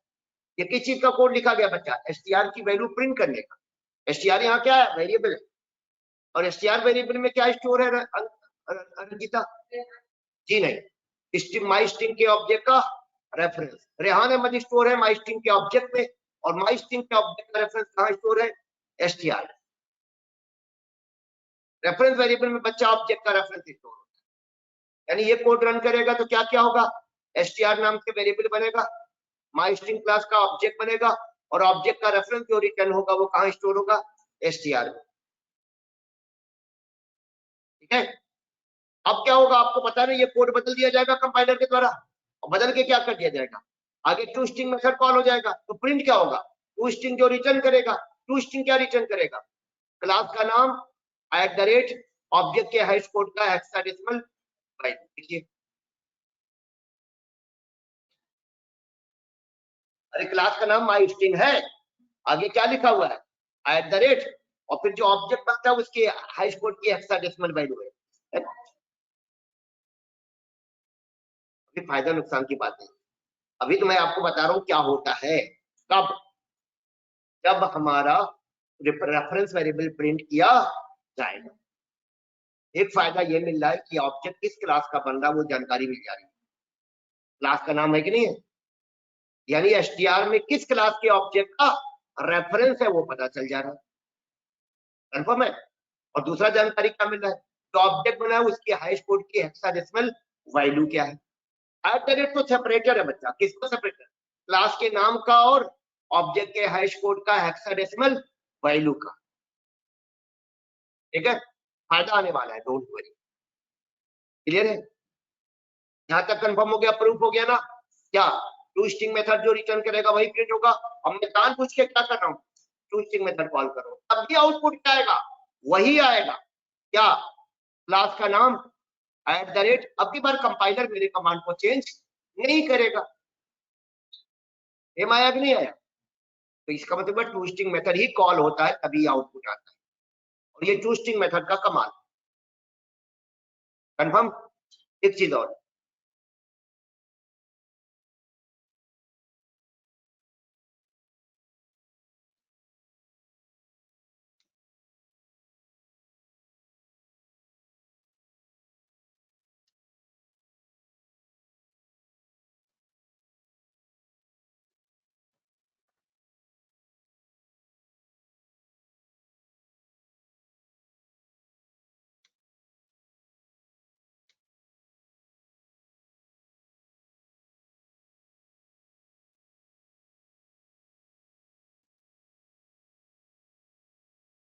ये किस चीज का कोड लिखा गया बच्चा, str की वैल्यू प्रिंट करने का। str यहाँ क्या है, वेरिएबल है, और str वेरिएबल में क्या स्टोर है रंजिता जी, नहीं, माई स्ट्रिंग के ऑब्जेक्ट का रेफरेंस। रेहान अहमद स्टोर है माई स्ट्रिंग के ऑब्जेक्ट में, और माई स्ट्रिंग के ऑब्जेक्ट का रेफरेंस कहाँ स्टोर है, str। रेफरेंस वेरिएबल में बच्चा ऑब्जेक्ट का रेफरेंस स्टोर होता है। यानी ये कोड रन करेगा तो क्या क्या होगा, str नाम से वेरिएबल बनेगा, माई स्ट्रिंग क्लास का ऑब्जेक्ट बनेगा, और ऑब्जेक्ट का रेफरेंस जो रिटर्न होगा वो कहाँ स्टोर होगा, str में। ठीक है, अब क्या होगा आपको पता नहीं, ये कोड बदल दिया जाएगा कंपाइलर के द्वारा, और बदल के क्या कर दिया जाएगा, आगे टू स्ट्रिंग मेथड कॉल हो जाएगा। तो प्रिंट क्या होगा, टू स्ट्रिंग जो रिटर्न करेगा, टू स्ट्रिंग क्या रिटर्न करेगा, क्लास का नाम @ ऑब्जेक्ट के हैश कोड का हेक्साडेसिमल बाइट। देखिए, अरे क्लास का नाम माई स्ट्रिंग है, आगे क्या लिखा हुआ है, @ और फिर जो ऑब्जेक्ट बनता है उसके हैश कोड की हेक्साडेसिमल वैल्यू है। अभी फायदा नुकसान की बात नहीं, अभी तो मैं आपको बता रहा हूँ क्या होता है, कब, जब हमारा रेफरेंस वेरिएबल प्रिंट किया जाएगा। एक फायदा ये मिल रहा है कि ऑब्जेक्ट किस क्लास का बन रहा है वो जानकारी मिल जा रही है, क्लास का नाम है कि नहीं है, यानी str में किस क्लास के ऑब्जेक्ट का रेफरेंस है वो पता चल जा रहा है, कंफर्म है। और दूसरा जानकारी क्या मिल रहा है, जो ऑब्जेक्ट बना है उसकी हैश कोड की हेक्साडेसिमल वैल्यू क्या है। @ तो सेपरेटर है बच्चा, किसको सेपरेटर, क्लास के नाम का और ऑब्जेक्ट के हैश कोड का हेक्साडेसिमल वैल्यू का। ठीक है, फायदा आने वाला है, डोंट वरी। क्लियर है, यहां तक कंफर्म हो गया, प्रूफ हो गया ना। क्या, टू स्ट्रिंग मेथड जो रिटर्न करेगा वही प्रिंट होगा। अब मैं जानबूझ के क्या कर रहा हूँ, टू स्ट्रिंग मेथड कॉल करो, तब भी आउटपुट क्या आएगा, वही आएगा, क्या, क्लास का नाम @ अब की बार कंपाइलर मेरे कमांड को चेंज नहीं करेगा। एम आया कि नहीं आया, तो इसका मतलब टू स्ट्रिंग मेथड ही कॉल होता है तभी आउटपुट आता है, और ये टू स्ट्रिंग मेथड का कमाल। कंफर्म। एक चीज और,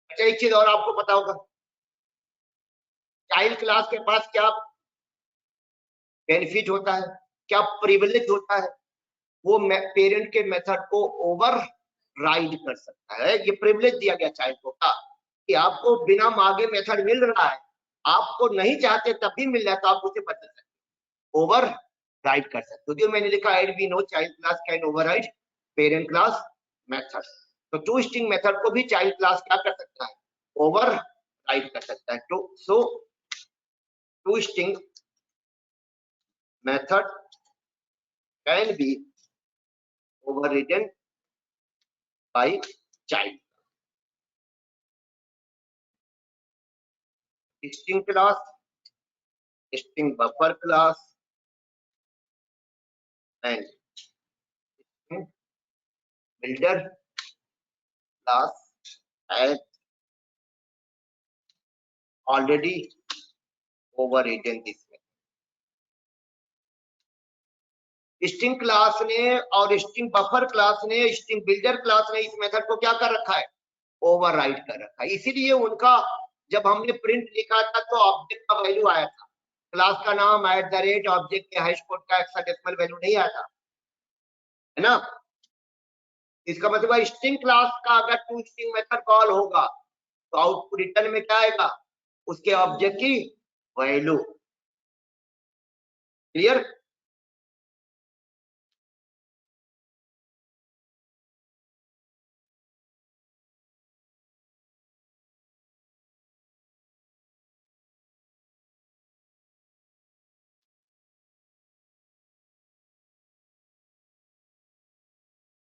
अच्छा एक चीज और आपको पता होगा, चाइल्ड क्लास के पास क्या बेनिफिट होता है, क्या प्रिविलेज होता है, वो पेरेंट के मेथड को ओवर राइड कर सकता है। ये प्रिविलेज दिया गया चाइल्ड को का, कि आपको बिना मांगे मेथड मिल रहा है, आपको नहीं चाहते तब भी मिल रहा है, तो आप उसे बदल सकते, ओवर राइड कर सकते हो। जो मैंने लिखा है we know child class can override parent class method, तो टू स्ट्रिंग मेथड को भी चाइल्ड क्लास क्या कर सकता है, ओवर राइड कर सकता है। तो so to string method can be overridden by child. String class, string buffer class, and string builder class has already overridden this method. String class ने और स्ट्रिंग बफर क्लास ने, स्ट्रिंग बिल्डर क्लास ने इस method को क्या कर रखा है, ओवरराइड कर रखा है। इसीलिए उनका जब हमने प्रिंट लिखा था तो ऑब्जेक्ट का वैल्यू आया था, क्लास का नाम @ ऑब्जेक्ट के हैश कोड का हेक्साडेसिमल वैल्यू नहीं आया था, है ना। इसका मतलब है स्ट्रिंग क्लास का अगर टू स्ट्रिंग मेथड कॉल होगा तो आउटपुट रिटर्न में क्या आएगा, उसके ऑब्जेक्ट की वैल्यू। क्लियर।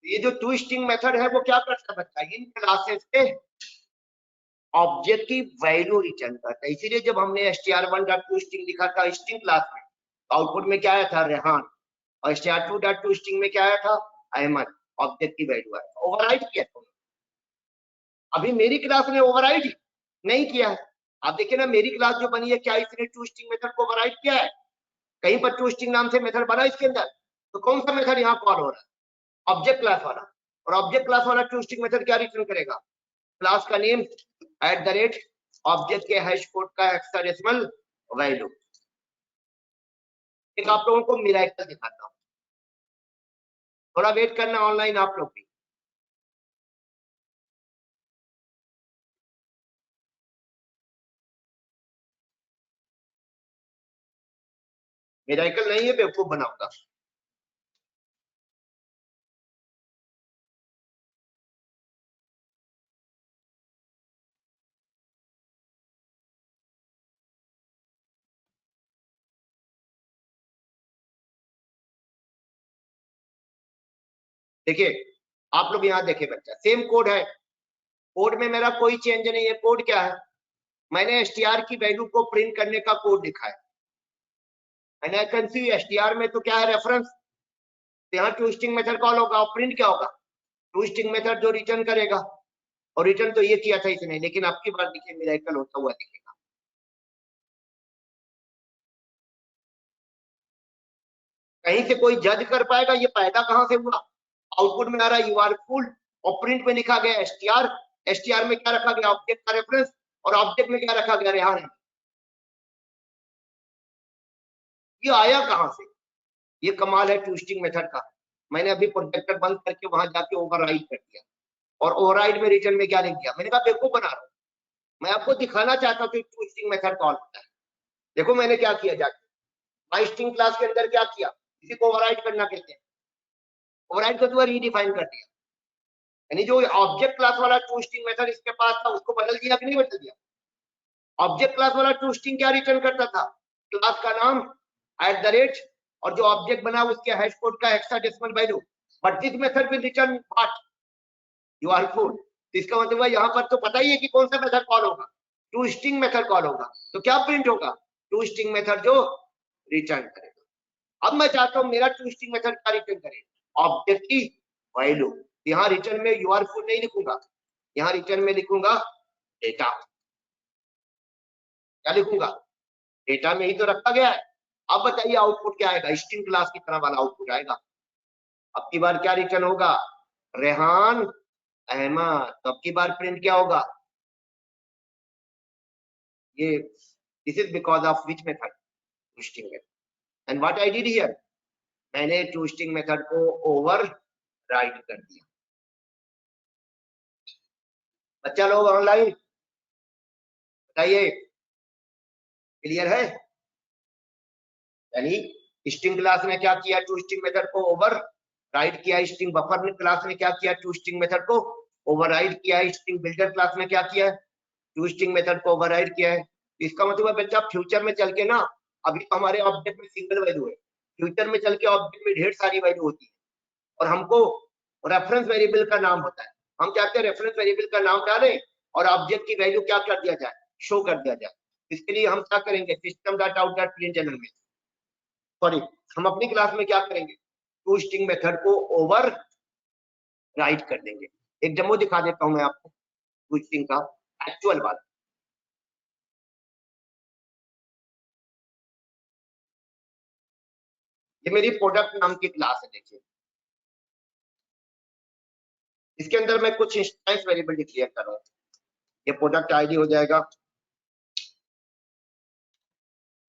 ये जो टू स्ट्रिंग मेथड है वो क्या करता है बच्चा, इन क्लासेस के ऑब्जेक्ट की वैल्यू रिटर्न करता है। इसीलिए जब हमने str1.toString लिखा था स्ट्रिंग क्लास में, आउटपुट में क्या आया था, रेहान, और str2.toString में क्या आया था, अहमद, ऑब्जेक्ट की वैल्यू आया। ओवरराइड किया था। अभी मेरी क्लास ने ओवरराइड नहीं किया है। आप देखिए ना, मेरी क्लास जो बनी है, क्या इसने टू स्ट्रिंग मेथड को ओवरराइड किया है? कहीं पर टू स्ट्रिंग नाम से मेथड बना इसके अंदर? तो कौन सा मेथड यहाँ कॉल हो रहा है, ऑब्जेक्ट क्लास वाला। और ऑब्जेक्ट क्लास वाला टू स्ट्रिंग मेथड क्या रिटर्न करेगा, क्लास का नेम @ ऑब्जेक्ट के हैश कोड का हेक्साडेसिमल वैल्यू। एक आप लोगों को मिरेकल दिखाता हूं, थोड़ा वेट करना ऑनलाइन आप लोग भी। मिरेकल नहीं है, बेवकूफ बनाऊंगा। देखिए आप लोग यहाँ देखिए बच्चा, सेम कोड है, कोड में मेरा कोई चेंज नहीं है। कोड क्या है, मैंने str की वैल्यू को प्रिंट करने का कोड लिखा है। मैंने str में तो क्या है, रेफरेंस, यहाँ टू स्ट्रिंग मेथड कॉल होगा और प्रिंट क्या होगा, टू स्ट्रिंग मेथड जो रिटर्न करेगा। और रिटर्न तो ये किया था इसने, लेकिन आपकी बार देखिए मिरेकल होता हुआ दिखेगा। कहीं से कोई जज कर पाएगा ये पैदा कहां से हुआ? आउटपुट में आ रहा है यू आर फुल, और प्रिंट में लिखा गया str, str में क्या रखा गया, ऑब्जेक्ट का रेफरेंस, और ऑब्जेक्ट में क्या रखा गया, रेहान। ये आया कहां से? ये कमाल है टू स्ट्रिंग मेथड का। मैंने अभी प्रोजेक्टर बंद करके वहां जाके ओवरराइड कर दिया, और ओवरराइड में रिटर्न में क्या लिख दिया, मैंने कहा बेवकूफ बना रहा हूं, मैं आपको दिखाना चाहता हूं कि टू स्ट्रिंग मेथड कॉल होता है। देखो मैंने क्या किया, जाके माई स्ट्रिंग क्लास के अंदर क्या किया, इसी को ओवरराइड करना कहते हैं। ओवरराइड को तो रीडिफाइन कर दिया, यानी जो ऑब्जेक्ट क्लास वाला टू स्ट्रिंग मेथड इसके पास था उसको बदल दिया कि नहीं बदल दिया। ऑब्जेक्ट क्लास वाला टू स्ट्रिंग क्या रिटर्न करता था, क्लास का नाम @ और जो ऑब्जेक्ट बना उसके हैश कोड का hexadecimal value. But this method will return what, you are full. इसका मतलब है यहाँ पर तो पता ही है कि कौन सा मेथड कॉल होगा, टू स्ट्रिंग मेथड कॉल होगा। तो क्या प्रिंट होगा, टू स्ट्रिंग मेथड जो रिटर्न करेगा। अब मैं चाहता हूं मेरा टू स्ट्रिंग मेथड क्या रिटर्न करे, ऑब्जेक्ट की वैल्यू। यहाँ रिटर्न में यू आर फुल नहीं लिखूंगा, यहाँ रिटर्न में लिखूंगा डेटा। क्या लिखूंगा, डेटा में ही तो रखा गया है। अब बताइए आउटपुट क्या आएगा, स्ट्रिंग क्लास की तरह वाला आउटपुट आएगा। अब की बार क्या रिटर्न होगा, रेहान अहमद। तो अब की बार प्रिंट क्या होगा, ये this is because of which method, to string method. And what I did here, मैंने टू स्ट्रिंग मेथड को ओवरराइड कर दिया। बच्चा लोग ऑनलाइन बताइए, क्लियर है? यानी स्ट्रिंग क्लास ने क्या किया, टू स्ट्रिंग मेथड को ओवरराइड किया। स्ट्रिंग बफर क्लास ने क्या किया, टू स्ट्रिंग मेथड को ओवरराइड किया है। स्ट्रिंग बिल्डर क्लास में क्या किया है, टू स्ट्रिंग मेथड को ओवरराइड किया है। इसका मतलब है बच्चा फ्यूचर में चल के ना, अभी तो हमारे ऑब्जेक्ट में सिंगल वैल्यू है, फ्यूचर में चल के ऑब्जेक्ट में ढेर सारी वैल्यू होती है, और हमको रेफरेंस वेरिएबल का नाम होता है। हम चाहते हैं रेफरेंस वेरिएबल का नाम डालें और ऑब्जेक्ट की वैल्यू क्या कर दिया जाए, शो कर दिया जाए। इसके लिए हम क्या करेंगे, system dot out dot println में, सॉरी हम अपनी क्लास में क्या करेंगे, टू स्ट्रिंग मेथड को ओवर राइट कर देंगे। एक डेमो दिखा देता हूं मैं आपको टू स्ट्रिंग का एक्चुअल बात। ये मेरी प्रोडक्ट नाम की क्लास है, देखिए इसके अंदर मैं कुछ इंस्टेंस वेरिएबल डिक्लेयर कर रहा हूँ। ये प्रोडक्ट आईडी हो जाएगा,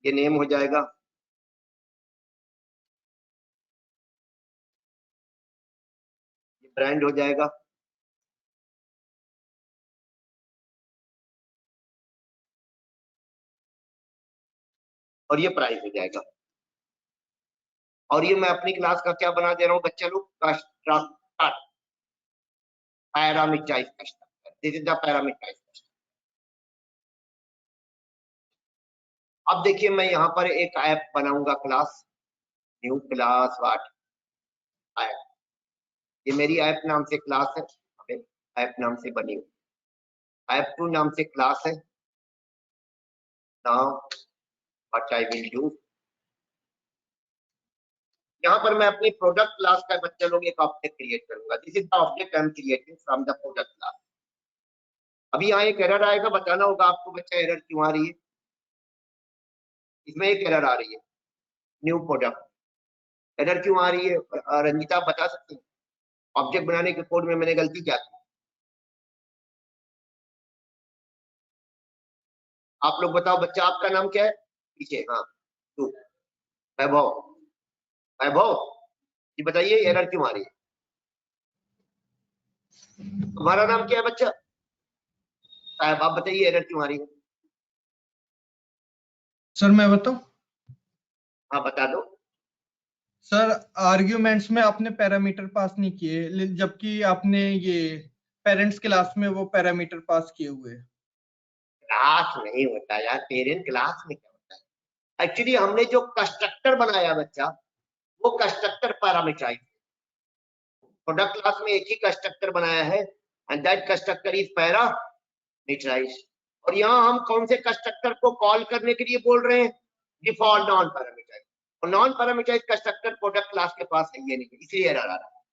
ये नेम हो जाएगा, ये ब्रांड हो जाएगा, और ये प्राइस हो जाएगा। और ये मैं अपनी क्लास का क्या बना दे रहा हूँ बच्चे लोग, constructor, parameterized constructor. This is the parameterized constructor. अब देखिए मैं यहाँ पर एक ऐप बनाऊंगा, class new class what app. ये मेरी ऐप नाम से क्लास है, ऐप नाम से बनी हुई, ऐप टू नाम से क्लास है। Now what I will do, यहाँ पर मैं अपनी प्रोडक्ट क्लास का बच्चे लोग एक ऑब्जेक्ट क्रिएट करूंगा। This is the object I am creating from the product class. अभी यहाँ एक एरर आएगा, बताना होगा आपको बच्चा एरर क्यों आ रही है। इसमें एक एरर आ रही है, न्यू प्रोडक्ट। एरर क्यों आ रही है रंजीता, आप बता सकते हैं? ऑब्जेक्ट बनाने के कोड में मैंने गलती क्या की? आप लोग बताओ, बच्चा आपका नाम क्या है पीछे? हाँ तू, वैभव। वैभव जी बताइए एरर क्यों आ रही है? तुम्हारा नाम क्या है बच्चा? साहब आप बताइए एरर क्यों आ रही है? सर मैं बताऊं? हाँ बता दो। सर आर्ग्यूमेंट्स में आपने पैरामीटर पास नहीं किए, जबकि आपने ये पेरेंट्स क्लास में वो पैरामीटर पास किए हुए हैं। क्लास नहीं होता यार, पेरेंट क्लास में क्या होता है? एक्चुअली हमने जो कंस्ट्रक्टर बनाया बच्चा, वो कंस्ट्रक्टर पैरामीटराइज। प्रोडक्ट क्लास में एक ही कंस्ट्रक्टर बनाया है and that constructor is parameterize. और यहाँ हम कौन से कंस्ट्रक्टर को कॉल करने के लिए बोल रहे हैं? Default non parameterise. और non parameterise constructor product class के पास है ये नहीं, इसलिए एरर आ रहा है।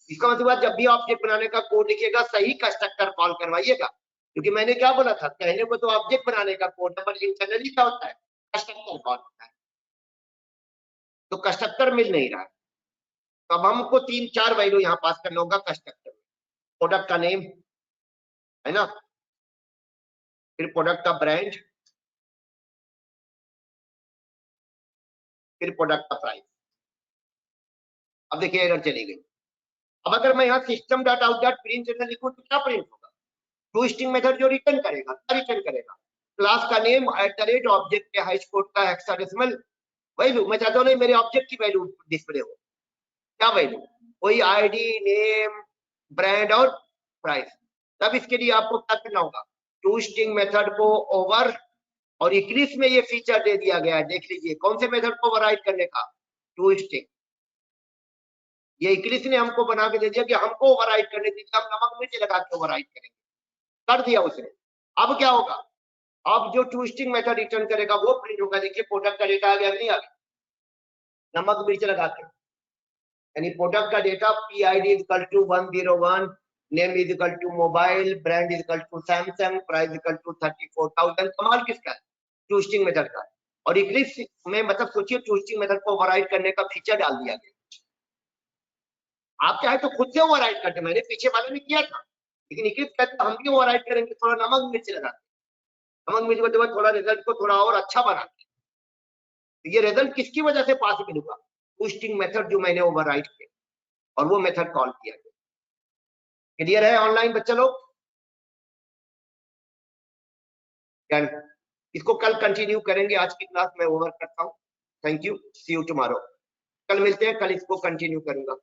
इसका मतलब जब भी ऑब्जेक्ट बनाने का कोड लिखिएगा सही कंस्ट्रक्टर कॉल करवाइएगा, क्योंकि मैंने क्या बोला था, कहने को तो ऑब्जेक्ट बनाने का कोड है, पर इंटरनली क्या होता है, कंस्ट्रक्टर कॉल होता है। तो कंस्ट्रक्टर मिल नहीं रहा है, तो अब हमको 3-4 वैल्यू यहाँ पास करना होगा कंस्ट्रक्टर में। प्रोडक्ट का नेम है ना, फिर प्रोडक्ट का ब्रांड, फिर प्रोडक्ट का प्राइस। अब देखिए एरर चली गई। अब अगर मैं यहाँ system dot out dot print लिखूं तो क्या प्रिंट होगा? टू स्ट्रिंग मेथड जो रिटर्न करेगा, क्या रिटर्न करेगा? क्लास का नेम @ ऑब्जेक्ट के हाइट कोड का हेक्साडेसिमल वैल्यू। मैं चाहता हूँ नहीं मेरे ऑब्जेक्ट की वैल्यू डिस्प्ले हो, क्या वैल्यू? वही आईडी, नेम, ब्रांड और प्राइस। तब इसके लिए आपको क्या करना होगा, टू स्ट्रिंग मेथड को ओवर, और इक्लिप्स में ये फीचर दे दिया गया है, देख लीजिए कौन से मेथड को ओवरराइड करने का, टू स्ट्रिंग। ये इक्लिप्स ने हमको बना के दे दिया कि हमको ओवरराइड करने दीजिए, हम नमक मिर्च लगा के ओवरराइड करेंगे, कर दिया उसने। अब क्या होगा, अब जो टू स्ट्रिंग मेथड रिटर्न करेगा वो प्रिंट होगा। देखिए प्रोडक्ट का डेटा आ गया नहीं आ गया, नमक मिर्च लगा के। यानी प्रोडक्ट का data PID equal to 101, name is equal to mobile, brand is equal to Samsung, price equal to 34,000। कमाल किसका है, टू स्ट्रिंग मेथड का। और इक्लिप्स में मतलब सोचिए टू स्ट्रिंग मेथड को ओवरराइड करने का फीचर डाल दिया गया। आप चाहे तो खुद से ओवरराइड करते, मैंने पीछे वाले में किया था, लेकिन इक्लिप्स कहते हम भी ओवरराइड करेंगे, थोड़ा नमक मिर्च लगा, नमक मिर्च के बाद थोड़ा रिजल्ट को थोड़ा और अच्छा बनाते। तो ये रिजल्ट किसकी वजह से पॉसिबल हुआ, टू स्ट्रिंग मेथड जो मैंने ओवरराइड किया और वो मेथड कॉल किया गया। क्लियर है ऑनलाइन बच्चे लोग? इसको कल कंटिन्यू करेंगे, आज की क्लास में ओवर करता हूँ। Thank you, see you tomorrow. कल मिलते हैं, कल इसको कंटिन्यू करूंगा।